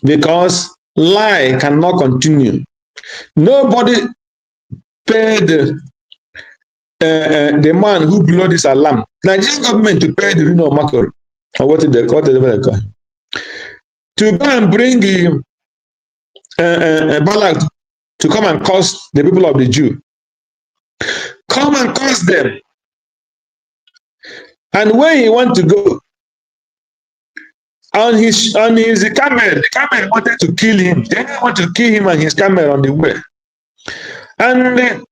Speaker 15: because lie cannot continue. Nobody paid the man who blew this alarm. Nigerian government to pay the Rino Makor, or what they call it, to go and bring Balak to come and curse the people of the Jew. Come and curse them. And where he want to go, on his camel, the camel wanted to kill him. They didn't want to kill him and his camel on the way. And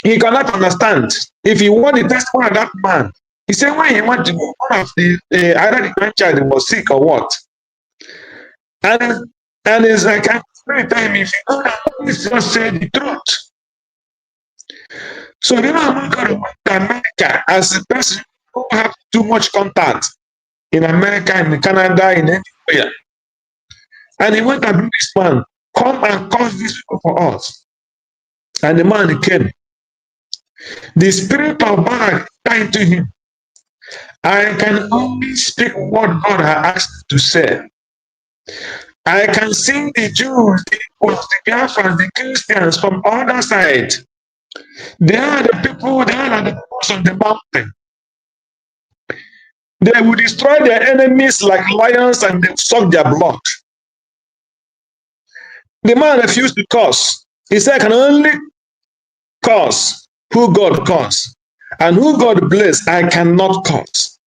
Speaker 15: he cannot understand. If he want the testimony of that man, he said when he went to go, one of the either the grandchild was sick or what. And it's like, I tell him, if you know that, please just say the truth. So, I'm not going to go to America as a person who have too much contact in America, in Canada, in anywhere. And he went and bring this man, come and cause these people for us. And the man came. The spirit of Barak came to him. I can only speak what God has asked to say. I can see the Jews, the Biafrans, the Christians from other side. They are the people, they are the people on the mountain. They will destroy their enemies like lions and they will suck their blood. The man refused to curse. He said, I can only curse who God curse. And who God bless, I cannot curse.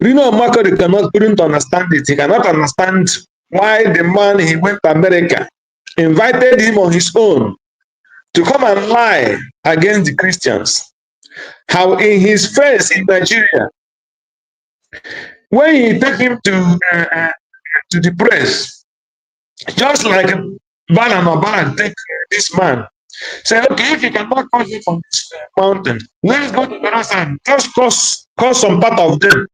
Speaker 15: Rino Makori couldn't understand it. He cannot understand why the man, he went to America, invited him on his own to come and lie against the Christians. How in his face in Nigeria, when he took him to the press, just like Balan or Balan take this man, say, okay, if you cannot cause it from this mountain, let's go to the other side. Just cause some part of them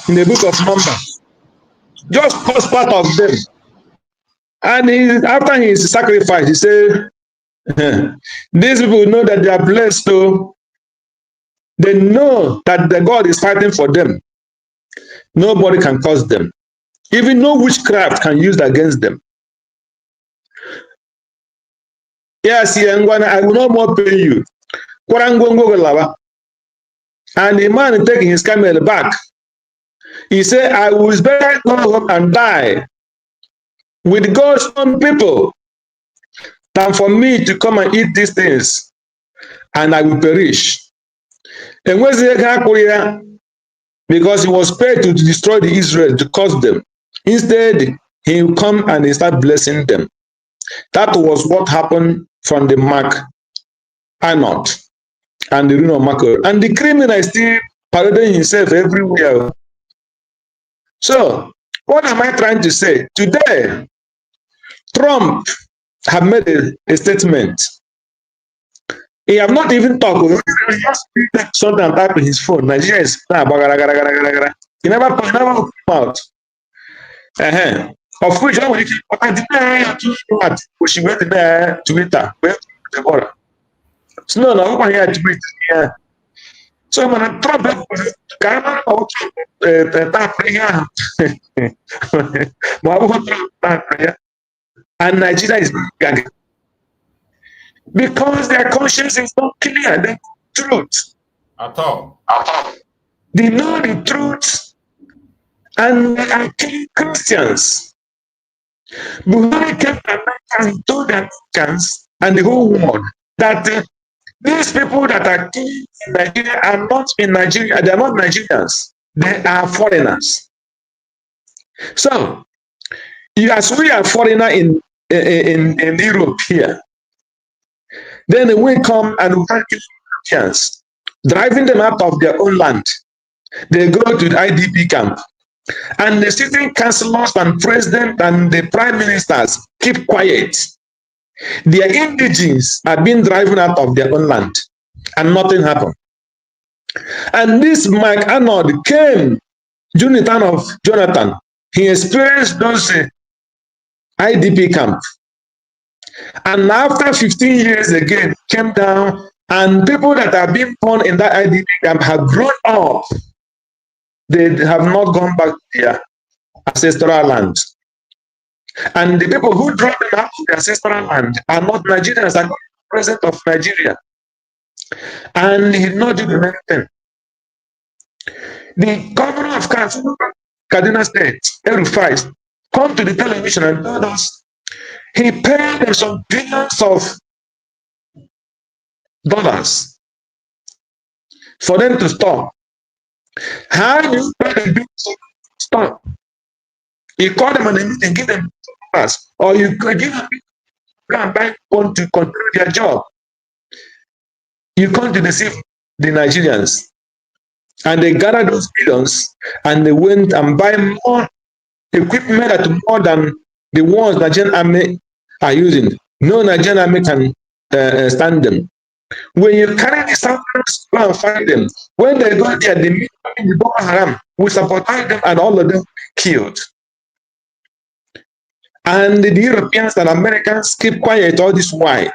Speaker 15: in the book of Numbers. Just cause part of them. And after his sacrifice, he said, these people know that they are blessed, so they know that the God is fighting for them. Nobody can cause them. Even no witchcraft can use against them. Yes, I will not more pay you. And the man taking his camel back, he said, I will better go home and die with God's own people than for me to come and eat these things, and I will perish. And where's the because he was paid to destroy the Israel, to curse them. Instead, he will come and he start blessing them. That was what happened from the Mark Arnold and the Rino Mako. And the criminal is still parading himself everywhere. So, what am I trying to say? Today, Trump have made a statement. He have not even talked. He just take something and type in his phone. Nigeria is he never come out. Of which I she went there Twitter. So no, I had to tweet. Yeah. So when Trump and Nigeria is gagging. Because their conscience is not clear, the truth.
Speaker 11: At all.
Speaker 15: They know the truth and they are killing Christians. Buhari kept America and told the Americans and the whole world that these people that are killing in Nigeria are not in Nigeria, they are not Nigerians, they are foreigners. So, as we are foreigner in Europe here, then we come and we kill Christians, driving them out of their own land. They go to the IDP camp. And the sitting councillors and president and the prime ministers keep quiet. Their indigenes are being driven out of their own land. And nothing happened. And this Mike Arnold came during the time of Jonathan. He experienced those IDP camp. And after 15 years again, came down, and people that are being born in that IDP camp have grown up. They have not gone back to their ancestral land. And the people who brought them out to their ancestral land are not Nigerians, are president of Nigeria. And he did not do the right thing. The governor of Kaduna State, El-Rufai, come to the television and told us he paid them some billions of dollars for them to stop. How do you pay the billions to stop? You call them and meeting, give them dollars, or you give them and buy one to control their job. You come to deceive the Nigerians. And they gathered those billions and they went and buy more equipment that more than the ones Nigerian army are using. No Nigerian army can stand them. When you carry the Southerners, go and fight them. When they go there, they meet the Boko Haram. We support them and all of them killed. And the Europeans and Americans keep quiet all this while.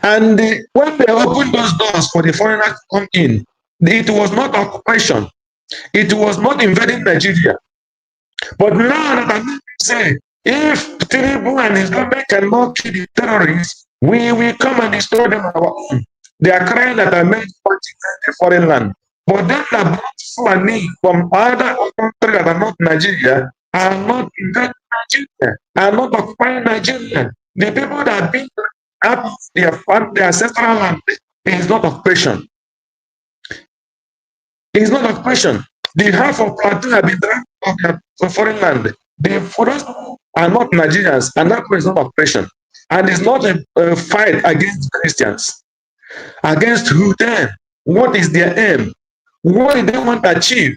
Speaker 15: And when they opened those doors for the foreigners to come in, it was not occupation. It was not invading Nigeria. But now that I'm saying, if Tinubu and his government cannot kill the terrorists, we will come and destroy them on our own. They are crying that I made a foreign land. But then the money from other countries that are not Nigeria are not invading Nigeria, are not occupying Nigeria. The people that have been out of their ancestral land is not occupation. It's not occupation. The half of Plateau have been dragged from foreign land. The foreigners are not Nigerians, and that is not occupation. And it's not a fight against Christians. Against who then? What is their aim? What do they want to achieve?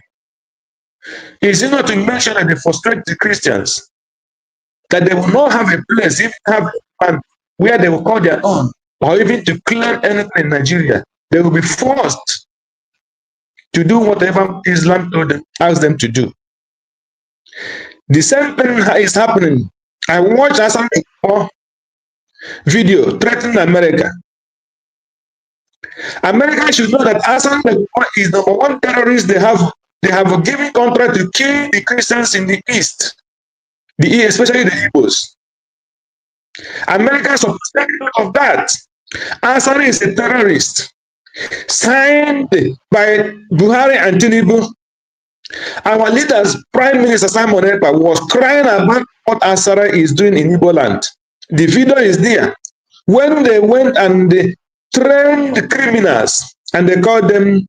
Speaker 15: Is it not to mention that they frustrate the Christians? That they will not have a place, if they have a where they will call their own, or even to claim anything in Nigeria. They will be forced to do whatever Islam told them, asked them to do. The same thing is happening. I watched a video threatening America. America should know that Hassan is the number one terrorist they have a given contract to kill the Christians in the East, especially the Igbos. America is supposed to take note of that. Hassan is a terrorist signed by Buhari and Tinubu. Our leaders, Prime Minister Simon Ekpa, was crying about what Asara is doing in Igbo land. The video is there. When they went and they trained the criminals and they called them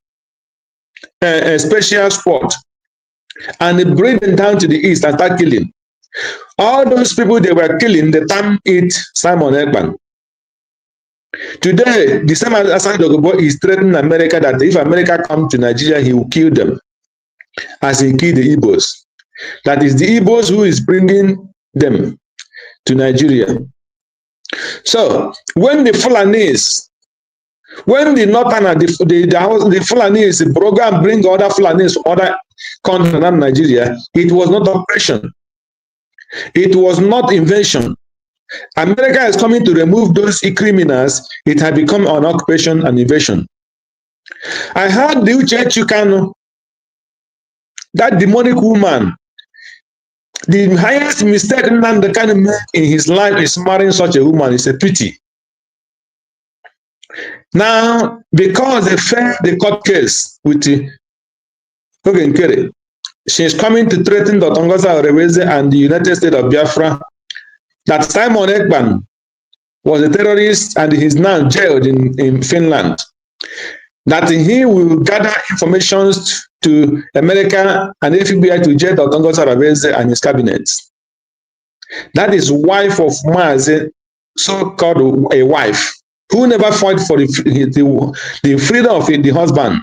Speaker 15: a special sport, and they bring them down to the east and start killing. All those people they were killing, the time it Simon Ekpa. Today, the same as Hassan Dogobo is threatening America that if America comes to Nigeria, he will kill them, as he killed the Igbos. That is the Igbos who is bringing them to Nigeria. So, when the Fulanis, when the Northern, the Fulanis program bring other Fulanis, other countries than Nigeria, it was not oppression. It was not invention. America is coming to remove those criminals. It had become an occupation and invasion. I heard the Uche Kanu, that demonic woman, the highest mistake Nnamdi Kanu made in his life is marrying such a woman. It's a pity. Now, because they failed the court case with Ogenkere, she is coming to threaten Dr. Ngozi Areweze and the United States of Biafra that Simon Ekpa was a terrorist and he is now jailed in Finland. That he will gather information to America and FBI to jail Dr. Ngozi Areweze and his cabinet. That is wife of Mazi, so-called a wife, who never fought for the freedom of the husband.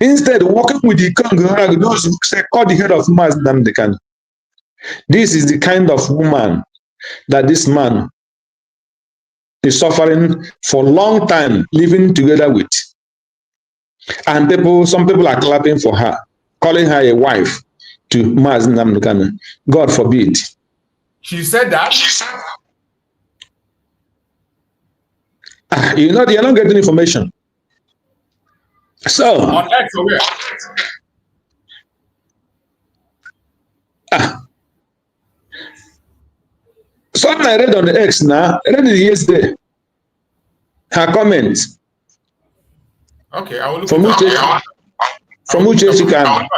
Speaker 15: Instead, working with the Congo, those who say, call the head of Mazi Nnamdi Kanu. This is the kind of woman that this man is suffering for a long time living together with. And some people are clapping for her, calling her a wife to Mazi Nnamdi Kanu. God forbid.
Speaker 11: She said that?
Speaker 15: You're not getting information. So,
Speaker 11: on X or where?
Speaker 15: Something I read on the X now, I read it yesterday. her comment.
Speaker 11: Okay, I will look
Speaker 15: from
Speaker 11: at
Speaker 15: which
Speaker 11: it.
Speaker 15: From which she can.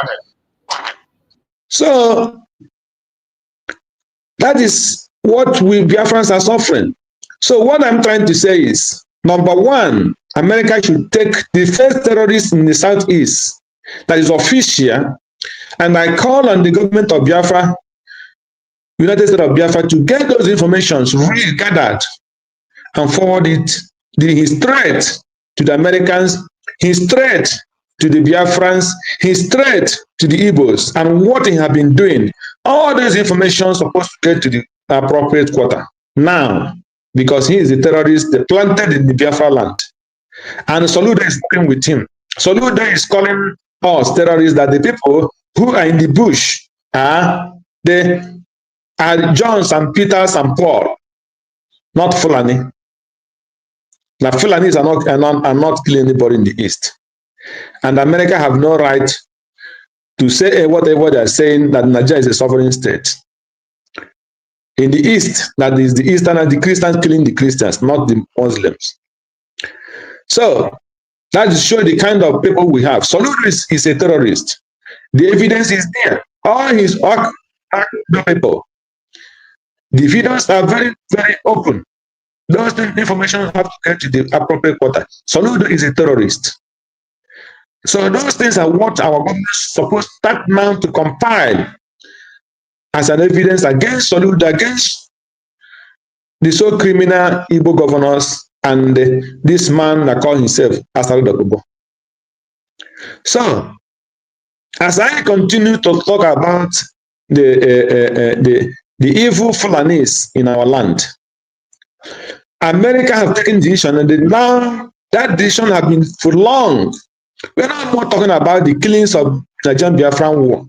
Speaker 15: So that is what we Biafrans are suffering. So what I'm trying to say is, number one, America should take the first terrorist in the southeast that is official, and I call on the government of Biafra, United States of Biafra, to get those informations really gathered and forward it. His threat to the Americans, his threat to the Biafrans, his threat to the Igbos, and what he has been doing. All this information is supposed to get to the appropriate quarter now, because he is a terrorist planted in the Biafra land. And Soludo is working with him. Soludo is calling us terrorists, that the people who are in the bush are Johns and Peters and Paul, not Fulani. Now, Fulanis are not killing anybody in the East. And America have no right to say whatever they are saying, that Nigeria is a sovereign state. In the East, that is the Eastern and the Christians killing the Christians, not the Muslims. So, that is show the kind of people we have. Soludo is a terrorist. The evidence is there. All his people. The videos are very, very open. Those information have to get to the appropriate quarter. Soludo is a terrorist. So those things are what our government is supposed to start now to compile as an evidence against Soludo, against the so criminal Igbo governors and this man that called himself Asari Dokubo. So, as I continue to talk about the evil Fulanis in our land, America have taken decision, and now that decision has been for long. We're not more talking about the killings of Nigerian Biafran war,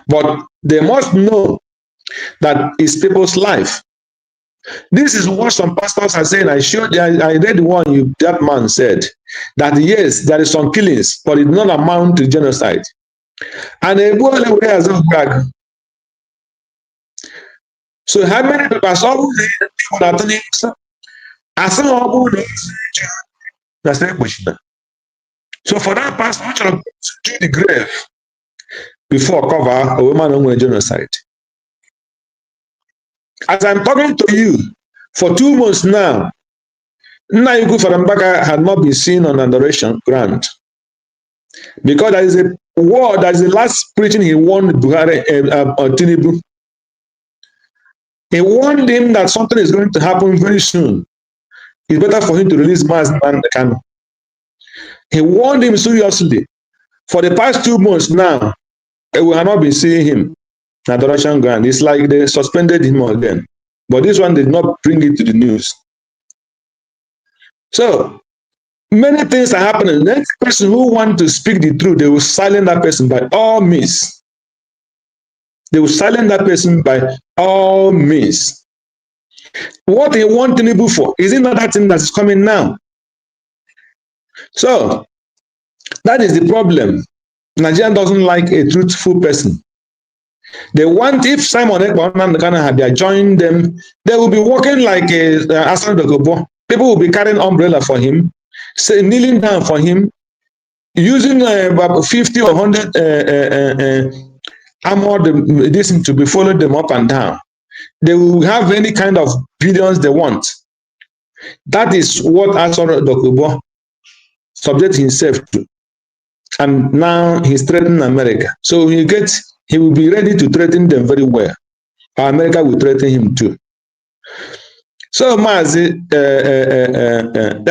Speaker 15: but they must know that it's people's life. This is what some pastors are saying. I read the one that man said, that yes, there is some killings, but it did not amount to genocide. And so how many people are so for that pastor, we should do the grave before cover a woman on genocide. As I'm talking to you, for 2 months now, Nnayugu Farambaka had not been seen on adoration ground. Because there is a war, that is the last preaching he warned Buhari Tinubu. He warned him that something is going to happen very soon. It's better for him to release Mazi Nnamdi Kanu. He warned him seriously. For the past 2 months now, we have not been seeing him in adoration ground. It's like they suspended him again. But this one did not bring it to the news. So, many things are happening. The next person who wants to speak the truth, they will silence that person by all means. They will silence that person by all means. What they want Tinubu for is another thing that is coming now. So, that is the problem. Nigeria doesn't like a truthful person. They want, if Simon Ekpa and Ghana had joined them, they will be walking like a Asari Dokubo. People will be carrying umbrella for him, kneeling down for him, using about 50 or 100 armored this to be followed them up and down. They will have any kind of billions they want. That is what Asari Dokubo subject himself to. And now he's threatening America. So he will be ready to threaten them very well. America will threaten him too. So Mazi, the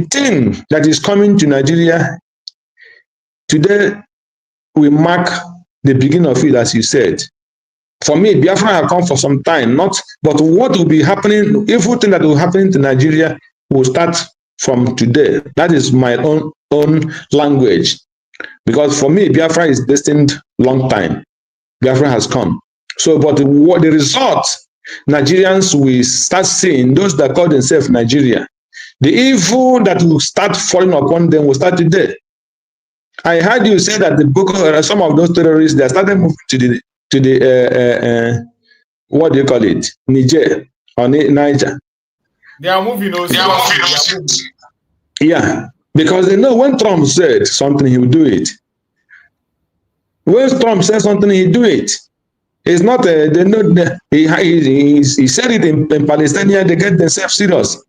Speaker 15: thing that is coming to Nigeria today, we mark the beginning of it, as you said. For me, Biafra have come for some time, but what will be happening, everything that will happen to Nigeria will start from today. That is my own language. Because for me, Biafra is destined long time. Biafra has come. So, but what the result, Nigerians will start seeing, those that call themselves Nigeria, the evil that will start falling upon them will start today. I heard you say that the book, some of those terrorists, they started moving to the what do you call it, Niger or Niger.
Speaker 11: They are moving. They are moving.
Speaker 15: Yeah, because they know when Trump said something, he will do it. When Trump said something, he do it. It's not they know he said it in Palestine. They get themselves serious.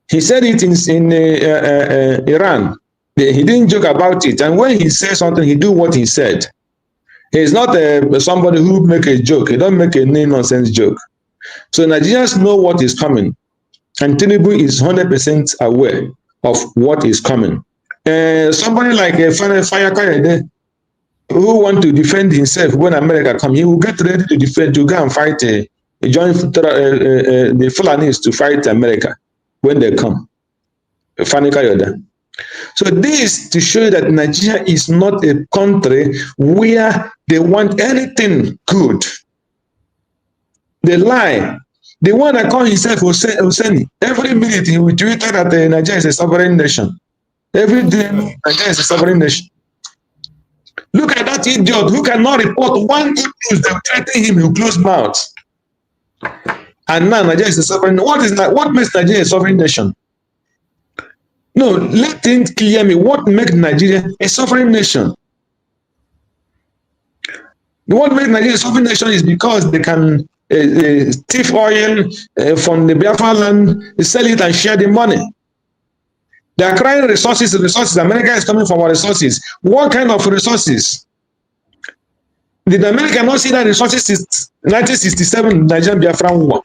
Speaker 15: He said it in Iran. He didn't joke about it. And when he says something, he do what he said. He's not somebody who make a joke. He don't make a nonsense joke. So Nigerians know what is coming, and Tinubu is 100% aware of what is coming. Somebody like Fire who want to defend himself when America come, he will get ready to defend, to go and fight, join the Fulanis to fight America when they come. Fani Kayoda. So this to show that Nigeria is not a country where they want anything good. They lie. The one that call himself Hosseini, every minute he will tweet that Nigeria is a sovereign nation. Every day Nigeria is a sovereign nation. Look at that idiot who cannot report one good news. They will threaten him, he will close mouth. And now Nigeria is a sovereign. What makes Nigeria a sovereign nation? No, let him clear me. What makes Nigeria a sovereign nation? What makes Nigeria a sovereign nation is because they can thief oil from the Biafra land, sell it and share the money. They are crying resources. America is coming from our resources. What kind of resources? Did America not see that resources since 1967 Nigerian Biafran war?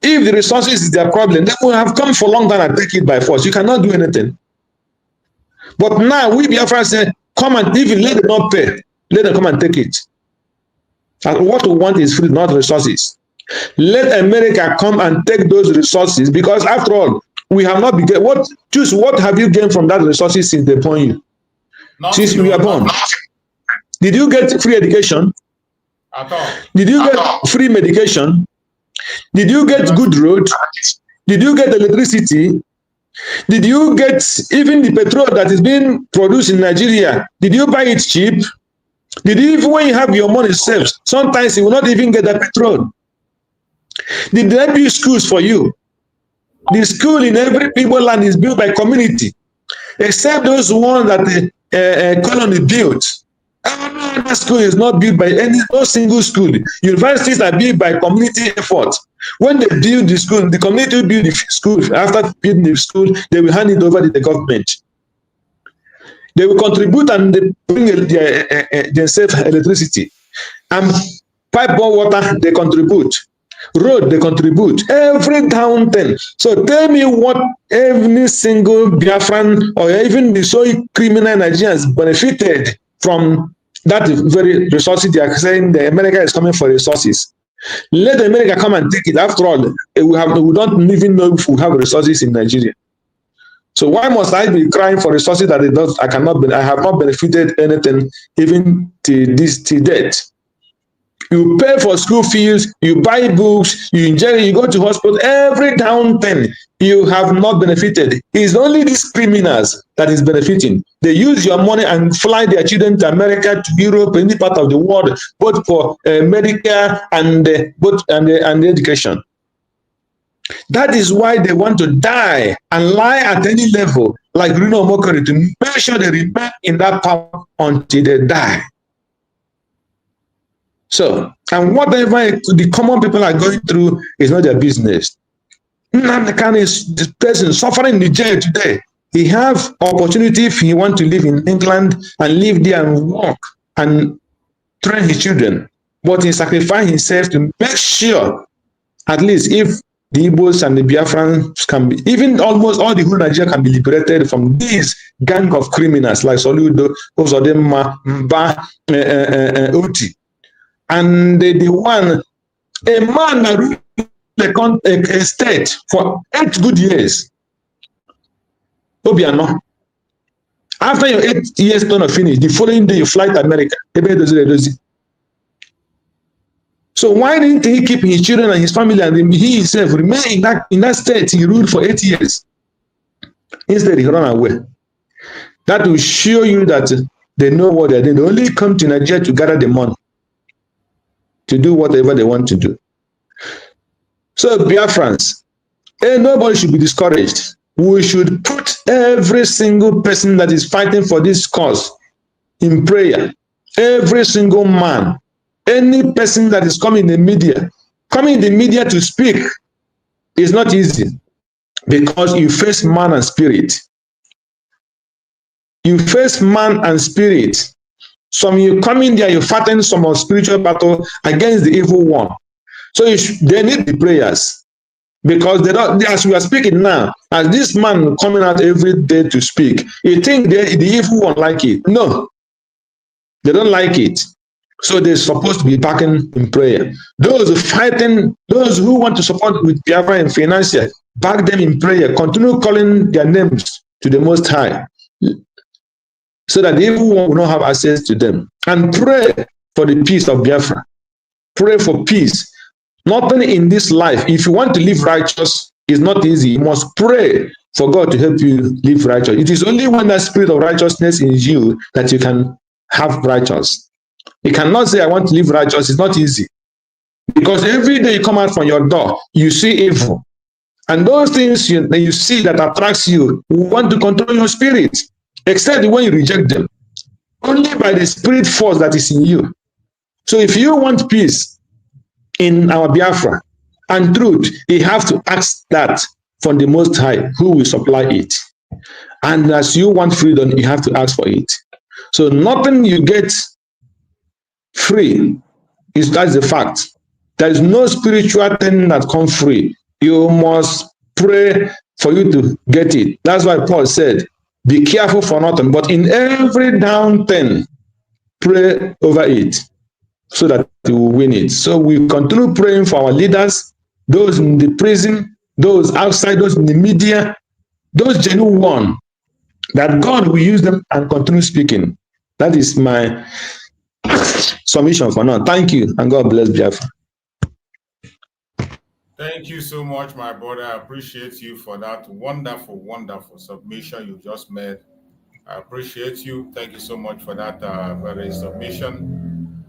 Speaker 15: If the resources is their problem, they will have come for a long time and take it by force. You cannot do anything. But now we Biafra say, come and even let them not pay. Let them come and take it. And what we want is free, not resources. Let America come and take those resources, because after all, we have not begun. What have you gained from that resources since they born you? Nothing. Since you were born. Did you get free education?
Speaker 11: At all.
Speaker 15: Did you get free medication? Did you get good road? Did you get electricity? Did you get even the petrol that is being produced in Nigeria? Did you buy it cheap? Did you, even when you have your money saved, sometimes you will not even get that petrol? Did they build schools for you? The school in every people land is built by community, except those ones that the colony built. That school is not built by no single school. Universities are built by community effort. When they build the school, the community will build the school. After building the school, they will hand it over to the government. They will contribute and they bring themselves electricity. And pipe water, they contribute. Road, they contribute. Every down thing. So tell me what every single Biafran or even the so criminal Nigerians benefited from that very resources. They are saying the America is coming for resources. Let America come and take it. After all, we don't even know if we have resources in Nigeria. So why must I be crying for resources that I have not benefited anything even till date? You pay for school fees, you buy books, you go to hospital, every down thing you have not benefited. It's only these criminals that is benefiting. They use your money and fly their children to America, to Europe, any part of the world, both for Medicare and education. That is why they want to die and lie at any level, like Bruno Mokori, to make sure they remain in that power until they die. So, and whatever the common people are going through is not their business. Nnamdi Kanu is the person suffering in the jail today. He have opportunity if he want to live in England and live there and work and train his children. But he sacrificed himself to make sure, at least if the Igbos and the Biafrans can be, even almost all the whole Nigeria can be liberated from this gang of criminals like Soludo, Ozodema, Mba, Oti. And the one, a man that ruled a state for 8 good years. Obiano. After your 8 years turn of finish, the following day you fly to America. So why didn't he keep his children and his family and he himself remain in that state he ruled for 8 years? Instead, he ran away. That will show you that they know what they're doing. They only come to Nigeria to gather the money, to do whatever they want to do. So Biafrans, And nobody should be discouraged. We should put every single person that is fighting for this cause in prayer. Every single man, any person that is coming in the media to speak is not easy because you face man and spirit. You face man and spirit. Some you come in there, you fighting some spiritual battle against the evil one. So they need the prayers because they don't. As we are speaking now, as this man coming out every day to speak, you think the evil one like it? No, they don't like it. So they're supposed to be backing in prayer. Those fighting, those who want to support with Biafra and financial, back them in prayer. Continue calling their names to the Most High, so that the evil one will not have access to them. And pray for the peace of Biafra. Pray for peace. Nothing in this life, if you want to live righteous, is not easy. You must pray for God to help you live righteous. It is only when that spirit of righteousness is you that you can have righteous. You cannot say, I want to live righteous. It's not easy. Because every day you come out from your door, you see evil. And those things you see that attracts you, want to control your spirit, except when you reject them. Only by the spirit force that is in you. So if you want peace in our Biafra and truth, you have to ask that from the Most High, who will supply it. And as you want freedom, you have to ask for it. So nothing you get free that's the fact. There is no spiritual thing that comes free. You must pray for you to get it. That's why Paul said, be careful for nothing, but in every down thing, pray over it so that you will win it. So we continue praying for our leaders, those in the prison, those outside, those in the media, those genuine ones, that God will use them and continue speaking. That is my submission for now. Thank you, and God bless Biafra.
Speaker 11: Thank you so much, my brother. I appreciate you for that wonderful, wonderful submission you just made. I appreciate you. Thank you so much for that very submission.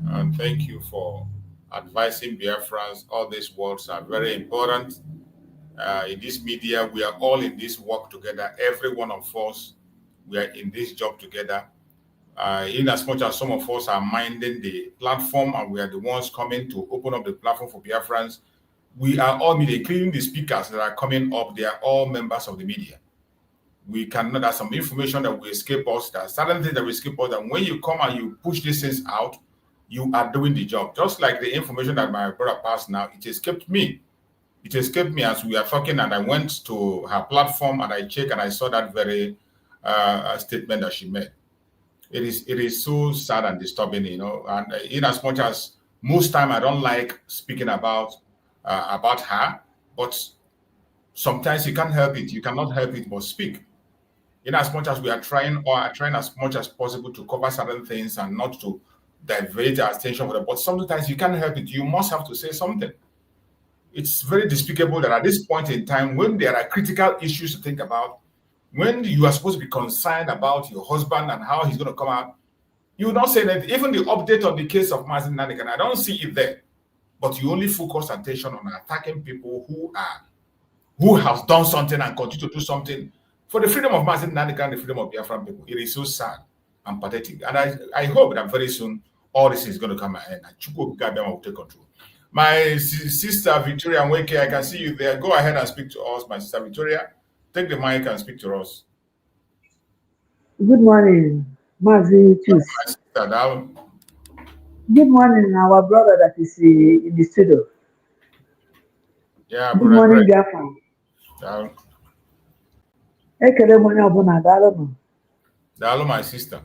Speaker 11: And thank you for advising Biafrans. All these words are very important. In this media, we are all in this work together. Every one of us, we are in this job together. In as much as some of us are minding the platform and we are the ones coming to open up the platform for Biafrans, we are all media, including the speakers that are coming up. They are all members of the media. We cannot, there's some information that will escape us. There are certain things that will escape us. And when you come and you push these things out, you are doing the job. Just like the information that my brother passed now, it escaped me. It escaped me as we are talking, and I went to her platform and I checked and I saw that very statement that she made. It is so sad and disturbing, you know. And in as much as most time I don't like speaking about her, but sometimes you can't help it. You cannot help it but speak. In as much as we are trying, or are trying as much as possible to cover certain things and not to divert our attention from them, but sometimes you can't help it. You must have to say something. It's very despicable that at this point in time, when there are critical issues to think about, when you are supposed to be concerned about your husband and how he's going to come out, you will not say that. Even the update on the case of Mazi Nnamdi Kanu, I don't see it there. But you only focus attention on attacking people who have done something and continue to do something for the freedom of Mazi Nnamdi Kanu and the freedom of Biafran people. It is so sad and pathetic. And I hope that very soon all this is going to come and Chukwu will take control. My sister Victoria Nweke, I can see you there. Go ahead and speak to us, my sister Victoria. Take the mic and speak to us.
Speaker 16: Good morning, Mazi. Good morning, our brother that is in the studio.
Speaker 11: Yeah,
Speaker 16: good morning, Biafra.
Speaker 11: Dalo, my sister.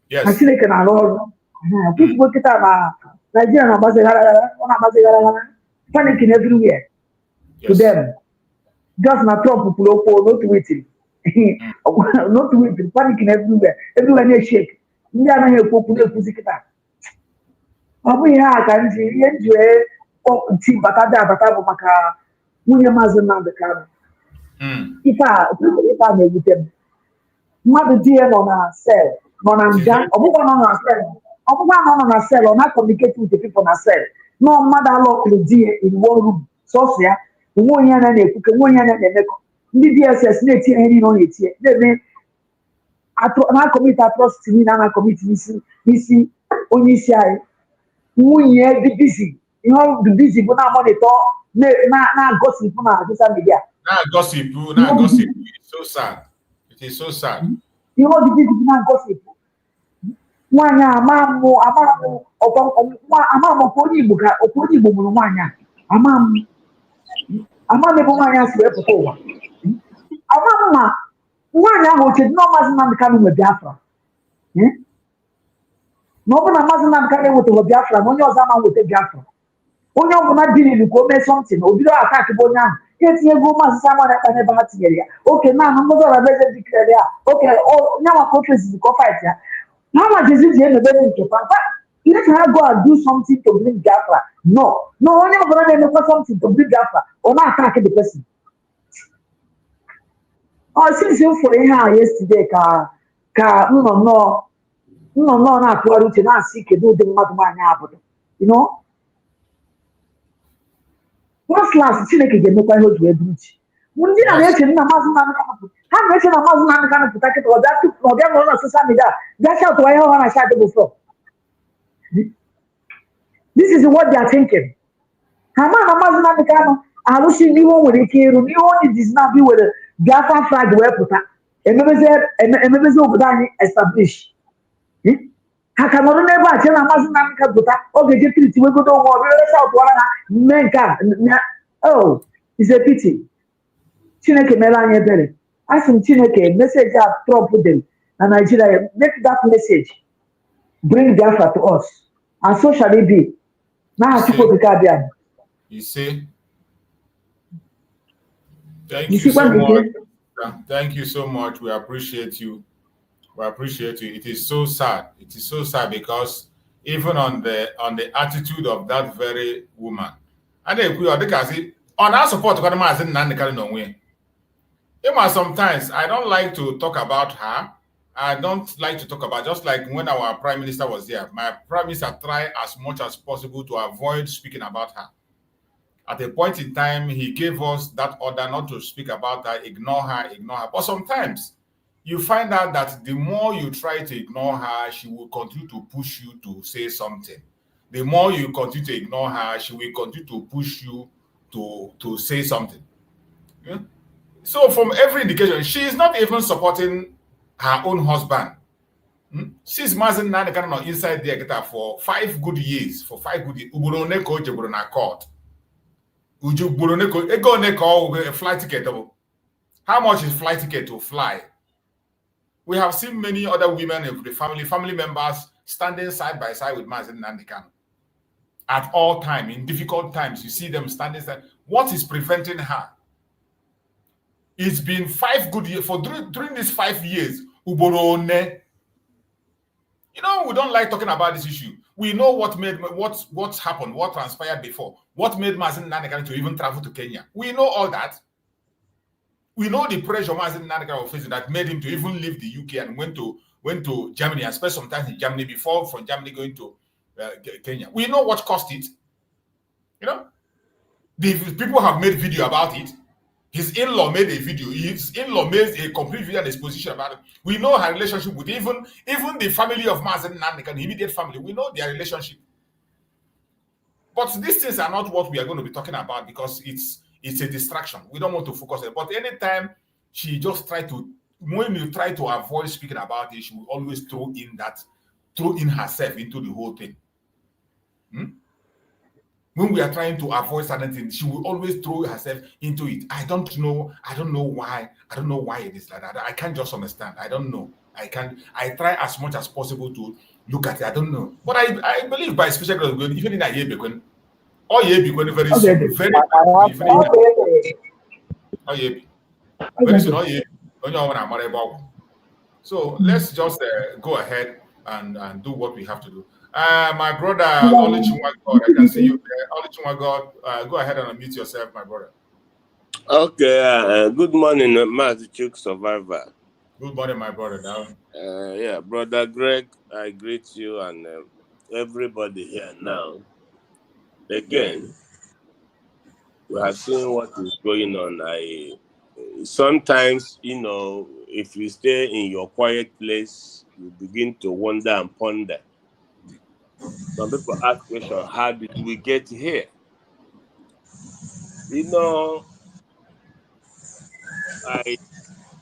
Speaker 16: Yes. Panicking everywhere. Yes. To them. Just not Trump, not waiting. Not waiting, panicking everywhere. Everywhere they shake. We are not here for Pussycat. We are can see team Bataba Maka, Mazi Nnamdi Kanu. If I may with them, mmadụ di ya nọ na cell nọ na nga ọbụkwa nọ na cell ọbụkwa nọ na cell ọ na-communicate with the people na cell nọ mmadụ alọkụrụ di ya in one room sọsọ ya nwe onye ya na-ekwuke nwe onye ya na-emekọ ndị DSS na-etinye ihe niile ọ na-etinye na-eme na-akọmiti atrocity niile a na-akọmiti n'isi onye isi anyị nwunye dị bizi ihe ọ dị bizi bụ na-amonitọ na-agosipụ na social media
Speaker 11: na-agosipụ it's so sad. It is so sad.
Speaker 16: Ihe ọ dị bizi bụ na-agosipụ nwaanyị amamụ ọkwa onye Igbo mụrụ nwaanyị a amam ebe nwaanyị a si wee pụta ụwa amam ma nwaanyị ahụ oche dị na Mazi Nnamdi Kanu nwe Biafra na ọ bụ na Mazi Nnamdi Kanu enwetaghị Biafra na onye ọzọ ama nweta Biafra onye ọbụla dịrị ka o mee something o bido atak bụ onye ahụ ya etinye ego Mazi Nnamdi Kanu ebe ha tinyere ya oke naanị ngozi ọrabeze dịkere ya oke onye nwa ka o fesizi ka ọ fight ya na ma jezi ji emebere nke papa let her go and do something to bring Biafra no onye ọbụla na-emekwa something to bring Biafra ọ na-atak the person since m fụrụ ihe a yesterday ka nnọọ na-atụgharị uche na-asị kedu ụdị mmadụ nwaanyị abụdo last Chineke ga-emekwa ihe o ji wee bụrụ chi ndị na-eche na Mazi Nnamdi Kanu ha na-eche na Mazi Nnamdi Kanu pụta kịta ọbịa nọrọ na soshal midia bịa chatụwa ihe ọha na chat before this is what they are thinking ha ma na Mazi Nnamdi Kanu arụsị ihe o nwere ike ịrụ n'ihe onye dizi na abịa were Biafra flag wee pụta emebezi obodo anyị establish ha ka nọrọ n'ebe a che na Mazi Nnamdi Kanu pụta ọ ga-eje triti wegodo onwe ọbịa saụtụwara ha mme nke a is a pity Chineke mere anyị ebere a sị m Chineke meseji a Trump dere na Nigeria make that message bring Biafra to us and so shall it be n'aha Chukwu okike abịa.
Speaker 11: You see? Thank you so much. Thank you so much. We appreciate you. We appreciate you. It is so sad. It is so sad because even on the attitude of that very woman, and on our support, sometimes I don't like to talk about her. I don't like to talk about, just like when our Prime Minister was there, my Prime Minister tried as much as possible to avoid speaking about her. At a point in time, he gave us that order not to speak about her, ignore her. But sometimes you find out that the more you try to ignore her, she will continue to push you to say something. The more you continue to ignore her, she will continue to push you to say something. Yeah? So from every indication, she is not even supporting her own husband. She's Mazi Nnamdi Kanu inside there for 5 good years. For 5 good years. Court. A flight ticket. How much is flight ticket to fly? We have seen many other women of the family members standing side by side with Mazi Nnamdi Kanu. At all times, in difficult times, you see them standing side. What is preventing her? It's been 5 good years. During these 5 years, Uborone. You know, we don't like talking about this issue. We know what happened, what transpired before, what made Mazi Nnamdi Kanu to even travel to Kenya. We know all that. We know the pressure Mazi Nnamdi Kanu was facing that made him to even leave the UK and went to Germany and spent some time in Germany before from Germany going to Kenya. We know what caused it. You know, the people have made video about it. His in-law made a video. His in-law made a complete video and exposition about it. We know her relationship with even the family of Mazi Nnamdi Kanu, immediate family. We know their relationship. But these things are not what we are going to be talking about because it's a distraction. We don't want to focus on it. But anytime she just when you try to avoid speaking about it, she will always throw in herself into the whole thing. When we are trying to avoid certain things, she will always throw herself into it. I don't know why it is like that. I can't just understand. I don't know. I try as much as possible to look at it. I don't know. But I believe by special grace, even in a year, because all year become very soon. Very soon, all year. So let's just go ahead and do what we have to do. My brother, Oluchunwagod, I can see you there. Oluchunwagod, go ahead and unmute yourself, my brother.
Speaker 17: Okay, good morning, Mazi Chuk Survivor.
Speaker 11: Good morning, my brother. Now.
Speaker 17: Yeah, brother Greg, I greet you and everybody here now. Again, we have seen what is going on. Sometimes, if you stay in your quiet place, you begin to wonder and ponder. Some people ask questions, how did we get here?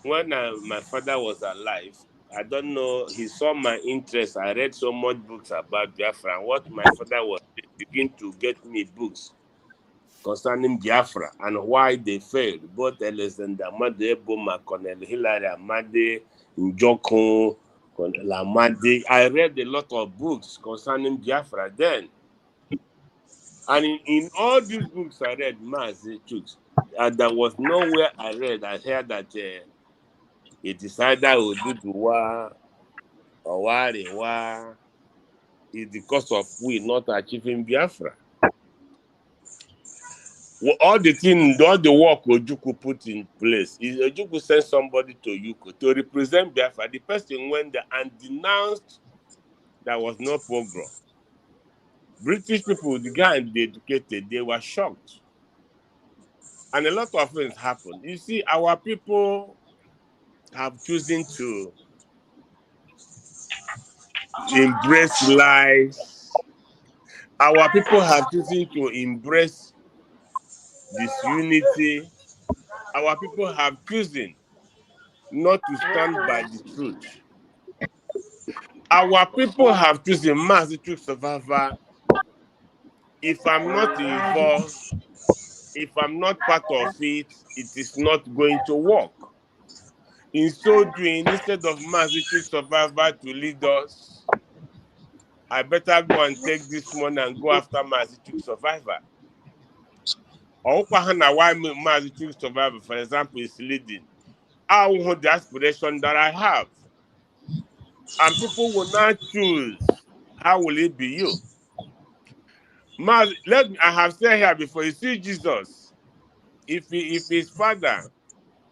Speaker 17: When my father was alive, I don't know, he saw my interest. I read so much books about Biafra. And what my father was begin to get me books concerning Biafra and why they failed. Both Alexander Amade, Boma, Colonel Hilary Amade, Njoko, Colonel Amade. I read a lot of books concerning Biafra then. And in all these books I read, Mazi Nnamdi, there was nowhere I heard that it is either Oduduwa or Warewa is the cause of we not achieving Biafra. All the work Ojukwu put in place is Ojukwu sent somebody to Yuko to represent Biafra. The person went there and denounced there was no pogrom. British people, the guy they educated, they were shocked. And a lot of things happened. You see, our people have chosen to embrace lies. Our people have chosen to embrace disunity. Our people have chosen not to stand by the truth. Our people have chosen Mazi Truth Survivor. If I'm not involved, if I'm not part of it, it is not going to work. In so doing, instead of Mazi Truth Survivor to lead us, I better go and take this money and go after Mazi Truth Survivor. Or why Mazi Truth Survivor, for example, is leading. I want the aspiration that I have. And people will not choose. How will it be you? I have said here before, you see Jesus, if his father,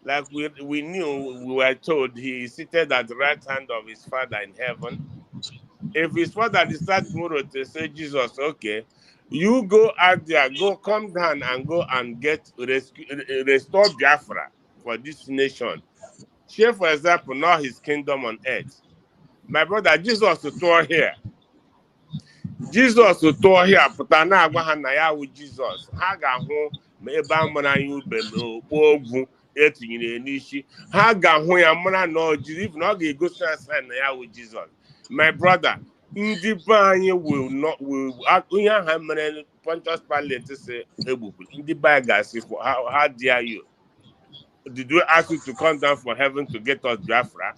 Speaker 17: like we knew, we were told he is seated at the right hand of his father in heaven. If his father decides tomorrow to say, Jesus, okay, you go out there, come down and go and restore Biafra for this nation. Share, for example, now his kingdom on earth. My brother, Jesus to tour here. Jesus to tour here, pụta na-agwa ha na ya wụ Jesus. Ha ga-ahụ ma ebe a mara ya ube ogwu etinyere n'isi. Ha ga-ahụ ya mara na ọjiri, even ọ ga-egosi na sign na ya wụ Jesus. My brother, ndị be anyị ihe aha mere Pontius Pilate say egbugbu. Ndị be anyị ga-asị, how dare you? Did we ask you to come down from heaven to get us Biafra?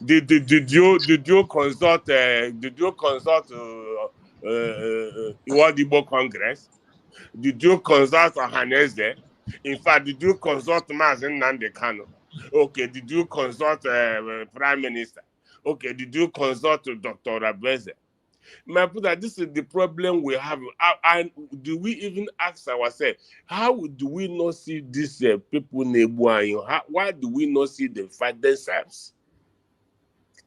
Speaker 17: Did you consult Iwadibo Congress? Did you consult Ohaneze? In fact, did you consult Mazi Nnamdi Kanu? Okay, did you consult Prime Minister? Okay, did you consult Dr. Rabeze? My brother, this is the problem we have. And do we even ask ourselves, how do we not see these people Nebu? Why do we not see them fight themselves?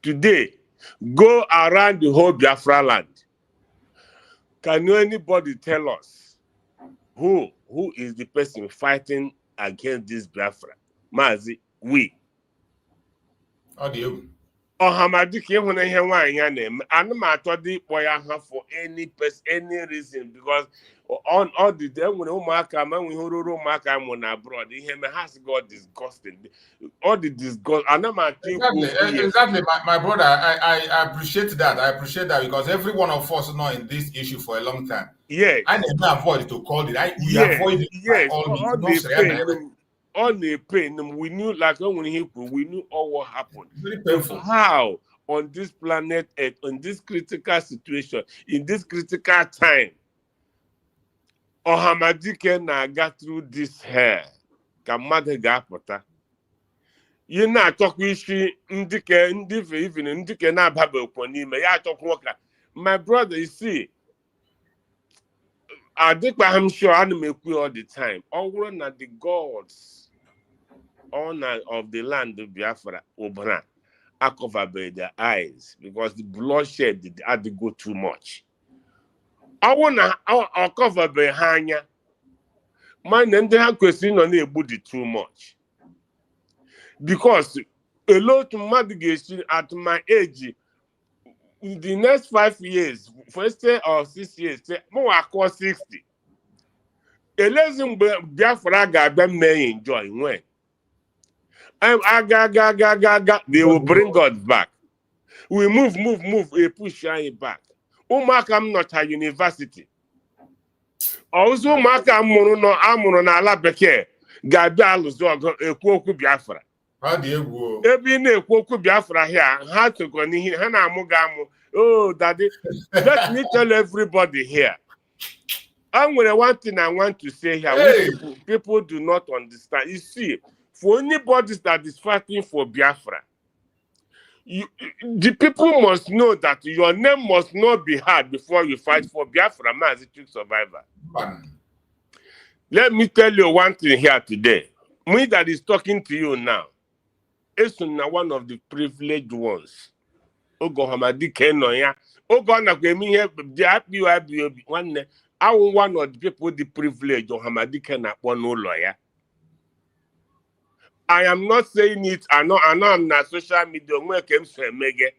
Speaker 17: Today, go around the whole Biafra land. Can anybody tell us who is the person fighting against this Biafra? Mazi, we. Ohamadike hụna ihe nwaanyị a na-eme, ana m atọ dị ịkpọ ya ha for any reason, because all the enwere ụmụaka ma enwe ihe ruru ụmụaka mụ na abroad ihe me has got disgusting. All the disgust. Ana m atọ ikwu.
Speaker 11: Exactly, my brother. I appreciate that. I appreciate that because every one of us know in this issue for a long time.
Speaker 17: Yeah.
Speaker 11: I never avoid to call it. We avoid it.
Speaker 17: Yes. On the pain, we knew, like when we knew all what happened.
Speaker 11: Very painful.
Speaker 17: How on this planet Earth, on this critical situation, in this critical time, Ohamadike na got through this hair. Kamade gapota. You na talk issue ndike even ndike na baba oponime. Ya talk worker. My brother, you see. I'm sure I make all the time. All na the gods owner of the land of Biafra, Obana, I cover by their eyes because the bloodshed had to go too much. I wanna cover by Hanya. Man, and they have question on the too much. Because a lot of mitigation at my age, in the next 5 years, first or 6 years, more I call 60. A lesson Biafra got them may enjoy when. They will bring us back. We move, we push it back. I'm not a university. Also, Maka Amuno na ala Beke, Gabia Luzo, a Kwoku Biafra. Every day, Kwoku Biafra here, had to go in Hana Mugamu. Oh, daddy, let me tell everybody here. I'm going to one thing I want to say here. Hey. People do not understand. You see, for anybody that is fighting for Biafra, the people must know that your name must not be heard before you fight for Biafra, Mazi survivor. Let me tell you one thing here today. Me that is talking to you now, is one of the privileged ones. Ogohamadi Kenoya. I'm one of the people with the privilege of Hamadika na one lawyer. I am not saying it. I know I'm not social media. Where came to mege?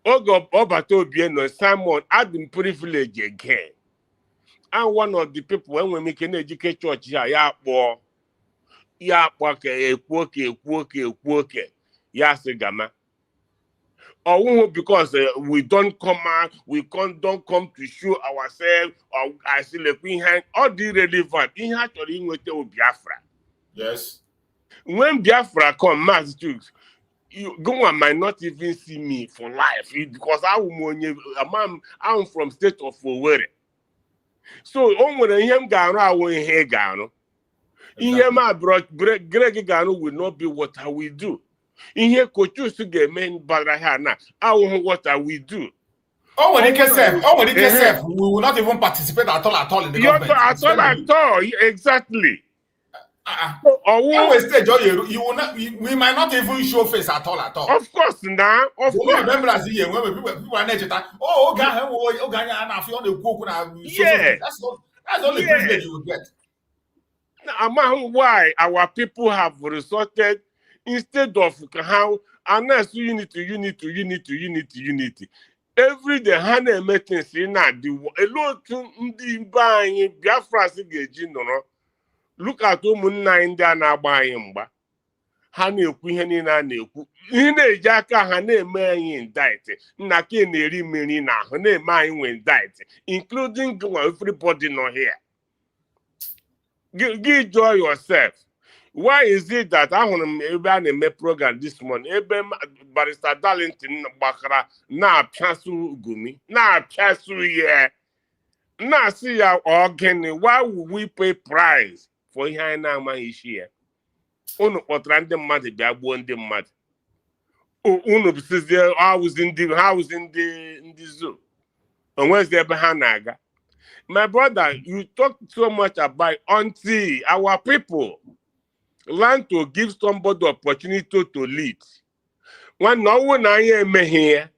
Speaker 17: Ogo Obato Bieno Simon had the privilege again. I'm one of the people when we make an education church here. Ya Sigama. Or because we don't come out, don't come to show ourselves, or I see the queen hand, all the relevant. In actually with Biafra.
Speaker 11: Yes.
Speaker 17: When Biafra come, Mazi Chooks, you go and might not even see me for life because I'm from state of Owerri. So when him Gano, I will hear Gano. In here, my brother Greg Gano will not be what I will do. In here, coaches to get men, but I want what I will do.
Speaker 11: Oh, when it gets we will not even participate at all in the government.
Speaker 17: At all, exactly.
Speaker 11: Always stage, you will not. We might not even show face at all.
Speaker 17: Of course, now. Of course.
Speaker 11: Remember as here when people are nature. Yeah. That's the only privilege you will get.
Speaker 17: Among why our people have resorted. Instead of how unless unity. Every day, Hannah meetings in a lot of buying Biafra no. Look at Umunna India na buying ba. Hannah Queen na neku. In a jacka, Hannah may indict. Naki neri menina, Hannah mine when indict, including everybody not here. Give joy yourself. Why is it that I want to make program this morning? Barrister Darlington Bakara na Chasu Gumi na Chasu ye na see our organ. Why would we pay price for here now? Man, is here. Uno otrande mad be abuonde mad. Uno says there I was in the zoo. And where's the Bahanaga? My brother, you talk so much about until our people learn to give somebody opportunity to lead. When no one I am here,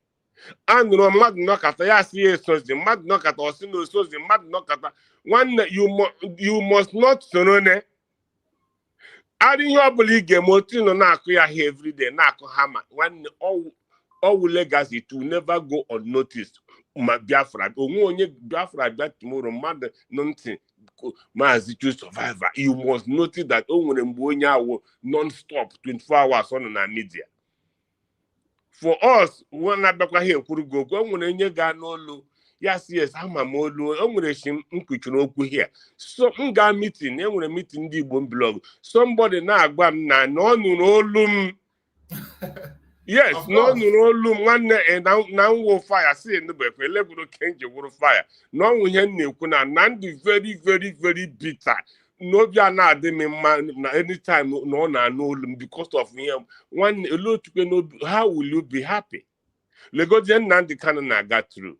Speaker 17: and no mad knock at ya see so the mad knock at us no so the mad knock at one you must not surrender. Adding your belief game motino na akuya here every day na hammer when all legacy to never go unnoticed. My Biafra, only Biafra that tomorrow mother nothing. Mazi survivor. You must notice that non-stop 24 hours on our media. For us, when I back here could go when you got no yes, I'm a molo, here. So got meeting, and when a meeting the one blog. Somebody now no. Yes, no, one and now will fire. See in the back, a level of change will fire. No, we have no none very, very, very bitter. No, we are not them anytime, no, because of him. One, a lot to know how will you be happy? Legojan Nnamdi Kanu got through.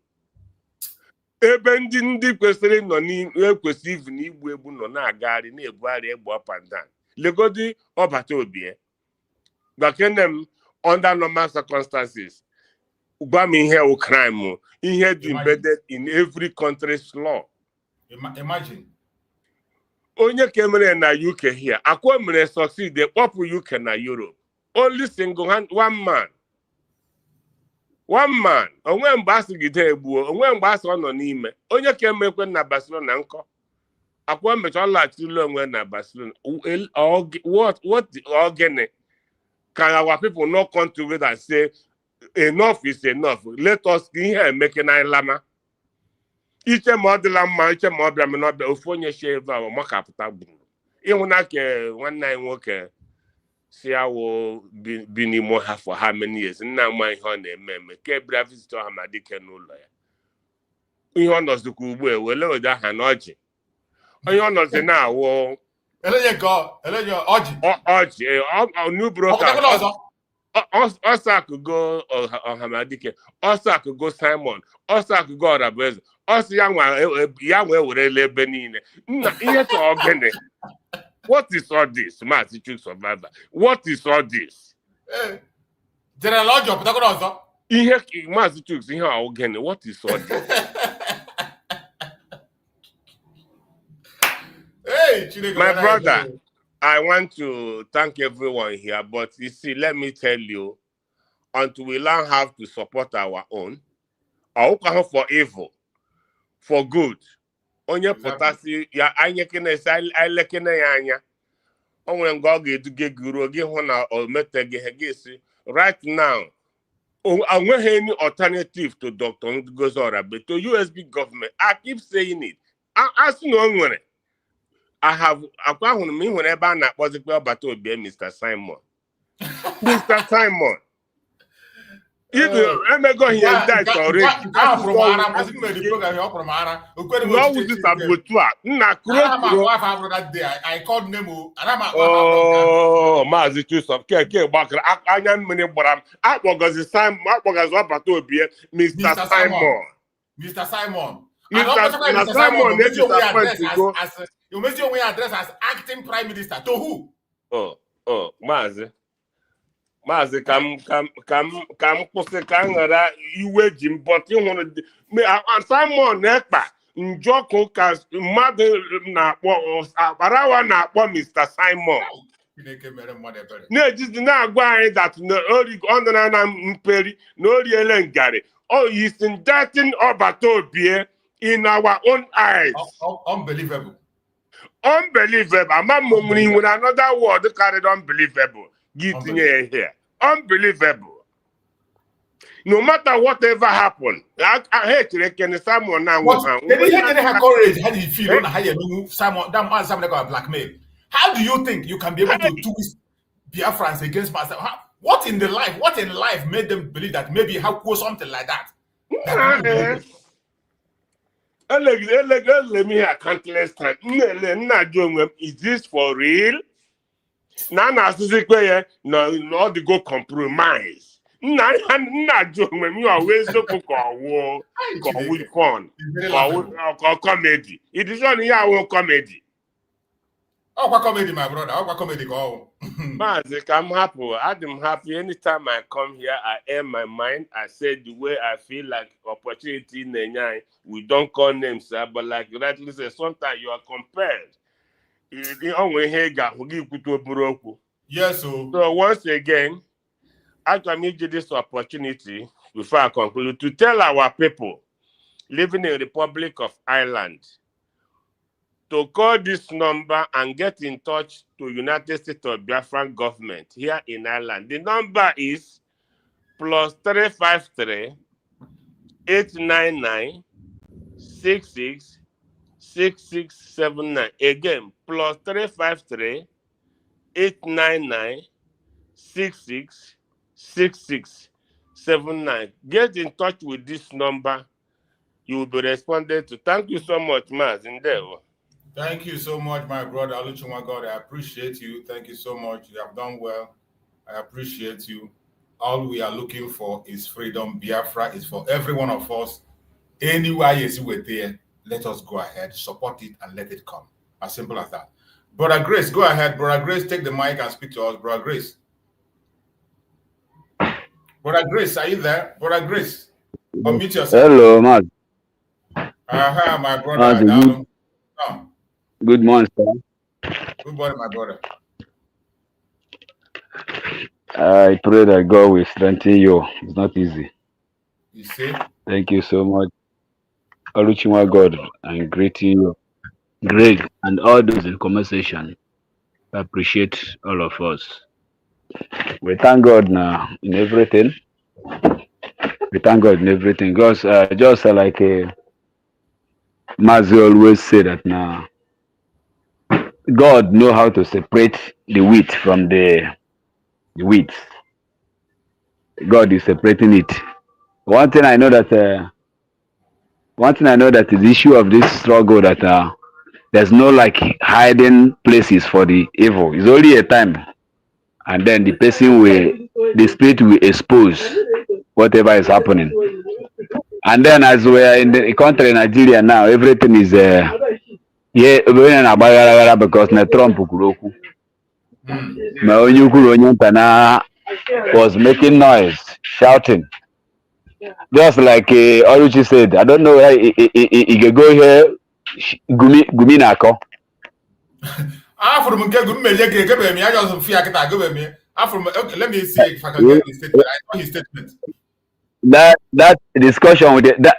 Speaker 17: Eben didn't question no need, receive ni webu no na gari, ne buari up and down. Legodi or Batobie. But under normal circumstances, here crime, he had embedded in every country's law.
Speaker 11: Imagine.
Speaker 17: Onye kemere na UK here, akwa mere succeed, they pop UK na Europe. Only single hand, one man. One man. Onwe mbasi gide egbuo, onwe mbasi ono n'ime. Onye kemere kwen na Barcelona nko. Akwa mecha la chilo onwe na Barcelona. What organ can our people not come together and say enough is enough? Let us here make an lama. Iche modela ma iche modela me no be ofonye sheva o makapụta gburu. Ihuna ke nwanne nwoke si awo bini mo ha for how many years nna ma ihe ọ na-eme ke bra visitor ha ma dike n'ụlọ ya. Ihe ọ nọzikwa ugbu a wele oda ha n'ọjị. Onye ọ nọzi na awo
Speaker 11: Elenye ọjị. New broker. Also could go
Speaker 17: Ohamadike. Also could go Simon. Also could go Rabez. Also young would Benine. What is all this? Mazi survivor. What is all this?
Speaker 11: General Lodge of Tagonozo.
Speaker 17: Mazi Chooks in her again. What is all this?
Speaker 11: Hey,
Speaker 17: my brother. I want to thank everyone here, but you see, let me tell you, until we learn how to support our own, for evil, for good. Onye potasi ya anya kene sa lekene ya anya. Onwe ngoge eduge guru oge hona o metege hegesi. Right now, onwe any alternative to Dr. Ngozora, but to USB government. I keep saying it. As no onwere. I have acquired me whenever I was a Mr. Simon. Mr. Simon. If I'm going here and die already.
Speaker 11: I called Nemo.
Speaker 17: Oh, Mazi Nnamdi Kanu. I am many, but I was Mr. Simon.
Speaker 11: Mr. Simon.
Speaker 17: Mr. Simon,
Speaker 11: you must your way address as acting prime minister. To who?
Speaker 17: Oh, Mazi, come, Kangara, you wage him, but you want to me. Simon Ekpa, Njoko, cause mother na Barawa na Mr. Simon. No, just not going that no early on the Mperi, no Yellen Gary. Oh, he's indicting Obato beer in our own eyes.
Speaker 11: Unbelievable.
Speaker 17: Unbelievable. I'm with another word carried unbelievable. Getting here. Unbelievable. No matter whatever happened, I hate to reckon someone now.
Speaker 11: They didn't have courage. How do you feel? How you move someone? That man, somebody got blackmail. How do you think you can be able to twist Biafrans against myself? What in life made them believe that maybe how cool something like that?
Speaker 17: Let me hear countless times. Is this for real? Nana Susikwe, no, the go compromise. You always look for war, with fun, or comedy. It is only our comedy.
Speaker 11: Oh, what comedy, my brother? Oh, what comedy go?
Speaker 17: Mazik, I'm happy. Anytime I come here, I air my mind. I say the way I feel like opportunity in the we don't call names, sir, but like rightly say, sometimes you are compelled.
Speaker 11: Yes,
Speaker 17: so once again, I can give you this opportunity before I conclude to tell our people living in the Republic of Ireland to call this number and get in touch to United States of Biafran government here in Ireland. The number is +353 899 66 6679. Again, +353 899 66 6679. Get in touch with this number. You will be responded to. Thank you so much, Mazi.
Speaker 11: Thank you so much, my brother. God, I appreciate you. Thank you so much. You have done well. I appreciate you. All we are looking for is freedom. Biafra is for every one of us. Anywhere you see we're there, let us go ahead, support it, and let it come. As simple as that. Brother Grace, go ahead. Brother Grace, take the mic and speak to us. Brother Grace. Brother Grace, are you there? Brother Grace, unmute yourself.
Speaker 18: Hello, Mazi.
Speaker 11: My brother.
Speaker 18: Mazi, good morning, sir.
Speaker 11: Good morning, my brother.
Speaker 18: I pray that God will strengthen you. It's not easy.
Speaker 11: You see?
Speaker 18: Thank you so much. Oluchima God, and greeting you. Great, and all those in conversation. I appreciate all of us. We thank God now in everything. We thank God in everything. Because just like Mazi always say that now, God know how to separate the wheat from the wheat. God is separating it. One thing I know that the issue of this struggle that there's no like hiding places for the evil. It's only a time, and then the spirit will expose whatever is happening. And then as we are in the country Nigeria now, everything is because na Trump kuroku. Was making noise, shouting. Just like Oluchi said, I don't know where he can go here. Gumi nako.
Speaker 11: Let me see if I can get the statement. I know his statement.
Speaker 18: That discussion with that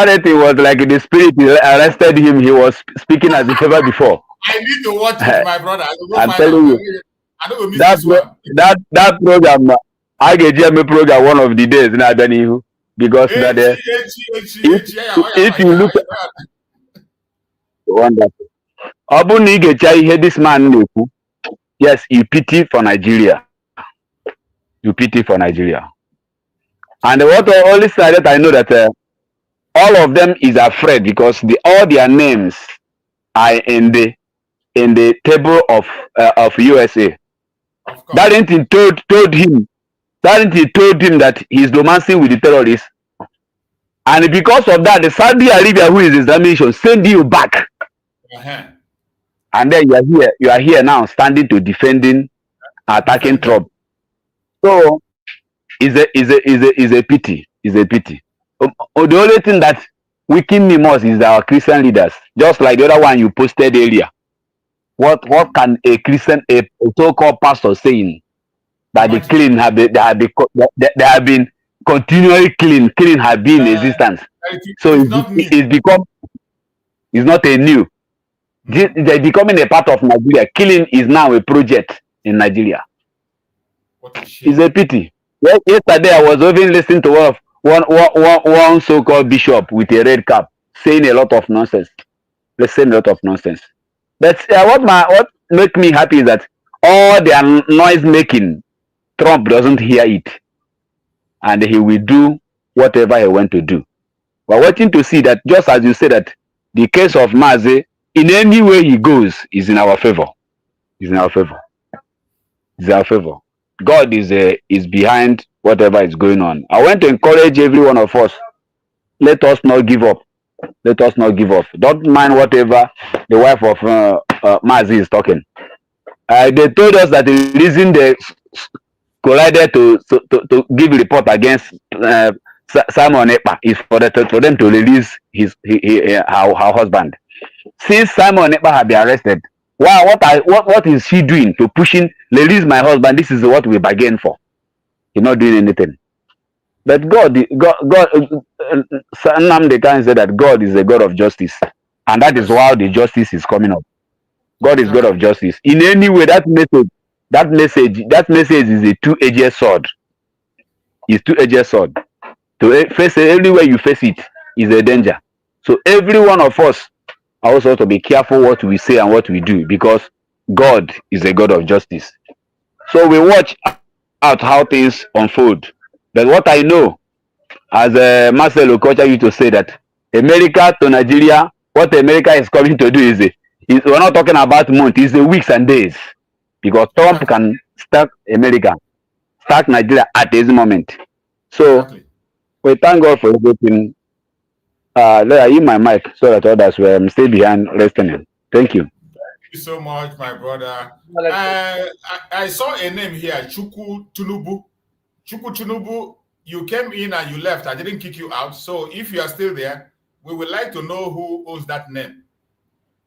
Speaker 18: rating was like the spirit arrested him. He was speaking as if ever before.
Speaker 11: I need to watch it, my brother.
Speaker 18: I'm telling you,
Speaker 11: I don't miss this one.
Speaker 18: that program, I get GMA program one of the days in Adanihu because if you look at wonderful. Obuni get this man. Yes, you pity for Nigeria. You pity for Nigeria. And what only side that I know that all of them is afraid because all their names are in the table of USA. That ain't told him that he's romancing with the terrorists. And because of that, the Saudi Arabia, who is Islamic, send you back. And then you are here now standing to defending, attacking Trump. So is a pity. Is a pity. The only thing that weaken me most is our Christian leaders. Just like the other one you posted earlier. What can a Christian, a so-called pastor saying that the killing they have been continually killing have been in existence. So it's not a new. They're becoming a part of Nigeria. Killing is now a project in Nigeria. It's a pity. Yesterday I was even listening to one so-called bishop with a red cap saying a lot of nonsense. Saying a lot of nonsense. But what make me happy is that all their noise making, Trump doesn't hear it, and he will do whatever he wants to do. We're waiting to see that, just as you said, that the case of Mazi, in any way he goes, is in our favor. Is in our favor. Is in our favor. God is behind whatever is going on. I want to encourage every one of us. Let us not give up. Let us not give up. Don't mind whatever the wife of Mazi is talking. They told us that the reason they collided to give a report against Simon Ekpa is for them to release her husband. Since Simon Ekpa had been arrested, what is she doing to pushing release my husband? This is what we bargained for. He's not doing anything. But God, Nnamdi Kanu said that God is a God of justice, and that is why the justice is coming up. God is God of justice. In any way, that message is a two-edged sword. It's two-edged sword. To face it, anywhere you face it is a danger. So every one of us also to be careful what we say and what we do, because God is a God of justice. So we watch out how things unfold. But what I know, as Marcelo Okocha used to say, that America to Nigeria, what America is coming to do is we're not talking about months, it's the weeks and days. Because Trump can start America, start Nigeria at this moment. So we thank God for everything. Let I use my mic so that others will stay behind listening. Thank you.
Speaker 11: you so much, my brother. I saw a name here, Chukwu Tunubu. Chukwu Tunubu, you came in and you left. I didn't kick you out. So if you are still there, we would like to know who owns that name.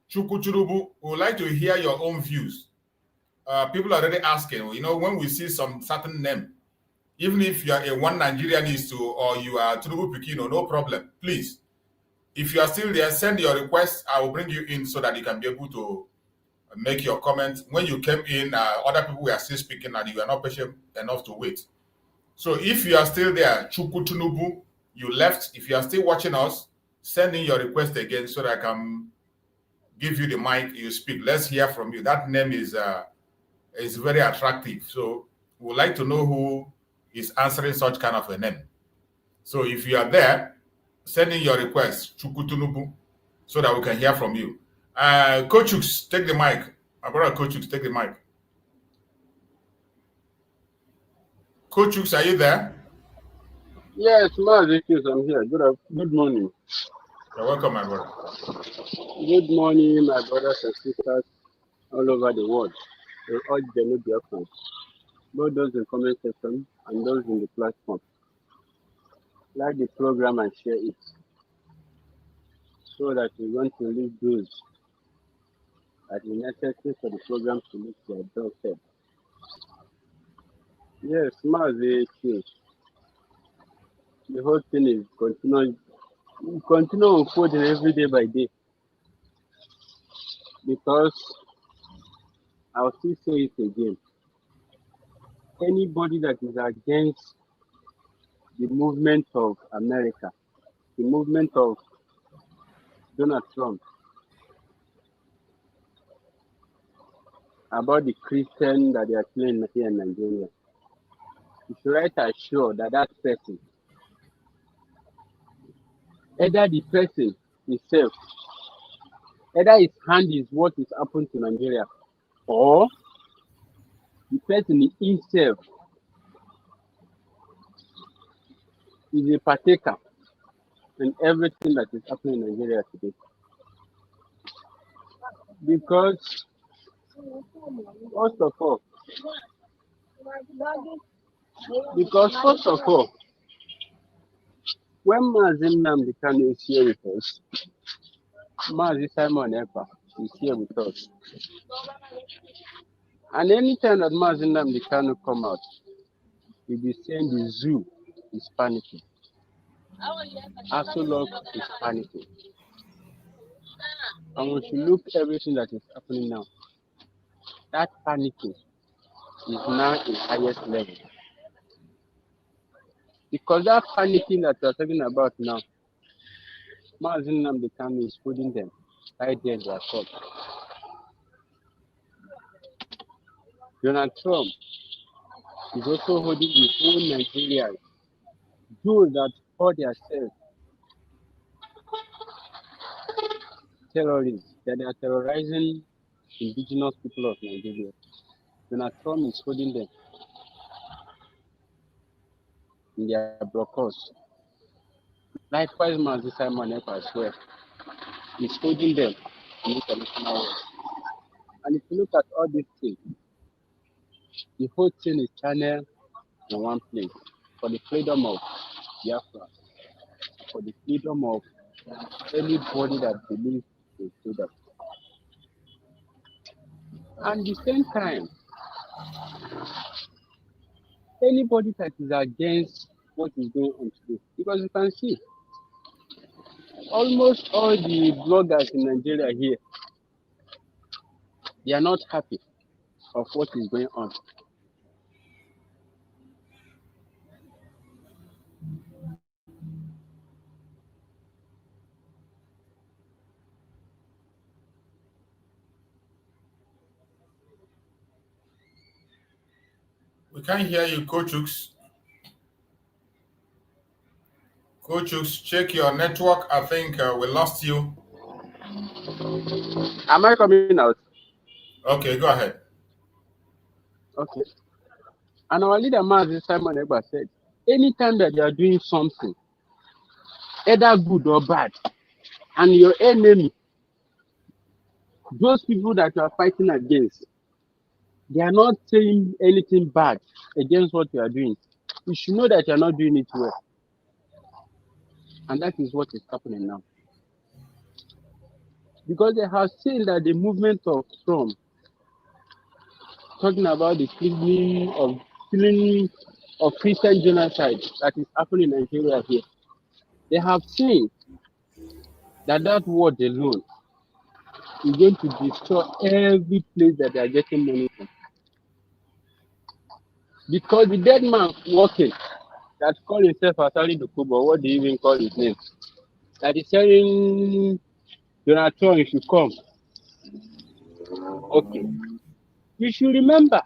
Speaker 11: Chukwu Tunubu, we would like to hear your own views. People are already asking, you know, when we see some certain name, even if you are a one Nigerianist or you are Tunubu Pikino, no problem. Please, if you are still there, send your request. I will bring you in so that you can be able to make your comments. When you came in, other people were still speaking and you are not patient enough to wait. So if you are still there, Chukwu Tunubu, you left. If you are still watching us, send in your request again so that I can give you the mic, you speak. Let's hear from you. That name is very attractive. So we would like to know who is answering such kind of a name. So if you are there, send in your request, Chukwu Tunubu, so that we can hear from you. Coach Chuks, take the mic. My brother Coach Chuks, take the mic. Coach Chuks, are you there?
Speaker 19: Yes, Mazi, I'm here. Good morning.
Speaker 11: You're welcome, my brother.
Speaker 19: Good morning, my brothers and sisters all over the world. We all the Biafrans, both those in comment section and those in the platform. Like the program and share it so that we want to leave those that is necessary for the program to reach their doorstep. Yes, Mazi, the whole thing is continue unfolding every day by day, because I'll still say it again. Anybody that is against the movement of America, the movement of Donald Trump, about the Christian that they are killing here in Nigeria, you should write assure that that person, either the person himself, either his hand is what is happening to Nigeria, or the person himself is a partaker in everything that is happening in Nigeria today. Because first of all, when Mazi Nnamdi Kanu is here with us, Mazi Simon Ekpa is here with us. And anytime that Mazi Nnamdi Kanu come out, he'll be saying the zoo is panicking. Asolok is panicking. And when you look at everything that is happening now, that panicking is now in highest level. Because that panicking that we're talking about now, Mazi Nnamdi Kanu is putting them right there in their court. Donald Trump is also holding the whole Nigeria, those that call themselves terrorists, that they are terrorizing indigenous people of Nigeria. Donald Trump is holding them in their blockers. Likewise, Mazi Simon Ekpa as well is holding them in international law. And if you look at all these things, the whole thing is channeled in one place for the freedom of Biafra, for the freedom of anybody that believes in freedom. And at the same time, anybody that is against what is going on today, because you can see almost all the bloggers in Nigeria here, they are not happy of what is going on.
Speaker 11: We can't hear you, Coach Chuks. Coach Chuks, check your network. I think we lost you.
Speaker 19: Am I coming out?
Speaker 11: Okay, go ahead.
Speaker 19: Okay. And our leader, Mazi Simon Ekpa, said, anytime that you are doing something, either good or bad, and your enemy those people that you are fighting against, they are not saying anything bad against what you are doing. You should know that you are not doing it well. And that is what is happening now. Because they have seen that the movement of Trump, talking about the killing of Christian genocide that is happening in Nigeria here, they have seen that that word alone is going to destroy every place that they are getting money from. Because the dead man walking, that called himself Asari Dokubo, what do you even call his name? That is telling Donald Trump, you should come. Okay. You should remember,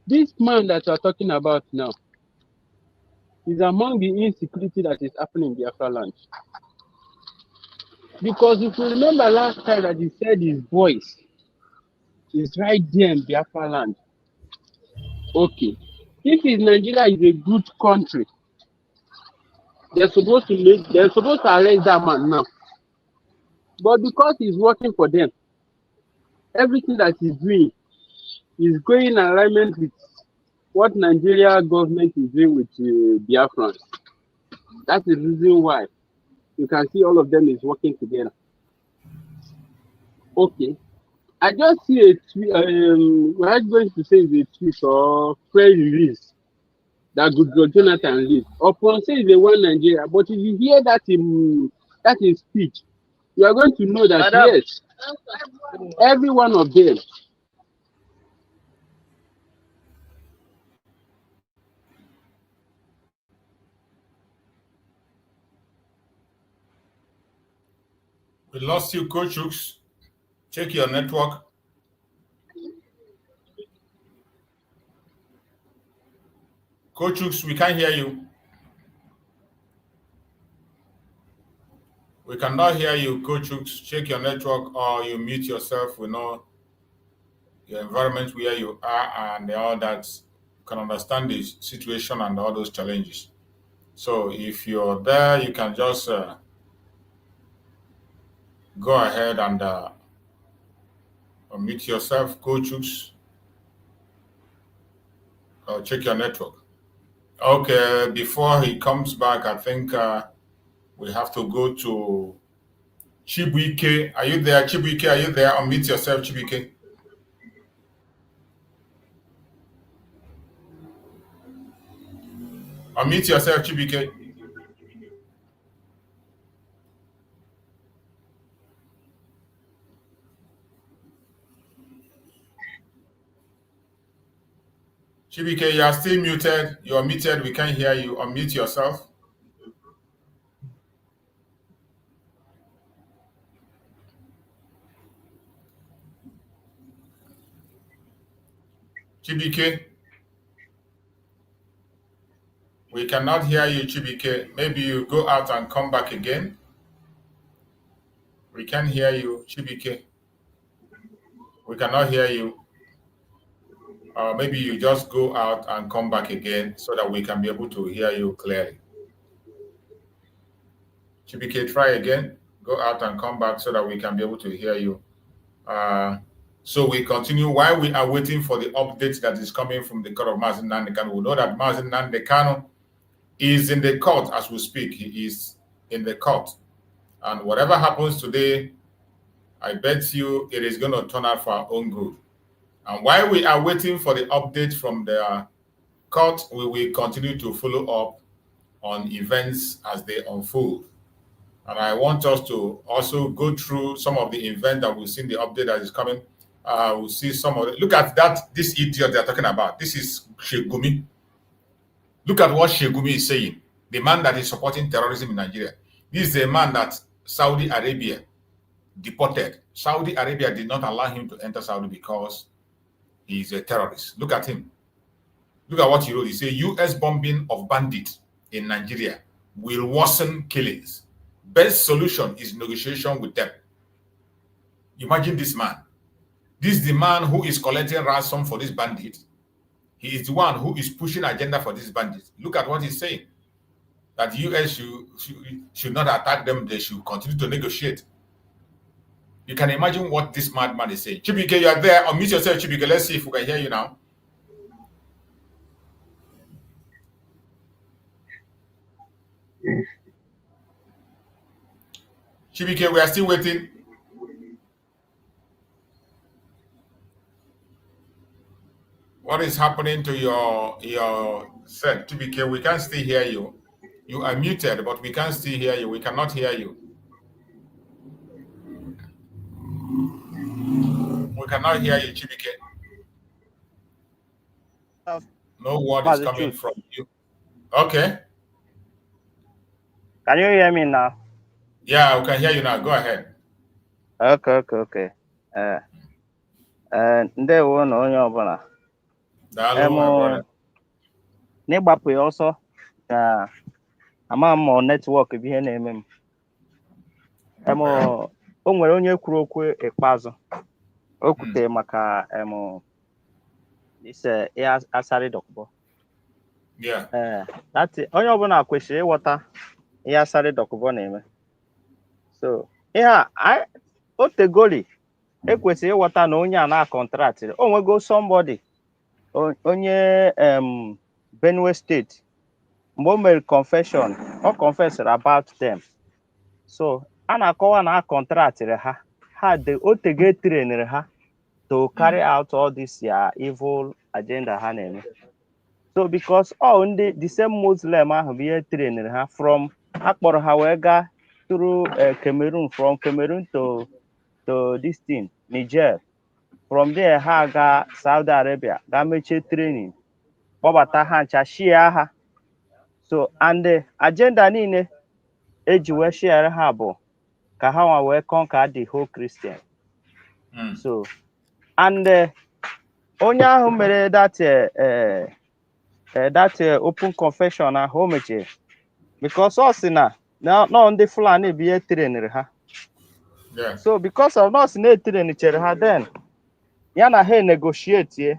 Speaker 19: this man that you are talking about now is among the insecurity that is happening in Biafra land. Because if you remember last time that he said his voice is right there in Biafra land. Okay. If Nigeria is a good country, they're supposed to arrest that man now. But because he's working for them, everything that he's doing is going in alignment with what Nigeria government is doing with Biafrans. That's the reason why you can see all of them is working together. Okay. I just see a tweet, what I'm going to say is a tweet or press release that Goodluck Jonathan released. Upon saying the one Nigeria, but if you hear that in speech, you are going to know that yes, every one of them
Speaker 11: We lost you, Coach Hooks. Check your network. Coach Hooks, we can't hear you. We cannot hear you, Coach Hooks. Check your network or you mute yourself. We know your environment where you are and all that. You can understand the situation and all those challenges. So if you're there, you can just go ahead and unmute yourself, Coach Hooks. Check your network. Okay, before he comes back, I think we have to go to Chibuike. Are you there, Chibuike? Are you there? Unmute yourself, Chibuike. Unmute yourself, Chibuike. Chibuike, you are still muted. You are muted. We can't hear you. Unmute yourself. Chibuike, we cannot hear you, Chibuike. Maybe you go out and come back again. We can't hear you, Chibuike. We cannot hear you. Maybe you just go out and come back again so that we can be able to hear you clearly. Chibuike, try again. Go out and come back so that we can be able to hear you. So we continue while we are waiting for the update that is coming from the court of Mazi Nnamdi Kanu. We know that Mazi Nnamdi Kanu is in the court as we speak. He is in the court. And whatever happens today, I bet you it is going to turn out for our own good. And while we are waiting for the update from the court, we will continue to follow up on events as they unfold. And I want us to also go through some of the events that we've seen, the update that is coming. We'll see some of it. Look at that, this idiot they're talking about. This is Shegumi. Look at what Shegumi is saying. The man that is supporting terrorism in Nigeria. This is a man that Saudi Arabia deported. Saudi Arabia did not allow him to enter Saudi because he's a terrorist. Look at him. Look at what he wrote. He said, U.S. bombing of bandits in Nigeria will worsen killings. Best solution is negotiation with them. Imagine this man. This is the man who is collecting ransom for this bandit. He is the one who is pushing agenda for this bandit. Look at what he's saying. That the U.S. should not attack them. They should continue to negotiate. You can imagine what this madman is saying. Chibike, you are there. Unmute yourself, Chibike. Let's see if we can hear you now. Chibike, we are still waiting. What is happening to your set? Chibike, we can't still hear you. You are muted, but we can't still hear you. We cannot hear you. We cannot hear you, Chibike. No word is coming from you. Okay.
Speaker 20: Can you hear me now?
Speaker 11: Yeah, we can hear you now. Go ahead.
Speaker 20: Okay. Ndewo na onye ọbụla.
Speaker 11: Hello, my brother.
Speaker 20: N'ịgbapụ ya ọsọ ka ama m netwọk bụ ihe na-eme m. O nwere onye kwuru okwu ikpeazụ. O kwutere maka ise asarị dọkụbọ. Onye ọbụla kwesịrị ịghọta ihe asarị dọkụbọ na-eme. So ihe a otegoli ekwesịrị ịghọta na onye a na-akọntraktịrị. O nwego somebody onye Benue State mgbe o mere confession, o confessed about them. So a na-akọwa na akọntraktịrị ha otege trainere ha to carry out all this evil agenda ha na-eme. So because the same Muslim ahụ bụ ihe trainere ha from akpọrọ ha wee gaa through Cameroon, from Cameroon to this thing, Niger. From there, ha ga Saudi Arabia, ga mechie training, kpọbata ha ncha shia ha. So, and the agenda niile eji wee share ha bụ ka ha nwa wee conquer the whole Christian. So, and onye ahụ mere that open confession ahụ o mechie because ọ sị na ndị Fulani bụ ihe trainere ha.
Speaker 11: Yeah.
Speaker 20: So because of us na-etrain chere ha, then ya na ha negotiate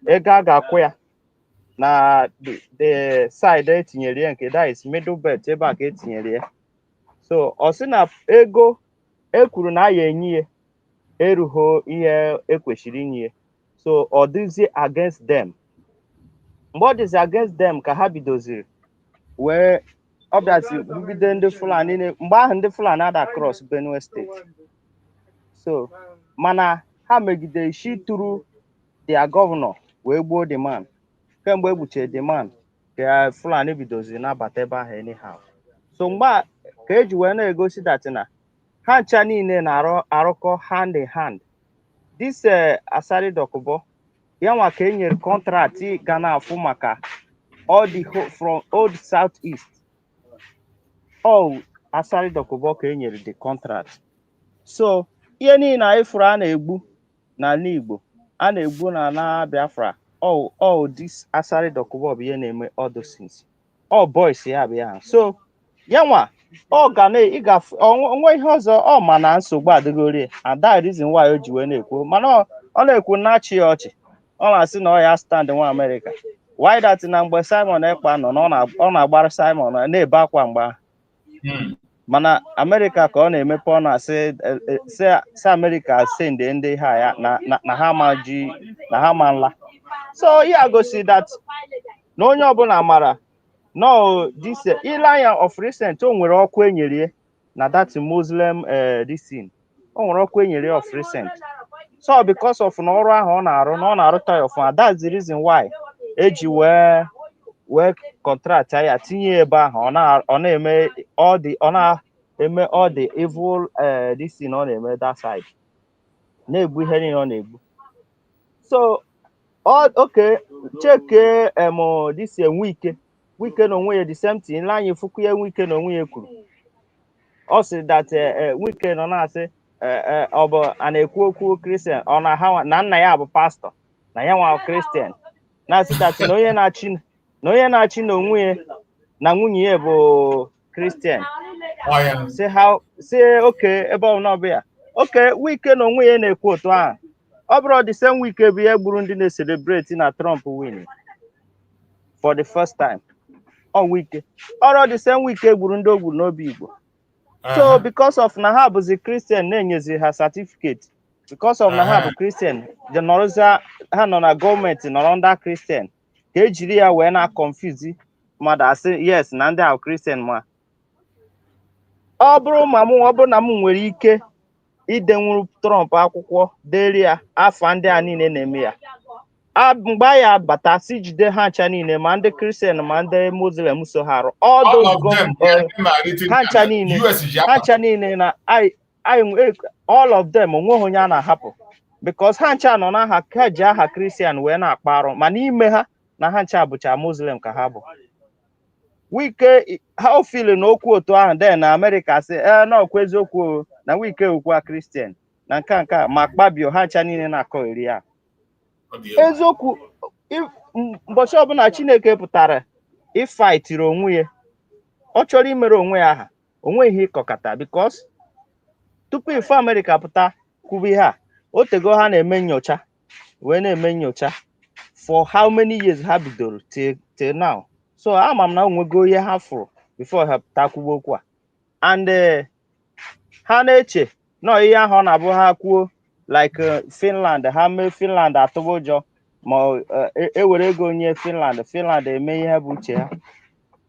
Speaker 20: ego a ga-akwụ ya na the side etinyere ya nke that is middle belt ebe a ka etinyere ya. So ọ sị na ego ekwuru na ya enye ya erughị ihe ekwesịrị inye. So ọ dịzi against them. Mgbe ọ dịzi against them ka ha bidoziri wee ọ bịazi bugide ndị Fulani mgbe ahụ ndị Fulani ada cross Benue State. So mana ha megide isi tụrụ their governor wee gbuo the man. Kemgbe egbuchie the man ka Fulani bidoziri nabata ebe ahụ anyhow. So mgbe ka eji wee na-egosi that na ha ncha niile na-arụkọ hand in hand. This Asari Dokubo ya nwa ka enyere contract ga na-afụ maka all the from old southeast. All Asari Dokubo ka enyere the contract. So ihe niile anyị fụrụ a na-egbu n'ala Igbo, a na-egbu na Biafra, all this Asari Dokubo bụ ihe na-eme all those things. All boys ya bụ ya. So ya nwa ọ ga na-ịgafe onwe ihe ọzọ ma na nsogbu adịgori, and that reason why o ji wee na-ekwu, mana ọ na-ekwu na-achị ọchị. Ọ na-asị na ọ ya stand nwa America. Why that na mgbe Simon Ekpa nọ na ọ na-agbara Simon na-ebe akwa mgba. Mana America ka ọ na-emepe ọ na-asị America send ndị ha ya na ha maji na ha ma nla. So ya gosi that na onye ọbụla mara no this Ilaya of recent o nwere ọkụ enyere na that Muslim this thing. O nwere ọkụ enyere of recent. So because of na ọrụ ahụ ọ na-arụ na ọ na-arụta ya ọfụma, that's the reason why eji wee contract ya tinye ebe ahụ ọ na-eme all the evil this thing ọ na-eme that side. Na-egbu ihe niile ọ na-egbu. So okay, check this Wike na onwe ya the same thing. Ile anyị fukwu ya Wike na onwe ya kwuru. Ọ sị that Wike nọ na-asị ọ bụ a na-ekwu okwu Christian ọ na ha na nna ya bụ pastor na ya nwa Christian. Na-asị that na onye na-achị na onwe ya na nwunye ya bụ Christian. Say okay ebe ọ nọ bịa. Okay, Wike na onwe ya na-ekwu otu ahụ. Ọ bụrụ the same Wike bụ ya gburu ndị na-celebrate na Trump win for the first time. Ọ Wike. Ọrụ the same Wike gburu ndị ogburu n'obi Igbo. So because of Nahab is a Christian, Nenyezi her certificate. Because of Nahab Christian, the Noroza Hanona government in under Christian. Kejiria when I confuse mother say yes, Nanda are Christian ma. Obro mamu obo namu nwere ike idenwuru Trump akwụkwọ deria afa ndị a niile na-eme ya. Mgbe ya bata si jide ha ncha niile ma ndị Christian ma ndị Muslim so ha all those ha ncha niile na all of them onweghị onye a na-ahapụ because ha ncha nọ n'aha ka ji aha Christian wee na-akparụ ma n'ime ha na ha ncha bụcha Muslim ka ha bụ. Wike ha ofili na okwu otu ahụ den na America sị na okwu eziokwu na Wike okwu Christian na nke ma kpabio ha ncha niile na-akọ eri ya. Eziokwu mbọchị ọbụla Chineke pụtara ịfaitiri onwe ya ọ chọrọ imere onwe ya aha onwe ihe ịkọkata because tupu ife America pụta kwubu ihe a o tego ha na-eme nyocha wee na-eme nyocha for how many years ha bidoro till now. So ama m na onwego ihe ha fụrụ before ha pụta kwubo okwu a and ha na-eche na ihe ahụ ọ na-abụ ha kwuo like Finland ha mee Finland atụba ụjọ ma ewere ego onye Finland eme ihe bụ uche ha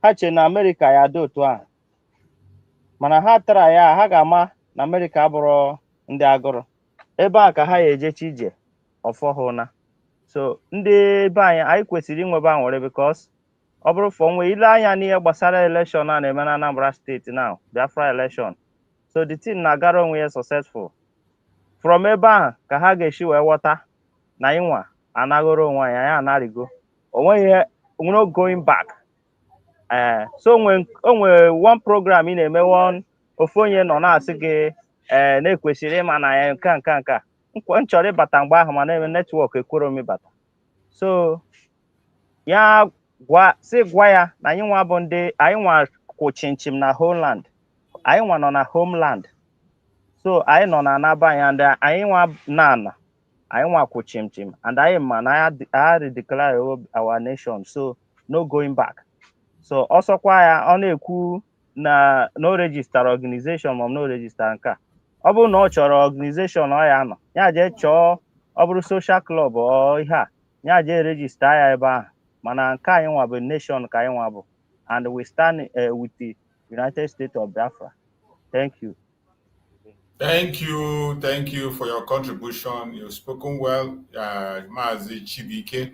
Speaker 20: ha che na America ya dị otu ahụ mana ha tara ya ha ga-ama na America abụrụ ndị agụrụ ebe a ka ha ya ejechi ije ọfọhụ na so ndị be anyị kwesịrị inwebe anwere because ọ bụrụ fọ nwe ile anya n'ihe gbasara election a na-eme na Anambra steeti now Biafra election so the team na-agara onwe ya successful from ebe ahụ ka ha ga-esi wee ghọta na ịnwa anaghọrọ onwe ya anarigo onweghị no going back. So onwe one program ị na-eme ofu onye nọ na-asị gị na-ekwesịrị ịma na ya nka m chọrọ ịbata mgbe ahụ ma na-eme netwọk ekworo m ịbata so ya gwa ya na anyị nwa bụ ndị anyị nwa kwụ chinchin na homeland anyị nwa nọ na homeland so anyị nọ na anaba anyị and anyị nwa na anyị nwa kwụ chimchim and anyị ma na I declare our nation so no going back. So ọsọkwa ya ọ na-ekwu na no register organization ma no register nke ọ bụrụ na ọ chọrọ organization ọ ya nọ ya jee chọọ ọ bụrụ social club ọ ihe a ya jee register ya ebe ahụ mana nke anyị nwa bụ nation ka anyị nwa bụ and we stand with the United States of Biafra. Thank you.
Speaker 11: Thank you for your contribution. You've spoken well, Mazi Chibike.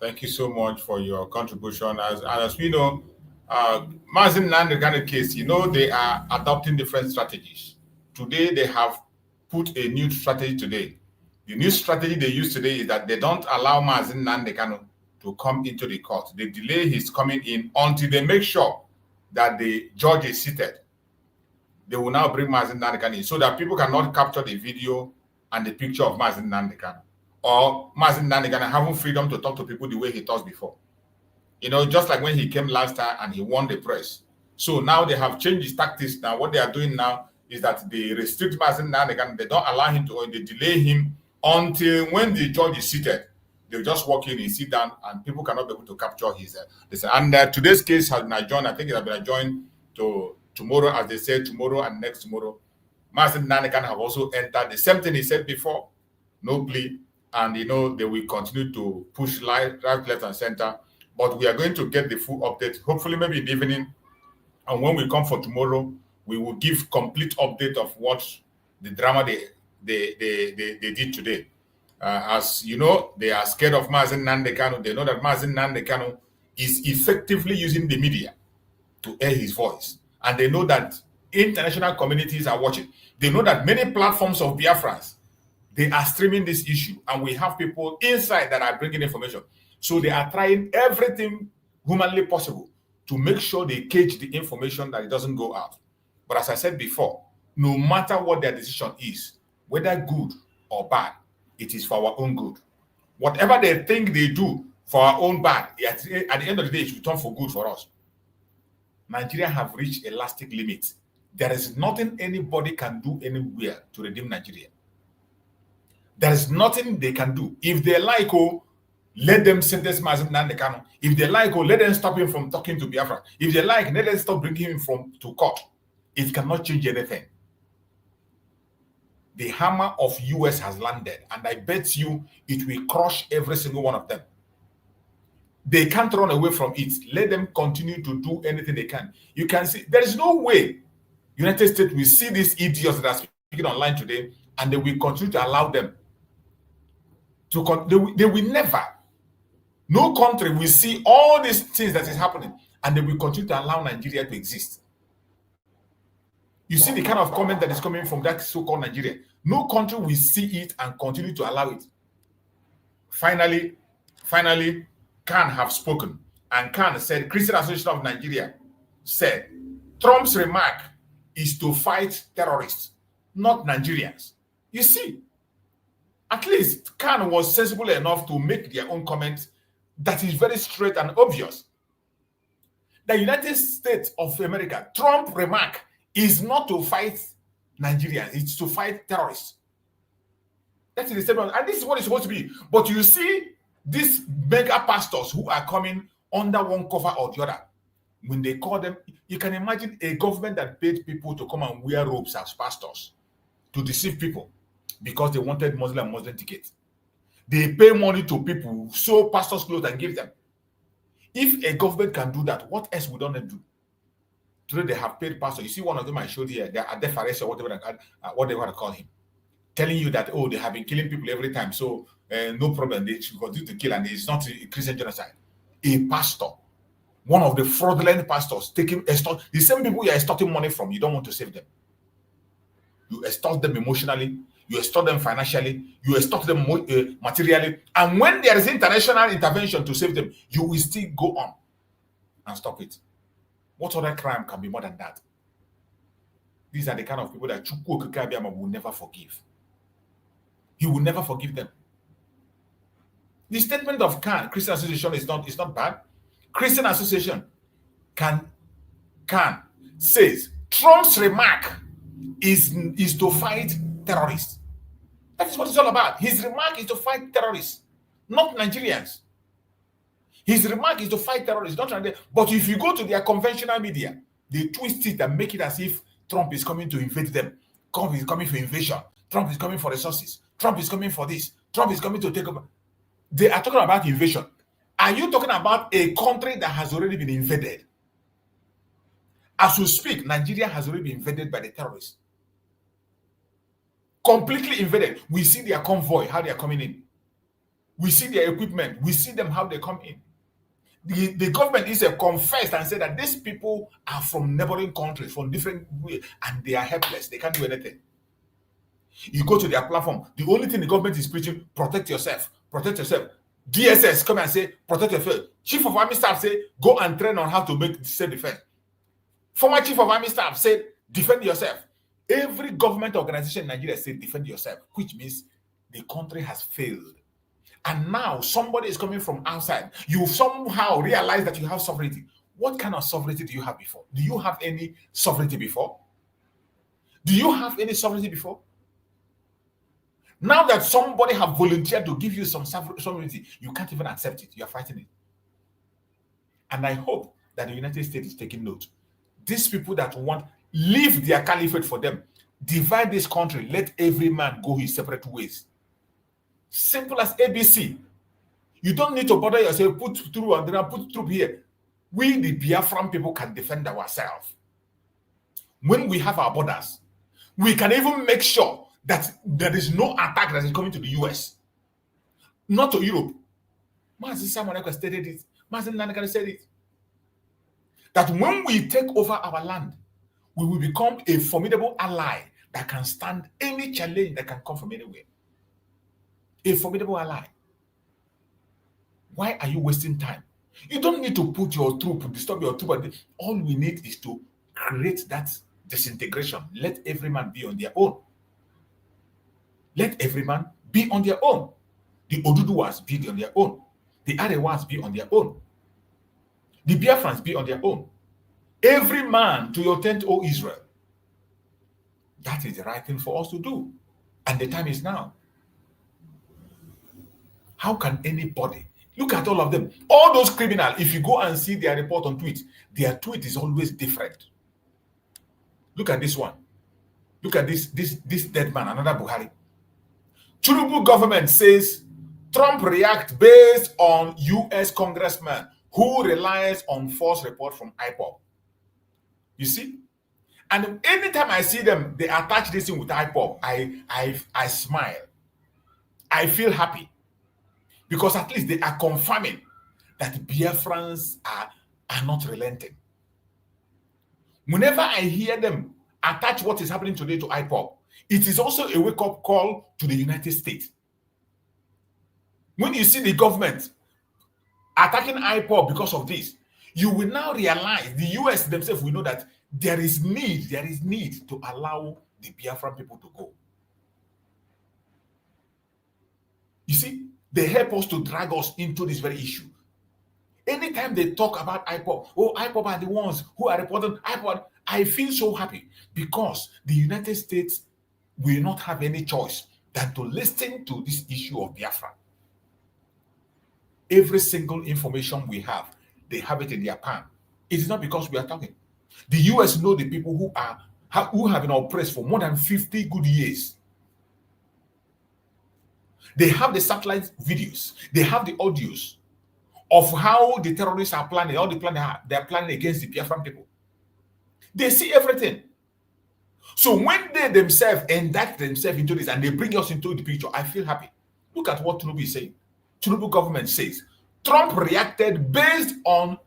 Speaker 11: Thank you so much for your contribution. As we know, Mazi Nnamdi Kanu case, they are adopting different strategies. Today, they have put a new strategy today. The new strategy they use today is that they don't allow Mazi Nnamdi Kanu to come into the court. They delay his coming in until they make sure that the judge is seated. They will now bring Mazi Nnamdi Kanu in so that people cannot capture the video and the picture of Mazi Nnamdi Kanu. Or Mazi Nnamdi Kanu having freedom to talk to people the way he talks before. Just like when he came last time and he won the press. So now they have changed his tactics. Now what they are doing now is that they restrict Mazi Nnamdi Kanu. They don't allow him to, or they delay him until when the judge is seated. They just walk in and sit down and people cannot be able to capture his this. And today's case has been adjourned. I think it has been adjourned to tomorrow, as they said, tomorrow and next tomorrow. Mazi Nnamdi Kanu have also entered the same thing he said before, no plea. And they will continue to push right, left, and center. But we are going to get the full update, hopefully maybe in the evening. And when we come for tomorrow, we will give complete update of what the drama they did today. As you know, they are scared of Mazi Nnamdi Kanu. They know that Mazi Nnamdi Kanu is effectively using the media to air his voice. And they know that international communities are watching. They know that many platforms of Biafrans, they are streaming this issue. And we have people inside that are bringing information. So they are trying everything humanly possible to make sure they cage the information that it doesn't go out. But as I said before, no matter what their decision is, whether good or bad, it is for our own good. Whatever they think they do for our own bad, at the end of the day, it will turn for good for us. Nigeria have reached elastic limits. There is nothing anybody can do anywhere to redeem Nigeria. There is nothing they can do. If they like, let them sentence Mazi Nnamdi Kanu. If they like, let them stop him from talking to Biafra. If they like, let them stop bringing him to court. It cannot change anything. The hammer of US has landed, and I bet you it will crush every single one of them. They can't run away from it. Let them continue to do anything they can. You can see there is no way United States will see these idiots that are speaking online today, and they will continue to allow them to. They will never. No country will see all these things that is happening, and they will continue to allow Nigeria to exist. You see the kind of comment that is coming from that so-called Nigeria. No country will see it and continue to allow it. Finally, Khan have spoken, and Khan said, Christian Association of Nigeria said, Trump's remark is to fight terrorists, not Nigerians. You see, at least Khan was sensible enough to make their own comments that is very straight and obvious. The United States of America, Trump remark is not to fight Nigerians, it's to fight terrorists. That is the statement, and this is what it's supposed to be. But you see, these mega pastors who are coming under one cover or the other, when they call them, you can imagine a government that paid people to come and wear robes as pastors to deceive people because they wanted Muslim tickets. They pay money to people, sew pastors' clothes and give them. If a government can do that, what else would they do? Today they have paid pastors. You see one of them I showed here, they are Defares or whatever they want to call him, telling you that, oh, they have been killing people every time, so no problem, they should continue to kill, and it's not a Christian genocide. A pastor, one of the fraudulent pastors, the same people you are extorting money from, you don't want to save them. You extort them emotionally, you extort them financially, you extort them materially, and when there is international intervention to save them, you will still go on and stop it. What other crime can be more than that? These are the kind of people that Chukwu Okike Abiyama will never forgive. He will never forgive them. The statement of Christian Association is not bad. Christian Association says Trump's remark is to fight terrorists. That is what it's all about. His remark is to fight terrorists, not Nigerians. His remark is to fight terrorists, not Nigerians. But if you go to their conventional media, they twist it and make it as if Trump is coming to invade them. Trump is coming for invasion. Trump is coming for resources. Trump is coming for this. Trump is coming to take over. They are talking about invasion. Are you talking about a country that has already been invaded? As we speak, Nigeria has already been invaded by the terrorists. Completely invaded. We see their convoy, how they are coming in. We see their equipment. We see them, how they come in. The government is confessed and said that these people are from neighboring countries, from different ways, and they are helpless. They can't do anything. You go to their platform, the only thing the government is preaching, protect yourself, protect yourself. DSS come and say, protect yourself. Chief of Army Staff say, go and train on how to make self-defense. Former Chief of Army Staff said, defend yourself. Every government organization in Nigeria said, defend yourself, which means the country has failed. And now somebody is coming from outside. You somehow realize that you have sovereignty. What kind of sovereignty do you have before? Do you have any sovereignty before? Do you have any sovereignty before? Now that somebody have volunteered to give you some sovereignty, you can't even accept it. You are fighting it. And I hope that the United States is taking note. These people that want, leave their caliphate for them. Divide this country. Let every man go his separate ways. Simple as ABC. You don't need to bother yourself, put through and then put through here. We, the Biafran people, can defend ourselves. When we have our borders, we can even make sure that there is no attack that is coming to the US, not to Europe. Mazi Nnamdi stated it. Mazi Nnamdi Kanu said it. That when we take over our land, we will become a formidable ally that can stand any challenge that can come from anywhere. A formidable ally. Why are you wasting time? You don't need to put your troop, disturb your troop. All we need is to create that disintegration. Let every man be on their own. Let every man be on their own. The Oduduwas be on their own. The Arewas be on their own. The Biafrans be on their own. Every man to your tent, O Israel. That is the right thing for us to do. And the time is now. How can anybody, look at all of them, all those criminals, if you go and see their report on tweet, their tweet is always different. Look at this one. Look at this dead man, another Buhari. Tinubu government says Trump react based on U.S. congressman who relies on false report from IPOB. You see? And anytime I see them, they attach this thing with IPOB, I smile. I feel happy. Because at least they are confirming that Biafrans are not relenting. Whenever I hear them attach what is happening today to IPOB, it is also a wake-up call to the United States. When you see the government attacking IPOB because of this, you will now realize the US themselves will know that there is need to allow the Biafran people to go. You see, they help us to drag us into this very issue. Anytime they talk about IPOB, oh, IPOB are the ones who are reporting IPOB, I feel so happy because the United States will not have any choice than to listen to this issue of Biafra. Every single information we have, they have it in their palm. It is not because we are talking. The US know the people who have been oppressed for more than 50 good years. They have the satellite videos, they have the audios of how the terrorists are planning, all the planning they are planning against the Biafran people. They see everything. So when they themselves indict themselves into this and they bring us into the picture, I feel happy. Look at what Tinubu is saying. Tinubu government says Trump reacted based on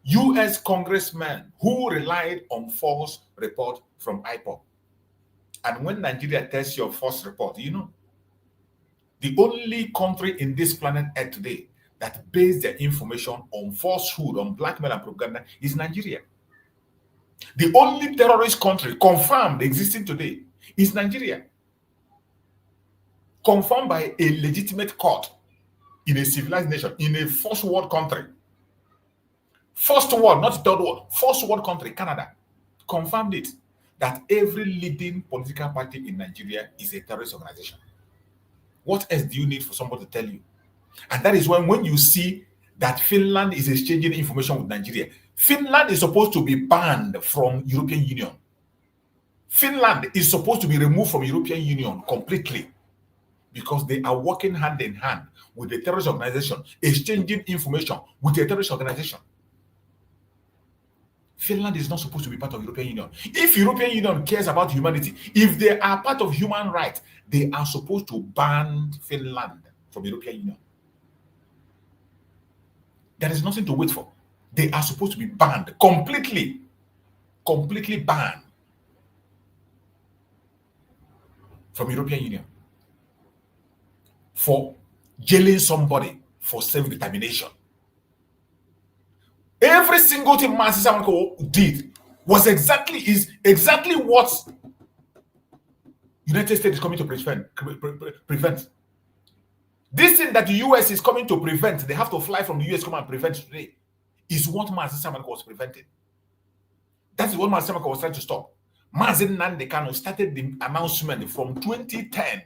Speaker 11: U.S. congressmen who relied on false report from IPOB. And when Nigeria tells you a false report, you know, the only country in this planet Earth today that based their information on falsehood, on blackmail and propaganda is Nigeria. The only terrorist country confirmed existing today is Nigeria. Confirmed by a legitimate court in a civilized nation, in a first world country. First world, not third world, first world country, Canada, confirmed it that every leading political party in Nigeria is a terrorist organization. What else do you need for somebody to tell you? And that is when you see that Finland is exchanging information with Nigeria. Finland is supposed to be banned from European Union. Finland is supposed to be removed from European Union completely because they are working hand in hand with the terrorist organization, exchanging information with the terrorist organization. Finland is not supposed to be part of European Union. If European Union cares about humanity, if they are part of human rights, they are supposed to ban Finland from European Union. There is nothing to wait for. They are supposed to be banned completely banned from European Union for jailing somebody for self-determination. Every single thing Mazi Nnamdi Kanu did was exactly what United States is coming to prevent. This thing that the US is coming to prevent, they have to fly from the US to come and prevent today, is what Mazi Nnamdi Kanu was preventing. That is what Mazi Nnamdi Kanu was trying to stop. Mazi Nnamdi Kanu started the announcement from 2010.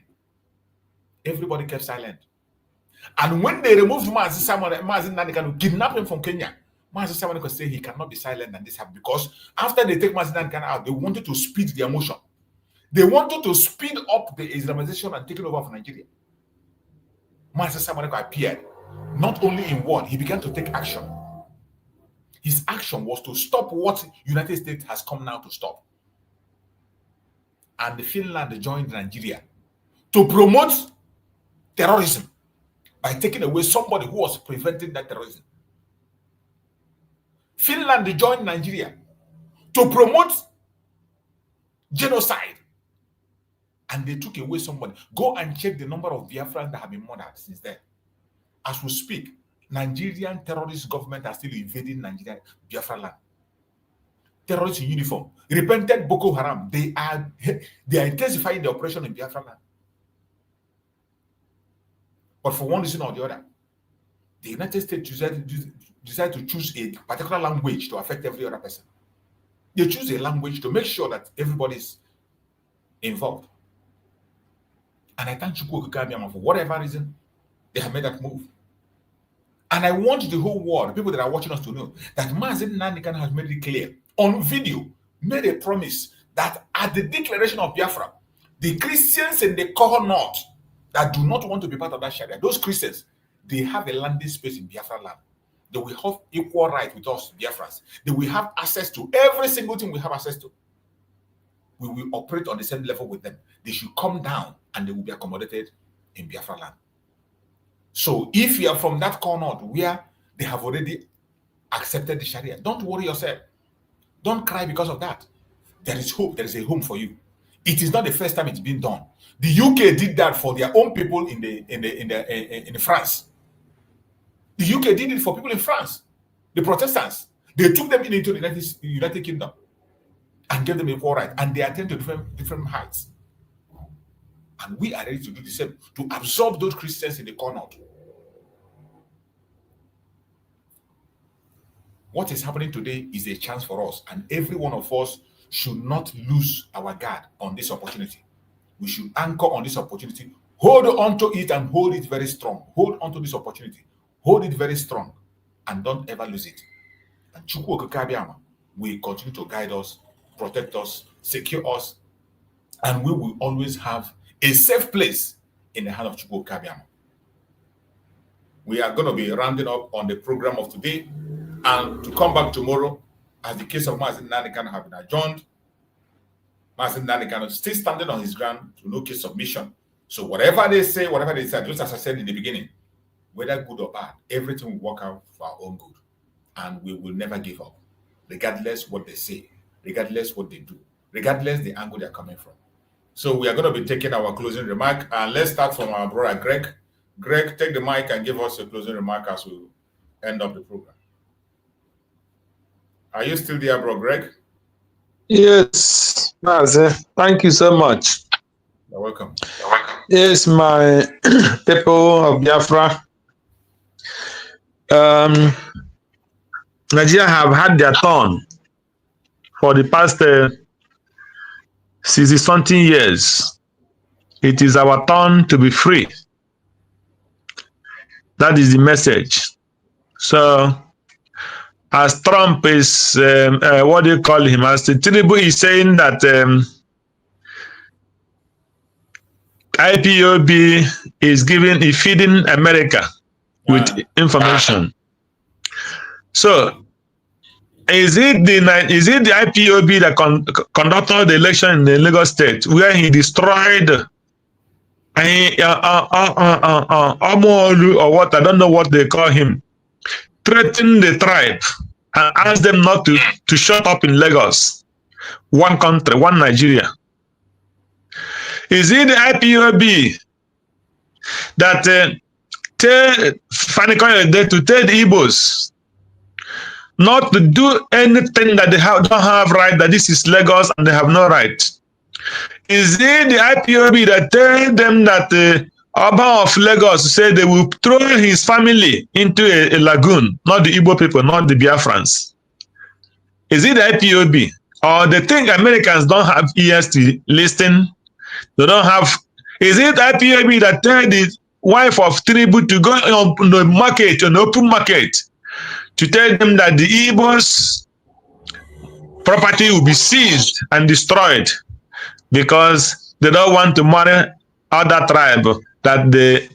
Speaker 11: Everybody kept silent. And when they removed Mazi Nnamdi Kanu, kidnapped him from Kenya, Mazi Nnamdi Kanu said he cannot be silent and this happened because after they take Mazi Nnamdi Kanu out, they wanted to speed their motion. They wanted to speed up the Islamization and taking over of Nigeria. Mazi Nnamdi Kanu appeared, not only in word, he began to take action. His action was to stop what United States has come now to stop. And Finland joined Nigeria to promote terrorism by taking away somebody who was preventing that terrorism. Finland joined Nigeria to promote genocide. And they took away somebody. Go and check the number of Biafrans that have been murdered since then. As we speak, Nigerian terrorist government are still invading Nigeria, Biafra land. Terrorists in uniform, repented Boko Haram. They are intensifying the operation in Biafra land. But for one reason or the other, the United States decided to choose a particular language to affect every other person. They choose a language to make sure that everybody is involved. And I thank Chukwu Okike for whatever reason they have made that move. And I want the whole world, people that are watching us, to know that Mazi Nnamdi Kanu has made it clear on video, made a promise that at the declaration of Biafra, the Christians in the core north that do not want to be part of that Sharia, those Christians, they have a landing space in Biafra land. They will have equal right with us, Biafrans. They will have access to every single thing we have access to. We will operate on the same level with them. They should come down and they will be accommodated in Biafra land. So if you are from that corner where they have already accepted the Sharia, don't worry yourself. Don't cry because of that. There is hope. There is a home for you. It is not the first time it's been done. The UK did that for their own people in France. The UK did it for people in France, the Protestants. They took them into the United Kingdom and gave them equal right, and they attained to different heights. And we are ready to do the same, to absorb those Christians in the corner. What is happening today is a chance for us, and every one of us should not lose our guard on this opportunity. We should anchor on this opportunity, hold on to it and hold it very strong. Hold on to this opportunity, hold it very strong, and don't ever lose it. And Chukwu Okike Abiama will continue to guide us, protect us, secure us, and we will always have a safe place in the hand of Chukwu Okike Abiama. We are going to be rounding up on the program of today, and to come back tomorrow, as the case of Mazi Nnamdi Kanu have been adjourned. Mazi Nnamdi Kanu still standing on his ground to no case submission. So whatever they say, just as I said in the beginning, whether good or bad, everything will work out for our own good. And we will never give up, regardless what they say, regardless what they do, regardless the angle they're coming from. So we are going to be taking our closing remark, and let's start from our brother Greg. Greg, take the mic and give us a closing remark as we end up the program. Are you still there, bro, Greg?
Speaker 15: Yes, Mazi. Thank you so much.
Speaker 11: You're welcome.
Speaker 15: Yes, my people of Biafra. Nigeria have had their turn for the past 60-something years. It is our turn to be free. That is the message. So, as Trump is, what do you call him? As Tinubu is saying that IPOB is feeding America with information. So, is it the IPOB that conducted the election in the Lagos State where he destroyed Amolu or what? I don't know what they call him. Threaten the tribe and ask them not to shut up in Lagos. One country, one Nigeria. Is it the IPOB that tell the Igbos not to do anything that they don't have right, that this is Lagos and they have no right? Is it the IPOB that tell them that Oba of Lagos said they will throw his family into a lagoon, not the Igbo people, not the Biafrans? Is it the IPOB? Or they think Americans don't have ears to listen? They don't have. Is it IPOB that tell the wife of Tinubu to go on the market, on the open market, to tell them that the Igbos' property will be seized and destroyed because they don't want to marry other tribe, that they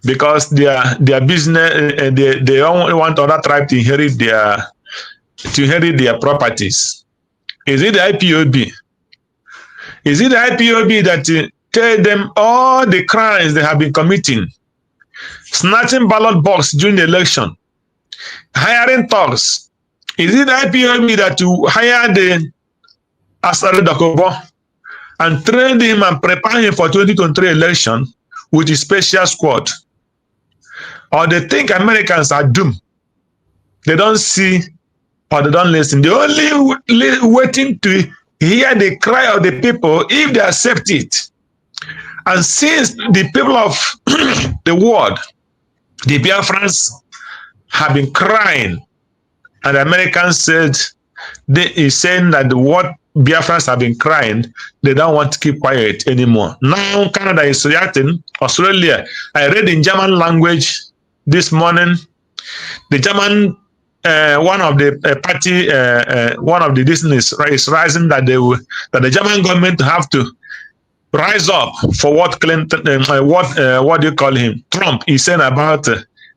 Speaker 15: because their business they only want other tribe to inherit their properties? Is it the IPOB? Is it the IPOB that tell them all the crimes they have been committing? Snatching ballot box during the election, hiring thugs. Is it the IPOB that you hire the Asari Dakobo and train him and prepare him for 2023 election with his special squad? Or they think Americans are doomed? They don't see or they don't listen. They're only waiting to hear the cry of the people if they accept it. And since the people of the world, the Biafrans, have been crying, and the Americans said, they is saying that what Biafrans have been crying, they don't want to keep quiet anymore. Now Canada is reacting. Australia, I read in German language this morning, the German one of the party, one of the business is rising that that the German government have to rise up for what Clinton, what do you call him, Trump is saying about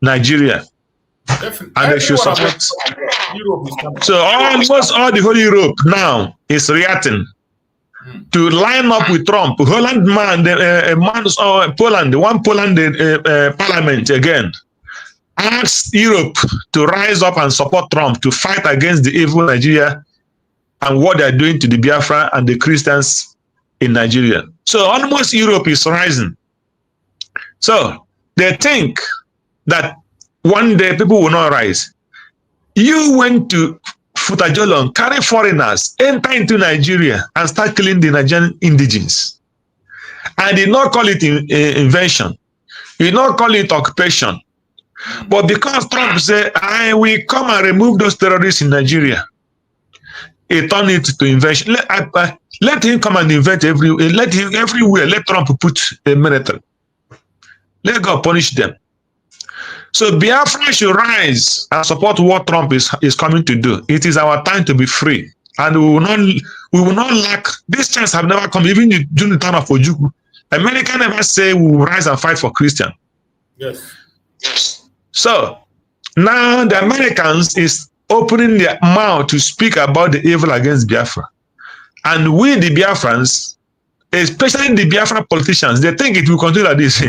Speaker 15: Nigeria, and they should support. So almost all the whole Europe now is reacting to line up with Trump. Poland parliament again asked Europe to rise up and support Trump to fight against the evil Nigeria and what they're doing to the Biafra and the Christians in Nigeria. So almost Europe is rising. So they think that one day people will not rise. You went to Futajolon, carry foreigners, enter into Nigeria and start killing the Nigerian indigenes. I did not call it invention. You did not call it occupation. But because Trump said, I will come and remove those terrorists in Nigeria, he turned it to invention. Let him come and invent everywhere. Let him everywhere. Let Trump put a military. Let God punish them. So Biafra should rise and support what Trump is coming to do. It is our time to be free, and we will not lack. This chance have never come. Even during the time of Ojukwu, America never say we will rise and fight for Christian.
Speaker 11: Yes.
Speaker 15: So now the Americans is opening their mouth to speak about the evil against Biafra, and we the Biafrans, especially the Biafra politicians, they think it will continue like this.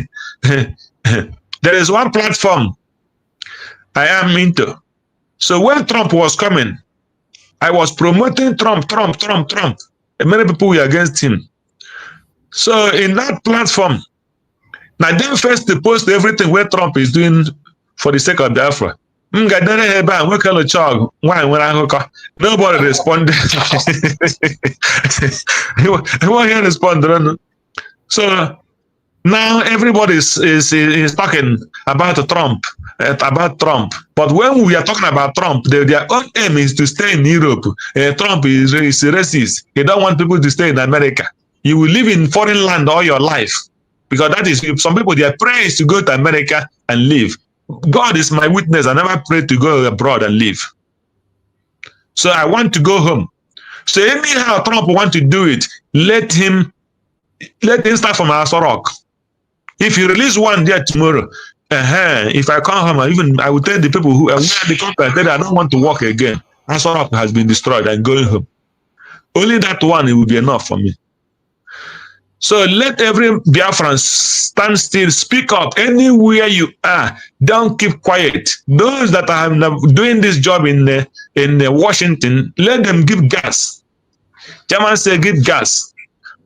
Speaker 15: There is one platform I am into. So when Trump was coming, I was promoting Trump. And many people were against him. So in that platform, now them first to post everything where Trump is doing for the sake of Biafra. Nobody responded. He won't respond. So now everybody is talking about Trump, But when we are talking about Trump, their own aim is to stay in Europe. Trump is racist. He don't want people to stay in America. You will live in foreign land all your life. Because that is, some people, their prayer is to go to America and live. God is my witness. I never prayed to go abroad and live. So I want to go home. So anyhow Trump want to do it, let him start from Asorok. If you release one there tomorrow, if I come home, I will tell the people who are the company that I don't want to work again. Asorok has been destroyed. I'm going home. Only that one, it will be enough for me. So let every Biafran stand still, speak up anywhere you are. Don't keep quiet. Those that are doing this job in Washington, let them give gas. German say give gas.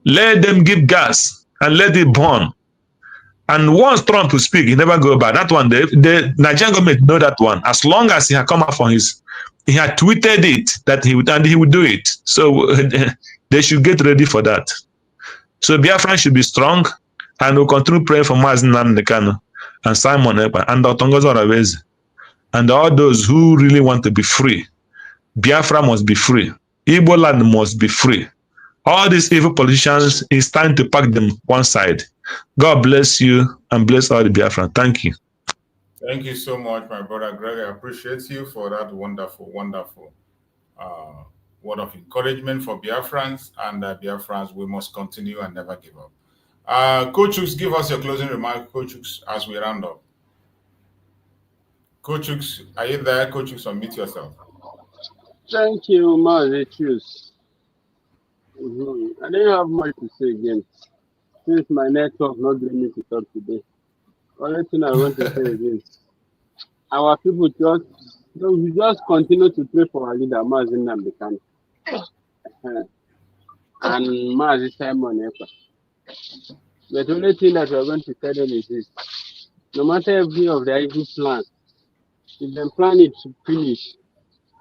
Speaker 15: Let them give gas and let it burn. And once Trump will speak, he never go back. That one, the Nigerian government know that one. As long as he had come out from he had tweeted it that he would do it. So they should get ready for that. So Biafra should be strong, and we'll continue praying for Mazi Nnamdi Kanu and Simon Ekpa and Otongozo Oraveze and all those who really want to be free. Biafra must be free. Igbo land must be free. All these evil politicians, it's time to pack them one side. God bless you and bless all the Biafran. Thank you.
Speaker 11: Thank you so much, my brother Greg. I appreciate you for that wonderful word of encouragement for Biafrans, and Biafrans, we must continue and never give up. Coach Hooks, give us your closing remark, Coach Hooks, as we round up. Coach Hooks, are you there? Coach Hooks, unmute yourself.
Speaker 19: Thank you, Mazi I didn't have much to say again, since my network not doing me to talk today. Only thing I want to say again, our people just continue to pray for our leader, Mazi Nnamdi Kanu. And Mazi Simon Ekpa. But the only thing that we are going to tell them is this: no matter every of their evil plans, if they plan it to finish,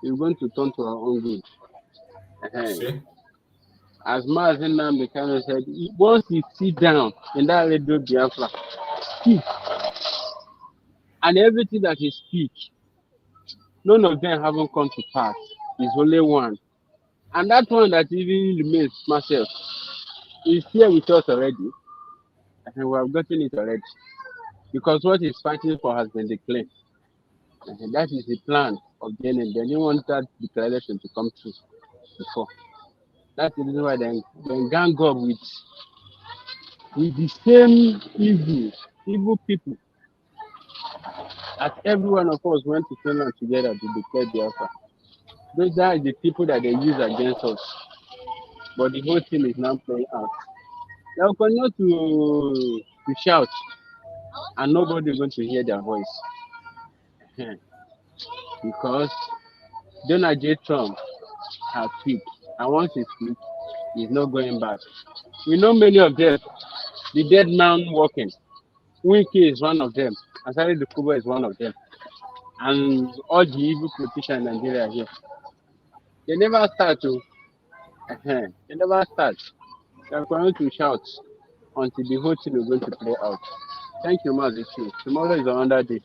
Speaker 19: it's going to turn to our own good. As Mazi Nnamdi Kanu said, once he sit down in that radio Biafra, speak, and everything that he speaks, none of them haven't come to pass. There's only one. And that one that even remains myself is here with us already. And we have gotten it already. Because what he's fighting for has been declared. And that is the plan of the enemy. They didn't want that declaration to come true before. That's the reason why they gang up with the same evil people. As every one of us went to Finland together to declare Biafra. Those are the people that they use against us. But the whole thing is now playing out. They will continue to shout, and nobody is going to hear their voice. Because Donald J. Trump has speak, and once he speaks, he's not going back. We know many of them. The dead man walking. Wiki is one of them. Asari Dukuba is one of them. And all the evil politicians in Nigeria here. They never start to. They never start. They're going to shout until the whole thing is going to play out. Thank you, Mazi. Tomorrow is another day.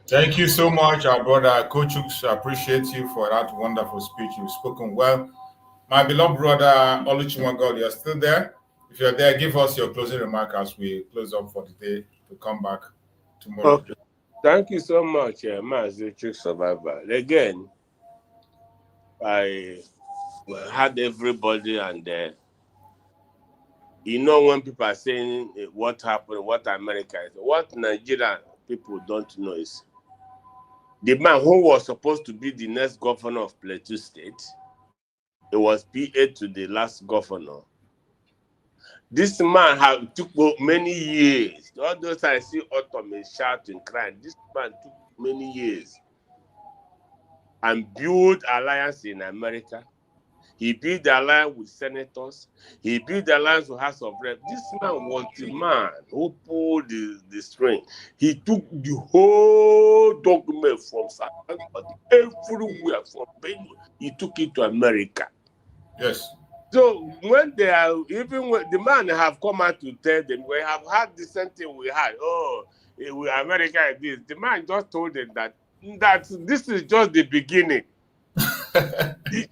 Speaker 11: Thank you so much, our brother Kochuk. I appreciate you for that wonderful speech. You've spoken well. My beloved brother Oluchiwangol, you're still there. If you're there, give us your closing remark as we close up for the day to come back tomorrow.
Speaker 17: Okay. Thank you so much, Mazi Survivor. Again, I had everybody, and you know, when people are saying what happened, what America is, what Nigerian people don't know is the man who was supposed to be the next governor of Plateau State, it was PA to the last governor. This man took many years. All those I see Autumn is shouting, crying. This man took many years and built alliance in America. He built the alliance with senators. He built the alliance with House of Reps. This man was the man who pulled the string. He took the whole document from everywhere, from Benue. He took it to America.
Speaker 11: Yes.
Speaker 17: So when they are, even when the man have come out to tell them, we have had the same thing we had. Oh, America is this. The man just told them that this is just the beginning.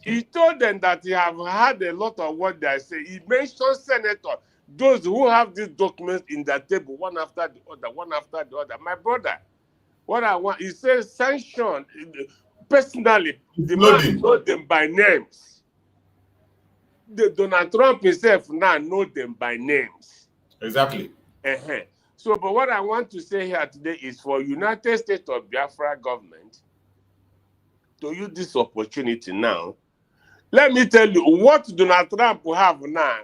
Speaker 17: He told them that he have had a lot of what they say. He mentioned senators, those who have these documents in their table, one after the other. My brother, what I want, he says sanction, personally, the man knows them by names. Donald Trump himself now knows them by names.
Speaker 11: Exactly.
Speaker 17: So, but what I want to say here today is for United States of Biafra government to use this opportunity now. Let me tell you what Donald Trump will have now.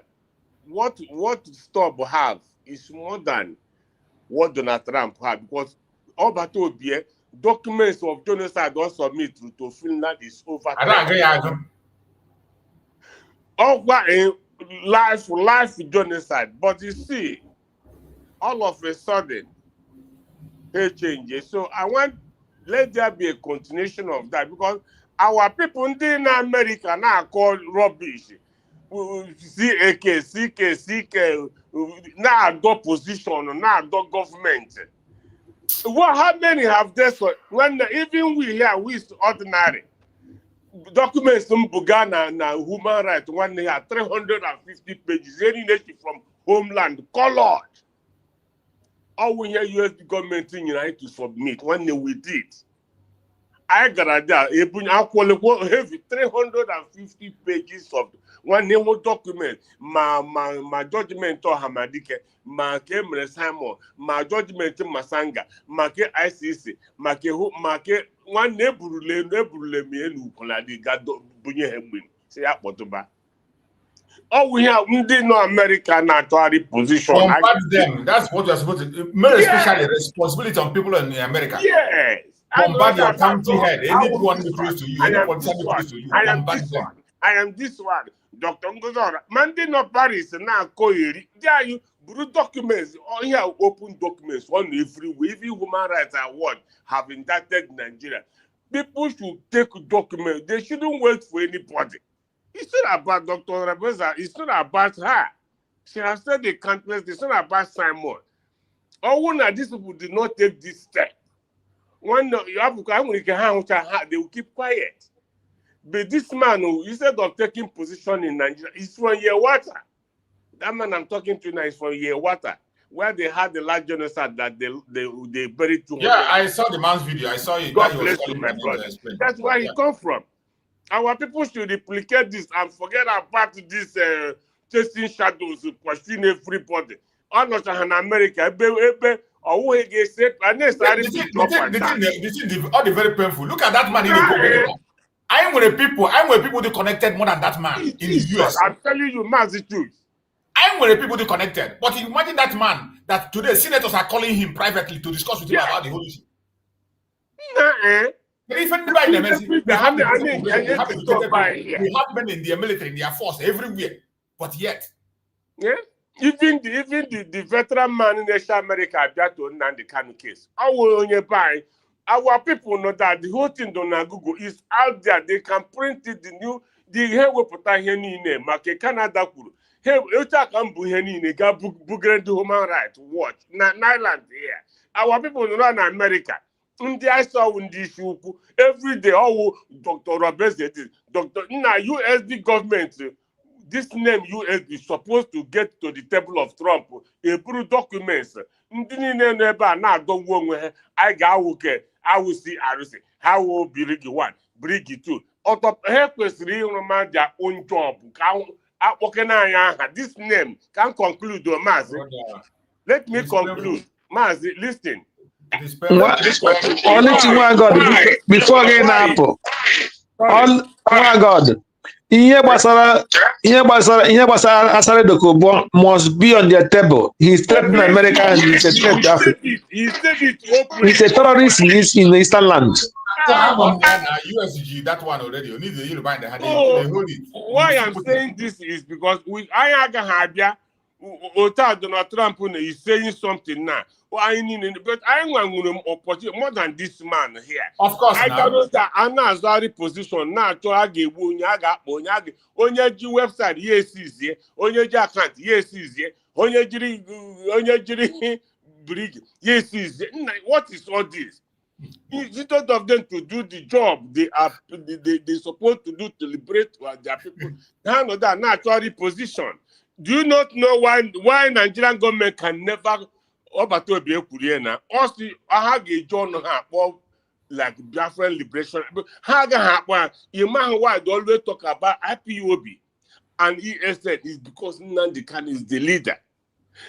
Speaker 17: What Stub will have is more than what Donald Trump have, because Obatobie documents of genocide was submitted to Finland is over.
Speaker 11: I don't agree.
Speaker 17: Over a life genocide, but you see, all of a sudden, it changes. So I want let there be a continuation of that, because our people in America now called rubbish. CK, now adopt position, now adopt government. Well, how many have this? When even we here, we ordinary. Documents from Bugana na human rights, one they have 350 pages, any nation from homeland, colored. All we hear US government in United to submit, when we did. I got that, heavy 350 pages of one name document, my judgment to Hamadike, my Kemre Simon, my judgment to Masanga, my ICC, my one nebule me and Ukoladi got Bunye Hemwin. Say up what about. Oh, we have no American authority position.
Speaker 11: Combat them. That's what you're supposed to do. More especially responsibility on people in America.
Speaker 17: Yes.
Speaker 11: Combat your county head. Anyone who close to you, any politician close to you, combat them.
Speaker 17: I am this one. Dr. Ngozora. Monday no Paris now Koiri. There you documents. All here open documents. One everywhere. Even human rights award have indicted Nigeria. People should take documents. They shouldn't wait for anybody. It's not about Dr. Rebeza. It's not about her. She has said the countless. It's not about Simon. Or one of these people did not take this step. One you have to they will keep quiet. But this man, instead of taking position in Nigeria, he's from Yewata. That man I'm talking to now is from Yewata. where they had the large genocide that they buried 200.
Speaker 11: Yeah, I saw the man's video. I saw it.
Speaker 17: God bless you, my brother. That's where he come from. Our people should replicate this and forget about this chasing shadows, pursuing everybody. All not in America, all
Speaker 11: the very painful. Look at that man in the I'm with people that connected more than that man in the US.
Speaker 17: I'm telling you, Mazi truth.
Speaker 11: I'm with people that connected. But imagine that man that today senators are calling him privately to discuss with him about the whole issue. Even by the we have men in their military, in their force everywhere, but yet,
Speaker 17: yeah, even the veteran man in America, Abuja Nnamdi Kanu case. Our people know that the whole thing on Google is out there. They can print it. The here we put here in market Canada. Here, you can do here in the human rights watch. Nyland here. Our people know in America. I saw in this every day. Oh, Dr. Robes, Dr. Now USD government. This name US is supposed to get to the table of Trump. Approve documents. I will see how will Brig 1, Brig 2. Out of help us remind their own job. This name can conclude, Mazi. Let me conclude. Mazi, listen.
Speaker 15: Only thing one God before getting apple. All one God. Ihe gbasara Asare Dokubo must be on their table. He's threatening America and he's a threat to Africa.
Speaker 17: He said it openly.
Speaker 15: He's a terrorist in Eastern land.
Speaker 11: USG, that one already. You need the Yoruba in the hand. They hold it.
Speaker 17: Why I'm saying this is because with Ayaga Habia, Donald Trump is saying something now. But I want to opportunity more than this man here.
Speaker 11: Of course,
Speaker 17: I don't know that Anna's very position now. To Age Bunyaga, Onyaji website, yes, is here. Onyaji account, yes, is here. Onyaji brig, yes, is here. What is all this? Instead of them to do the job they supposed to do to liberate their people, now that natural position. Do you not know why Nigerian government can never? Also, I have a John like Biafran liberation. You man why they always talk about IPOB and ESN is because Nnamdi Kanu is the leader.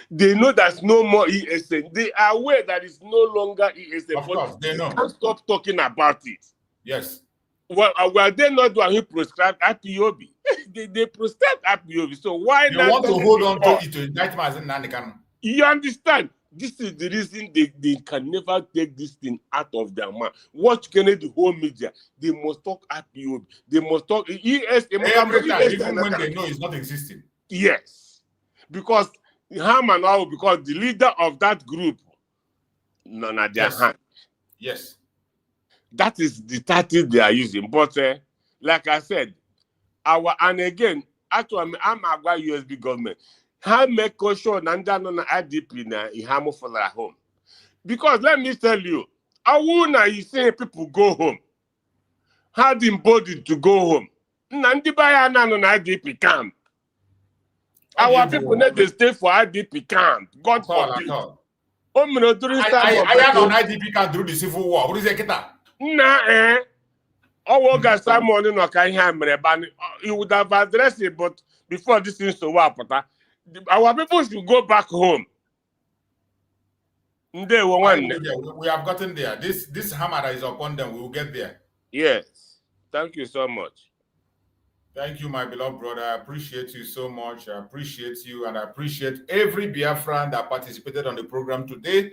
Speaker 17: They know there's no more ESN. They are aware that it's no longer ESN.
Speaker 11: Of course, they know.
Speaker 17: Can't stop talking about it.
Speaker 11: Yes.
Speaker 17: Well, were they not doing who prescribe IPOB? they prescribe IPOB. So why
Speaker 11: you want to hold on to it to indict Mazi Nnamdi Kanu?
Speaker 17: You understand? This is the reason they can never take this thing out of their mouth. Watch Kennedy, the whole media. They must talk IPOB. They must talk ESN.
Speaker 11: Every time, even when they know it's not existing.
Speaker 17: Yes. Because because the leader of that group, none of their hand.
Speaker 11: Yes.
Speaker 17: That is the tactic they are using. But like I said, and again, actually, I'm a USB government. How make sure Nanda no IDP na ihamo for their home? Because let me tell you, Awuna you say people go home. Had embodied to go home. Nandi baya na no IDP camp. Our people need to stay for IDP camp. God forbid.
Speaker 11: I am on IDP camp through the civil war. What is it?
Speaker 17: Simon no can hear but you would have addressed it, but before this thing so what? Our people should go back home.
Speaker 11: We have gotten there. This hammer that is upon them, we will get there.
Speaker 17: Yes. Thank you so much.
Speaker 11: Thank you, my beloved brother. I appreciate you so much. I appreciate you, and I appreciate every Biafran that participated on the program today.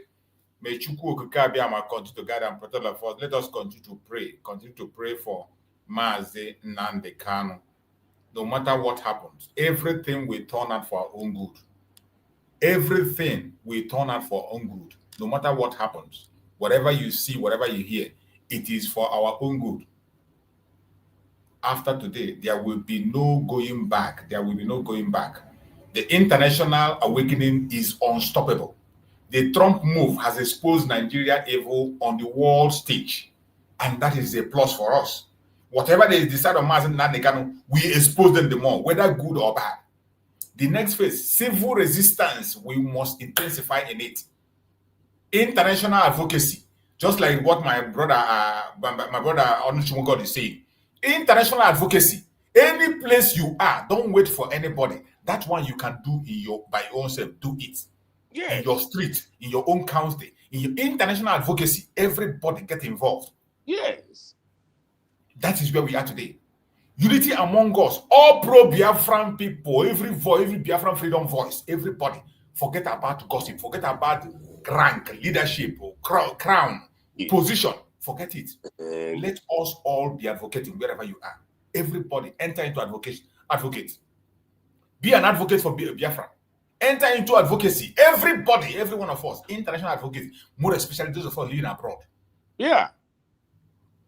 Speaker 11: May Chukwu Okikabiyama continue to guide and protect us. Let us continue to pray. Continue to pray for Mazi Nnamdi Kanu. No matter what happens, everything will turn out for our own good. Everything will turn out for our own good. No matter what happens, whatever you see, whatever you hear, it is for our own good. After today, there will be no going back. There will be no going back. The international awakening is unstoppable. The Trump move has exposed Nigeria evil on the world stage, and that is a plus for us. Whatever they decide on Mazi Nnamdi Kanu, we expose them the more, whether good or bad. The next phase, civil resistance, we must intensify in it. International advocacy, just like what my brother Onuchimogod is saying. International advocacy. Any place you are, don't wait for anybody. That one you can do by your own self. Do it.
Speaker 17: Yes.
Speaker 11: In your street, in your own county, in your international advocacy. Everybody get involved.
Speaker 17: Yes.
Speaker 11: That is where we are today. Unity among us, all pro-Biafran people, every Biafran freedom voice, everybody. Forget about gossip, forget about rank, leadership, or crown, position. Forget it. Let us all be advocating wherever you are. Everybody enter into advocate. Be an advocate for Biafra. Enter into advocacy. Everybody, every one of us, international advocates, more especially those of us living abroad.
Speaker 17: Yeah.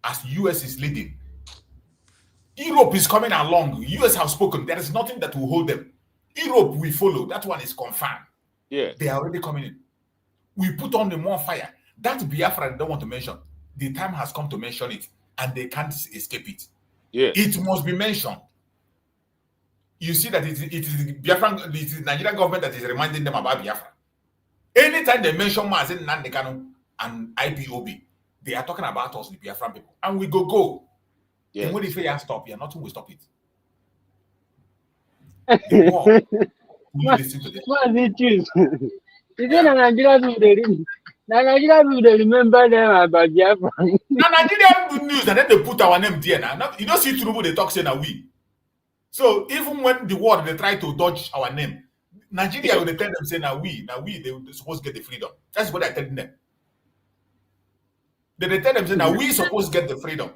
Speaker 11: As US is leading, Europe is coming along. US have spoken. There is nothing that will hold them. Europe will follow. That one is confirmed.
Speaker 17: Yeah.
Speaker 11: They are already coming in. We put on the more fire. That Biafra they don't want to mention. The time has come to mention it, and they can't escape it.
Speaker 17: Yeah.
Speaker 11: It must be mentioned. You see that it is the Biafran, it is the Nigerian government that is reminding them about Biafra. Anytime they mention Mazi Nnamdi Kanu and IPOB, they are talking about us, the Biafran people. And we go. Yes. And when the fire stop here, nothing will stop it. The war, we listen to this.
Speaker 21: Nigeria will remember them about Biafra.
Speaker 11: Now Nigeria good news, and then they put our name there. Now you don't see Tinubu, they talk say now we. So even when the world they try to dodge our name, Nigeria will tell them say now we they supposed to get the freedom. That's what I tell them. They tell them say now we supposed to get the freedom.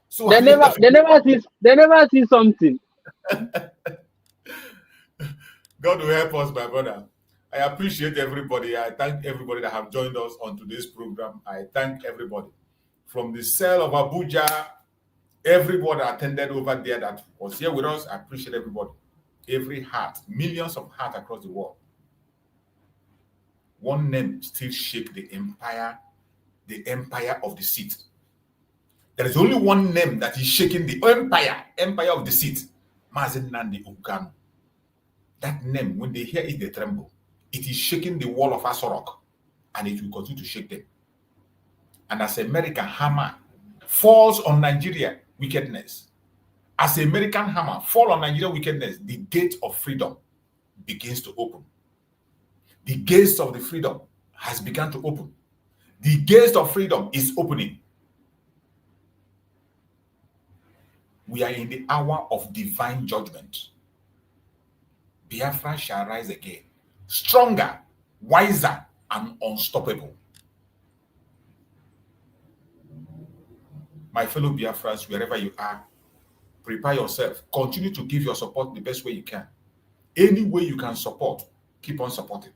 Speaker 11: So
Speaker 21: they never see something.
Speaker 11: God will help us, my brother. I appreciate everybody. I thank everybody that have joined us on today's program. I thank everybody from the cell of Abuja. Everybody attended over there that was here with us. I appreciate everybody. Every heart, millions of hearts across the world. One name still shake the empire of the seat. There is only one name that is shaking the empire of the seat. Mazi Nnamdi Kanu. That name, when they hear it, they tremble. It is shaking the wall of Asorok, and it will continue to shake them. And as American hammer falls on Nigeria wickedness, as American hammer fall on Nigeria wickedness, the gate of freedom begins to open. The gates of the freedom has begun to open. The gates of freedom is opening. We are in the hour of divine judgment. Biafra shall rise again, stronger, wiser, and unstoppable. My fellow Biafrans, wherever you are, prepare yourself. Continue to give your support the best way you can. Any way you can support, keep on supporting.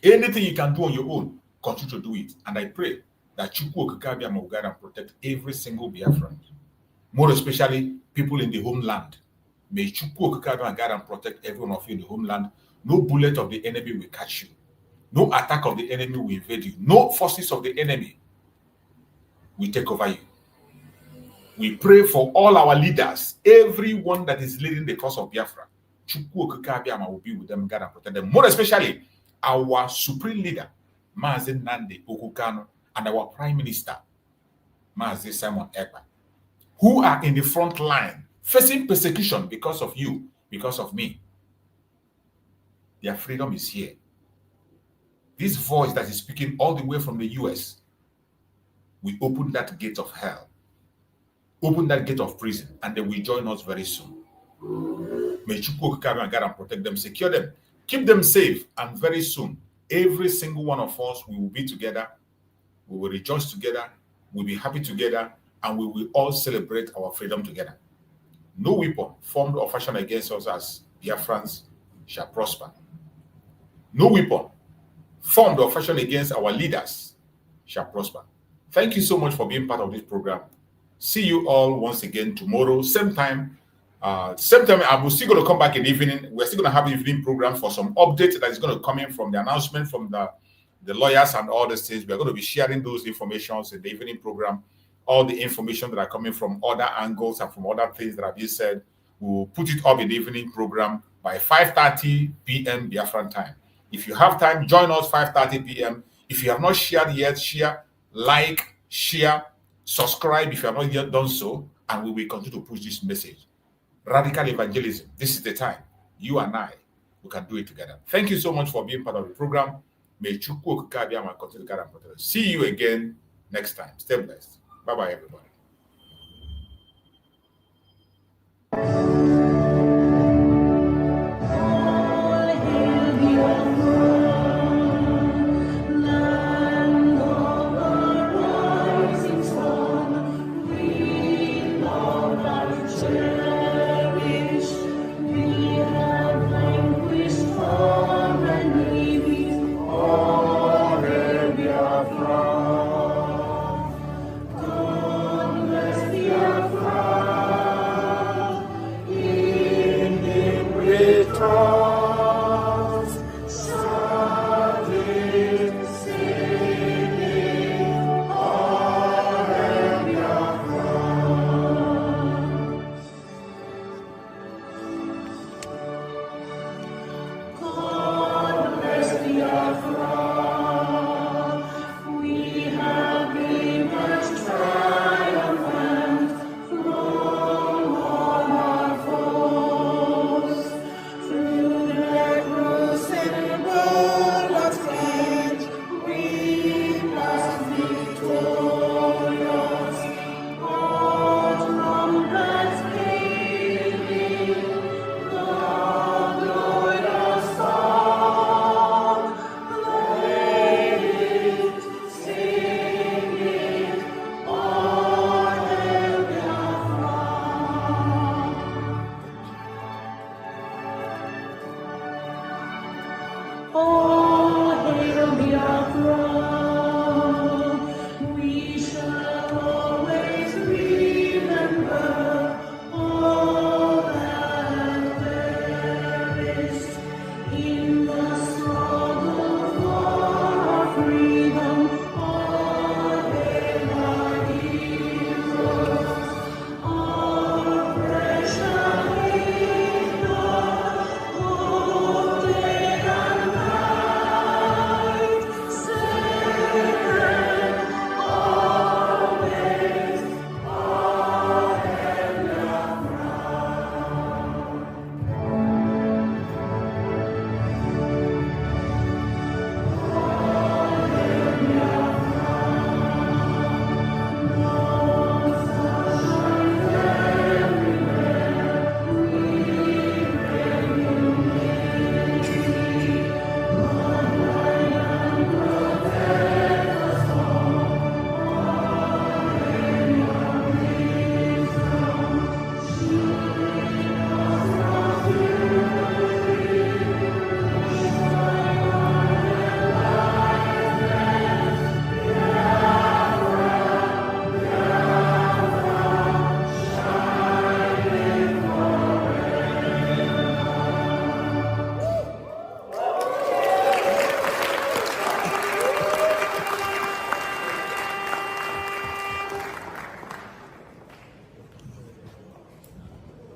Speaker 11: Anything you can do on your own, continue to do it. And I pray that Chukwu Okike will guide and protect every single Biafran. More especially people in the homeland. May Chukwu Okike guide and protect every one of you in the homeland. No bullet of the enemy will catch you. No attack of the enemy will invade you. No forces of the enemy will take over you. We pray for all our leaders, everyone that is leading the cause of Biafra. Chukwu Okike will be with them, guide and protect them. More especially our supreme leader, Mazi Nnamdi Kanu, and our Prime Minister, Mazi Simon Ekpa, who are in the front line, facing persecution because of you, because of me. Their freedom is here. This voice that is speaking all the way from the US, we open that gate of hell, open that gate of prison, and they will join us very soon. May Chukwu Okike guide and protect them, secure them, keep them safe, and very soon, every single one of us, we will be together, we will rejoice together, we'll be happy together, and we will all celebrate our freedom together. No weapon formed or fashioned against us as Biafrans shall prosper. No weapon formed or fashioned against our leaders shall prosper. Thank you so much for being part of this program. See you all once again tomorrow, same time. I'm still going to come back in the evening. We're still going to have an evening program for some updates that is going to come in from the announcement from the lawyers and all these things. We're going to be sharing those informations in the evening program. All the information that are coming from other angles and from other things that have been said, we'll put it up in the evening program by 5:30 p.m. Biafran time. If you have time, join us 5:30 p.m. If you have not shared yet, share, like, share, subscribe if you have not yet done so, and we will continue to push this message. Radical evangelism. This is the time. You and I, we can do it together. Thank you so much for being part of the program. May Chukwu Okike Abiyama continue to guide and protect us. See you again next time. Stay blessed. Bye-bye, everybody.